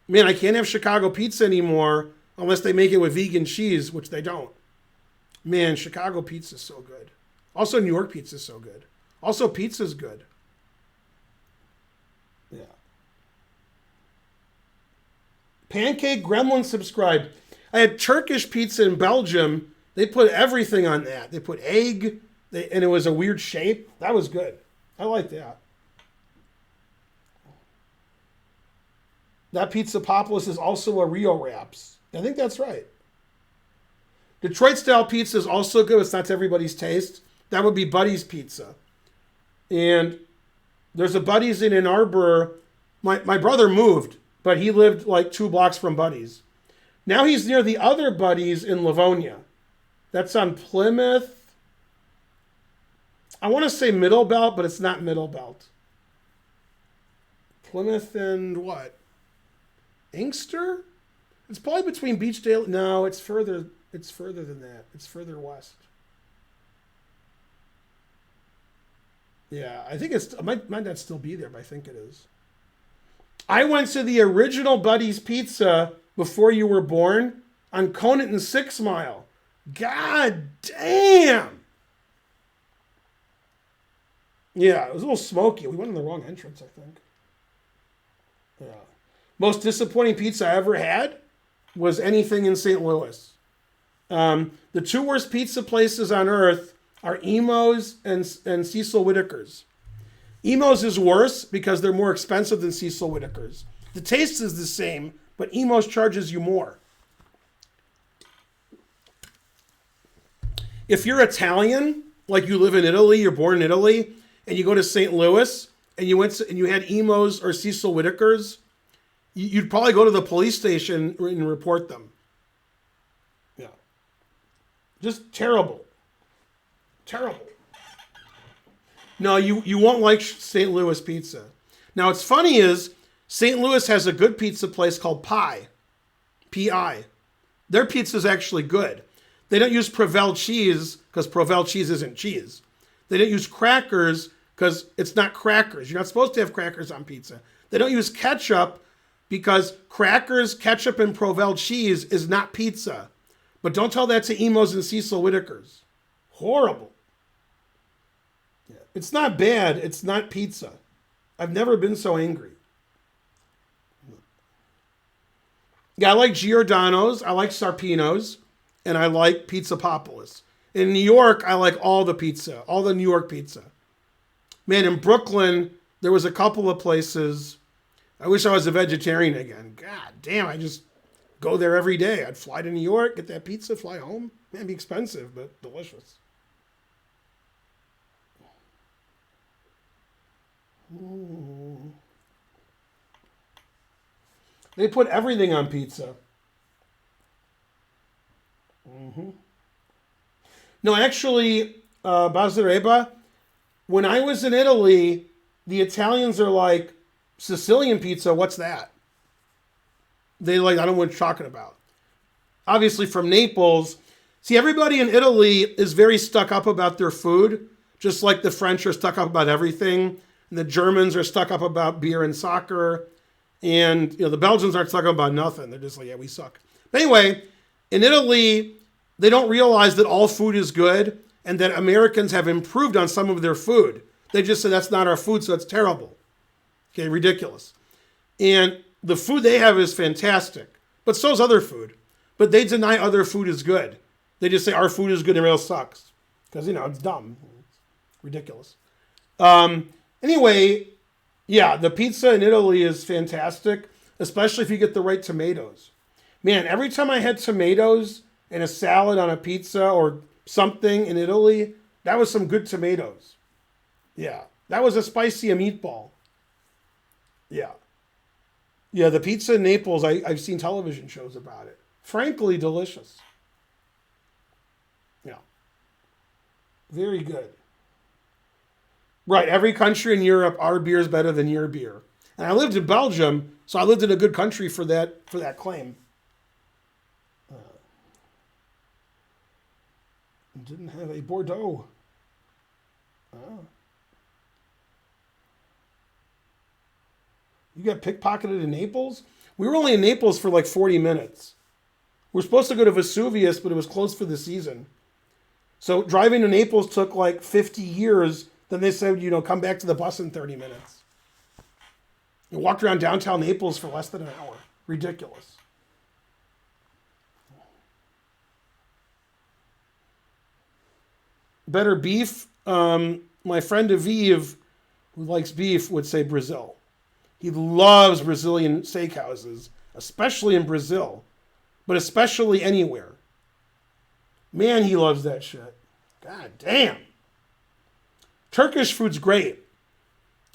Man, I can't have Chicago pizza anymore unless they make it with vegan cheese, which they don't. Man, Chicago pizza is so good. Also, New York pizza is so good. Also, pizza's good. Yeah. Pancake Gremlin subscribed. I had Turkish pizza in Belgium. They put everything on that. They put egg, and it was a weird shape. That was good. I like that. That Pizzapopolis is also a Rio Wraps. I think that's right. Detroit style pizza is also good. It's not to everybody's taste. That would be Buddy's Pizza. And there's a Buddy's in Ann Arbor. My brother moved, but he lived like 2 blocks from Buddy's. Now he's near the other Buddy's in Livonia. That's on Plymouth. I want to say Middle Belt, but it's not Middle Belt. Plymouth and what? Inkster? It's probably between Beechdale. No, it's further. It's further than that. It's further west. Yeah, I think it's, might not still be there, but I think it is. I went to the original Buddy's Pizza before you were born on Conant and 6 Mile. God damn! Yeah, it was a little smoky. We went in the wrong entrance, I think. Yeah. Most disappointing pizza I ever had was anything in St. Louis. The 2 worst pizza places on earth are Emo's and Cecil Whitaker's. Emo's is worse because they're more expensive than Cecil Whitaker's. The taste is the same, but Emo's charges you more. If you're Italian, like you live in Italy, you're born in Italy, and you go to St. Louis, and you had Emo's or Cecil Whitaker's, you'd probably go to the police station and report them. Yeah. Just terrible. Terrible. No, you won't like St. Louis pizza. Now, what's funny is St. Louis has a good pizza place called Pi. P-I. Their pizza is actually good. They don't use Provel cheese because Provel cheese isn't cheese. They didn't use crackers because it's not crackers. You're not supposed to have crackers on pizza. They don't use ketchup because crackers, ketchup, and Provel cheese is not pizza. But don't tell that to Emos and Cecil Whitakers. Horrible. Yeah. It's not bad. It's not pizza. I've never been so angry. Yeah, I like Giordano's, I like Sarpino's, and I like Pizza Populous. In New York, I like all the pizza, all the New York pizza. Man, in Brooklyn, there was a couple of places. I wish I was a vegetarian again. God damn, I just go there every day. I'd fly to New York, get that pizza, fly home. Man, it'd be expensive, but delicious. Ooh. They put everything on pizza. Mm-hmm. No, actually, Bazzareba, when I was in Italy, the Italians are like, Sicilian pizza, what's that? They like, I don't know what you're talking about. Obviously from Naples. See, everybody in Italy is very stuck up about their food, just like the French are stuck up about everything. And the Germans are stuck up about beer and soccer. And the Belgians aren't stuck up about nothing. They're just like, yeah, we suck. But anyway, in Italy, they don't realize that all food is good and that Americans have improved on some of their food. They just say that's not our food, so it's terrible. Okay, ridiculous. And the food they have is fantastic, but so is other food. But they deny other food is good. They just say our food is good and everything else sucks. Because, it's dumb. It's ridiculous. Anyway, yeah, the pizza in Italy is fantastic, especially if you get the right tomatoes. Man, every time I had tomatoes and a salad on a pizza or something in Italy, that was some good tomatoes. Yeah, that was a spicy meatball. Yeah. Yeah, the pizza in Naples, I've seen television shows about it. Frankly, delicious. Yeah. Very good. Right, every country in Europe, our beer is better than your beer. And I lived in Belgium, so I lived in a good country for that claim. Didn't have a Bordeaux. Oh. You got pickpocketed in Naples? We were only in Naples for like 40 minutes. We were supposed to go to Vesuvius, but it was closed for the season. So driving to Naples took like 50 years. Then they said, come back to the bus in 30 minutes. You walked around downtown Naples for less than an hour. Ridiculous. Better beef? My friend Aviv, who likes beef, would say Brazil. He loves Brazilian steakhouses, especially in Brazil, but especially anywhere. Man, he loves that shit. God damn. Turkish food's great.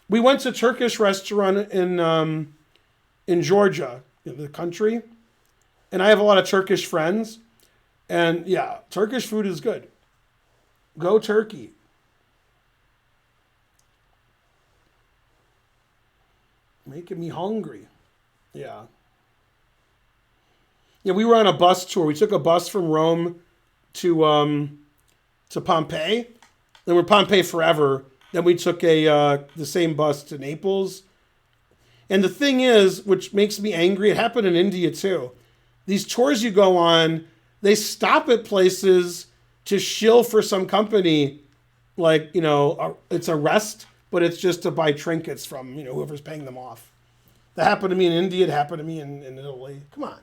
We went to a Turkish restaurant in Georgia, the country, and I have a lot of Turkish friends. And yeah, Turkish food is good. Go Turkey. Making me hungry. Yeah. Yeah, we were on a bus tour. We took a bus from Rome to Pompeii. Then we're Pompeii forever. Then we took the same bus to Naples. And the thing is, which makes me angry, it happened in India too. These tours you go on, they stop at places to shill for some company. Like, it's a rest, but it's just to buy trinkets from, whoever's paying them off. That happened to me in India. It happened to me in Italy. Come on.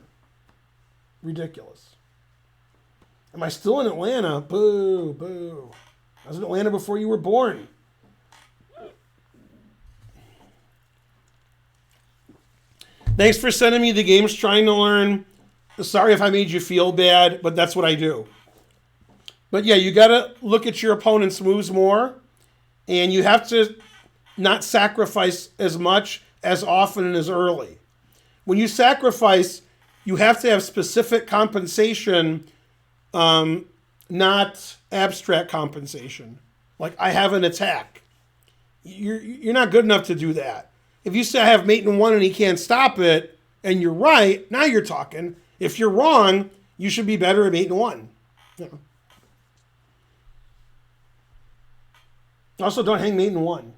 Ridiculous. Am I still in Atlanta? Boo, boo. I was in Atlanta before you were born. Thanks for sending me the games Trying to Learn. Sorry if I made you feel bad, but that's what I do. But yeah, you got to look at your opponent's moves more, and you have to not sacrifice as much, as often, and as early. When you sacrifice, you have to have specific compensation, not abstract compensation. Like, I have an attack. You're not good enough to do that. If you say I have mate in one and he can't stop it, and you're right, now you're talking. If you're wrong, you should be better at mate in one. Also, don't hang meat in one.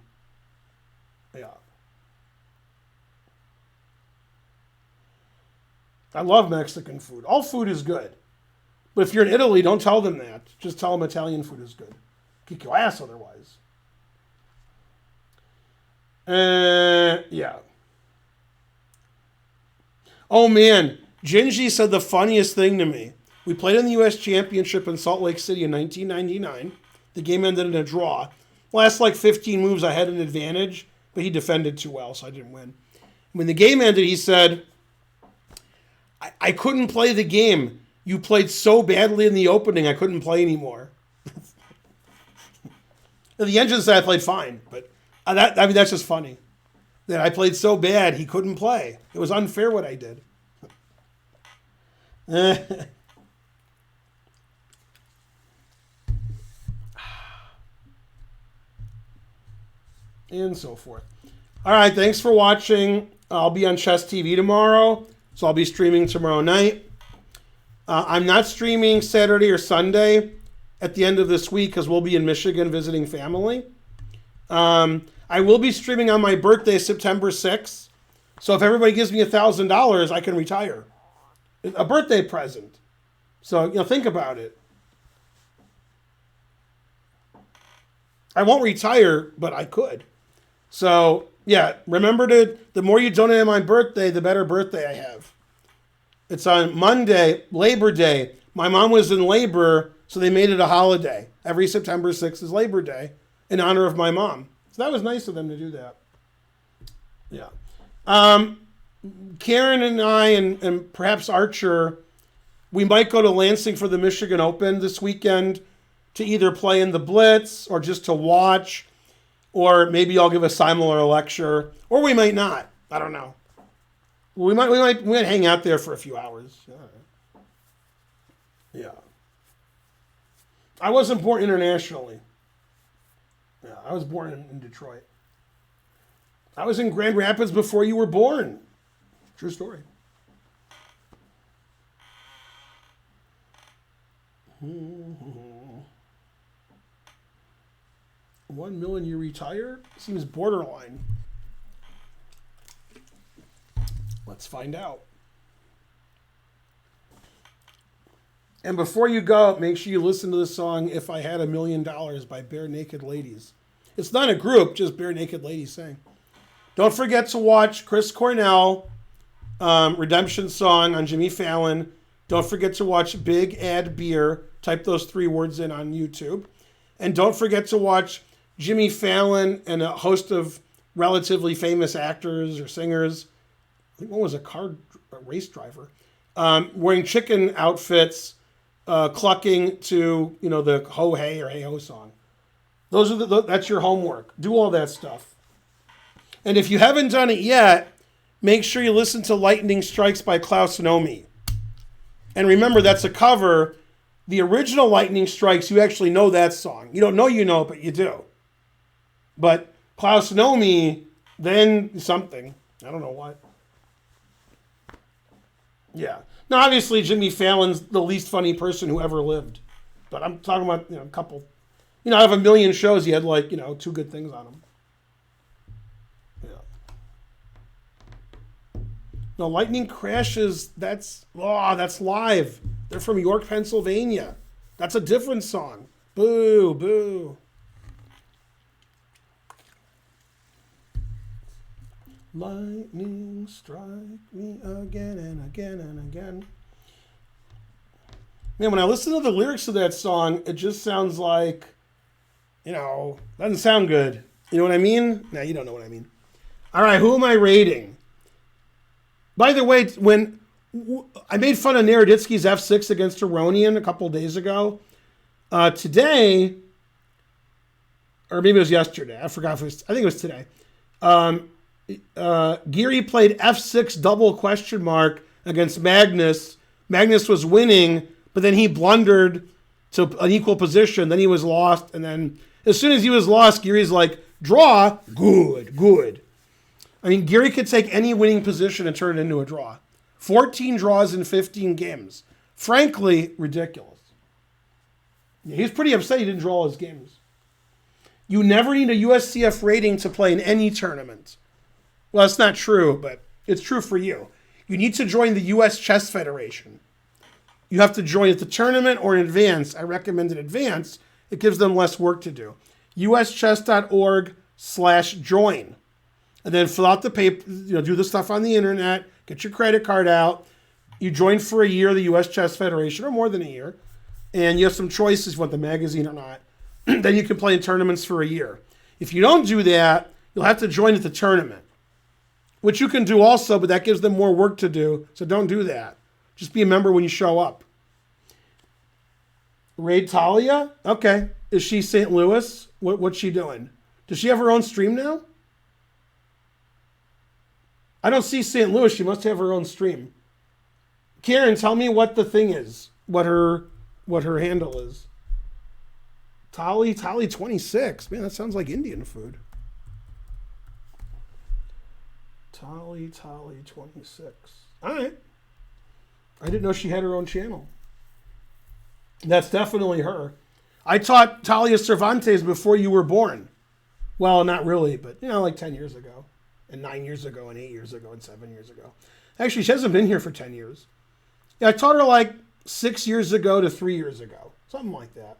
Yeah. I love Mexican food. All food is good. But if you're in Italy, don't tell them that. Just tell them Italian food is good. Kick your ass otherwise. Yeah. Oh, man. Gingy said the funniest thing to me. We played in the U.S. Championship in Salt Lake City in 1999. The game ended in a draw. Last 15 moves, I had an advantage, but he defended too well, so I didn't win. When the game ended, he said, I couldn't play the game. You played so badly in the opening, I couldn't play anymore. The engine said I played fine, but that's just funny. That I played so bad, he couldn't play. It was unfair what I did. And so forth. All right, thanks for watching. I'll be on Chess TV tomorrow, so I'll be streaming tomorrow night. I'm not streaming Saturday or Sunday at the end of this week because we'll be in Michigan visiting family. I will be streaming on my birthday, September 6th. So if everybody gives me $1,000, I can retire. A birthday present. So, think about it. I won't retire, but I could. So, yeah, remember the more you donate on my birthday, the better birthday I have. It's on Monday, Labor Day. My mom was in labor, so they made it a holiday. Every September 6th is Labor Day in honor of my mom. So that was nice of them to do that. Yeah. Karen and I and perhaps Archer, we might go to Lansing for the Michigan Open this weekend to either play in the Blitz or just to watch, or maybe I'll give a similar lecture, or we might not. I don't know. We might hang out there for a few hours. Yeah. I wasn't born internationally. Yeah, I was born in Detroit. I was in Grand Rapids before you were born. True story. $1 million you retire? Seems borderline. Let's find out. And before you go, make sure you listen to the song "If I Had $1 Million" by Bare Naked Ladies. It's not a group, just Bare Naked Ladies sing. Don't forget to watch Chris Cornell, Redemption Song on Jimmy Fallon. Don't forget to watch Big Ad Beer. Type those 3 words in on YouTube. And don't forget to watch Jimmy Fallon and a host of relatively famous actors or singers. I think one was a race driver, wearing chicken outfits, clucking to the Ho Hey or Hey Ho song. That's your homework. Do all that stuff. And if you haven't done it yet, make sure you listen to Lightning Strikes by Klaus Nomi. And remember, that's a cover. The original Lightning Strikes, you actually know that song. You don't know you know it, but you do. But Klaus Nomi, then something. I don't know what. Yeah. Now, obviously, Jimmy Fallon's the least funny person who ever lived. But I'm talking about, a couple. Out of 1 million shows, he had 2 good things on him. Yeah. No, Lightning Crashes, that's live. They're from York, Pennsylvania. That's a different song. Boo, boo. Lightning strike me again and again and again. Man, when I listen to the lyrics of that song, it just sounds like, doesn't sound good. You know what I mean? No, you don't know what I mean. All right, who am I rating? By the way, when I made fun of Naroditsky's F6 against Aronian a couple days ago, today, or maybe it was yesterday, I forgot I think it was today, Geary played F6 double question mark against Magnus. Magnus was winning, but then he blundered to an equal position. Then he was lost. And then as soon as he was lost, Geary's like, draw, good. I mean, Geary could take any winning position and turn it into a draw. 14 draws in 15 games. Frankly, ridiculous. He's pretty upset he didn't draw all his games. You never need a USCF rating to play in any tournament. Well, that's not true, but it's true for you. You need to join the U.S. Chess Federation. You have to join at the tournament or in advance. I recommend in advance. It gives them less work to do. uschess.org/join. And then fill out the paper, do the stuff on the internet, get your credit card out. You join for a year, the U.S. Chess Federation, or more than a year. And you have some choices, if you want the magazine or not. Then you can play in tournaments for a year. If you don't do that, you'll have to join at the tournament, which you can do also, but that gives them more work to do. So don't do that. Just be a member when you show up. Raid Talia? Okay. Is she St. Louis? What's she doing? Does she have her own stream now? I don't see St. Louis. She must have her own stream. Karen, tell me what the thing is. What her handle is. Tali 26. Man, that sounds like Indian food. Tali 26. All right. I didn't know she had her own channel. That's definitely her. I taught Talia Cervantes before you were born. Well, not really, but like 10 years ago, and 9 years ago, and 8 years ago, and 7 years ago. Actually, she hasn't been here for 10 years. Yeah, I taught her like 6 years ago to 3 years ago, something like that.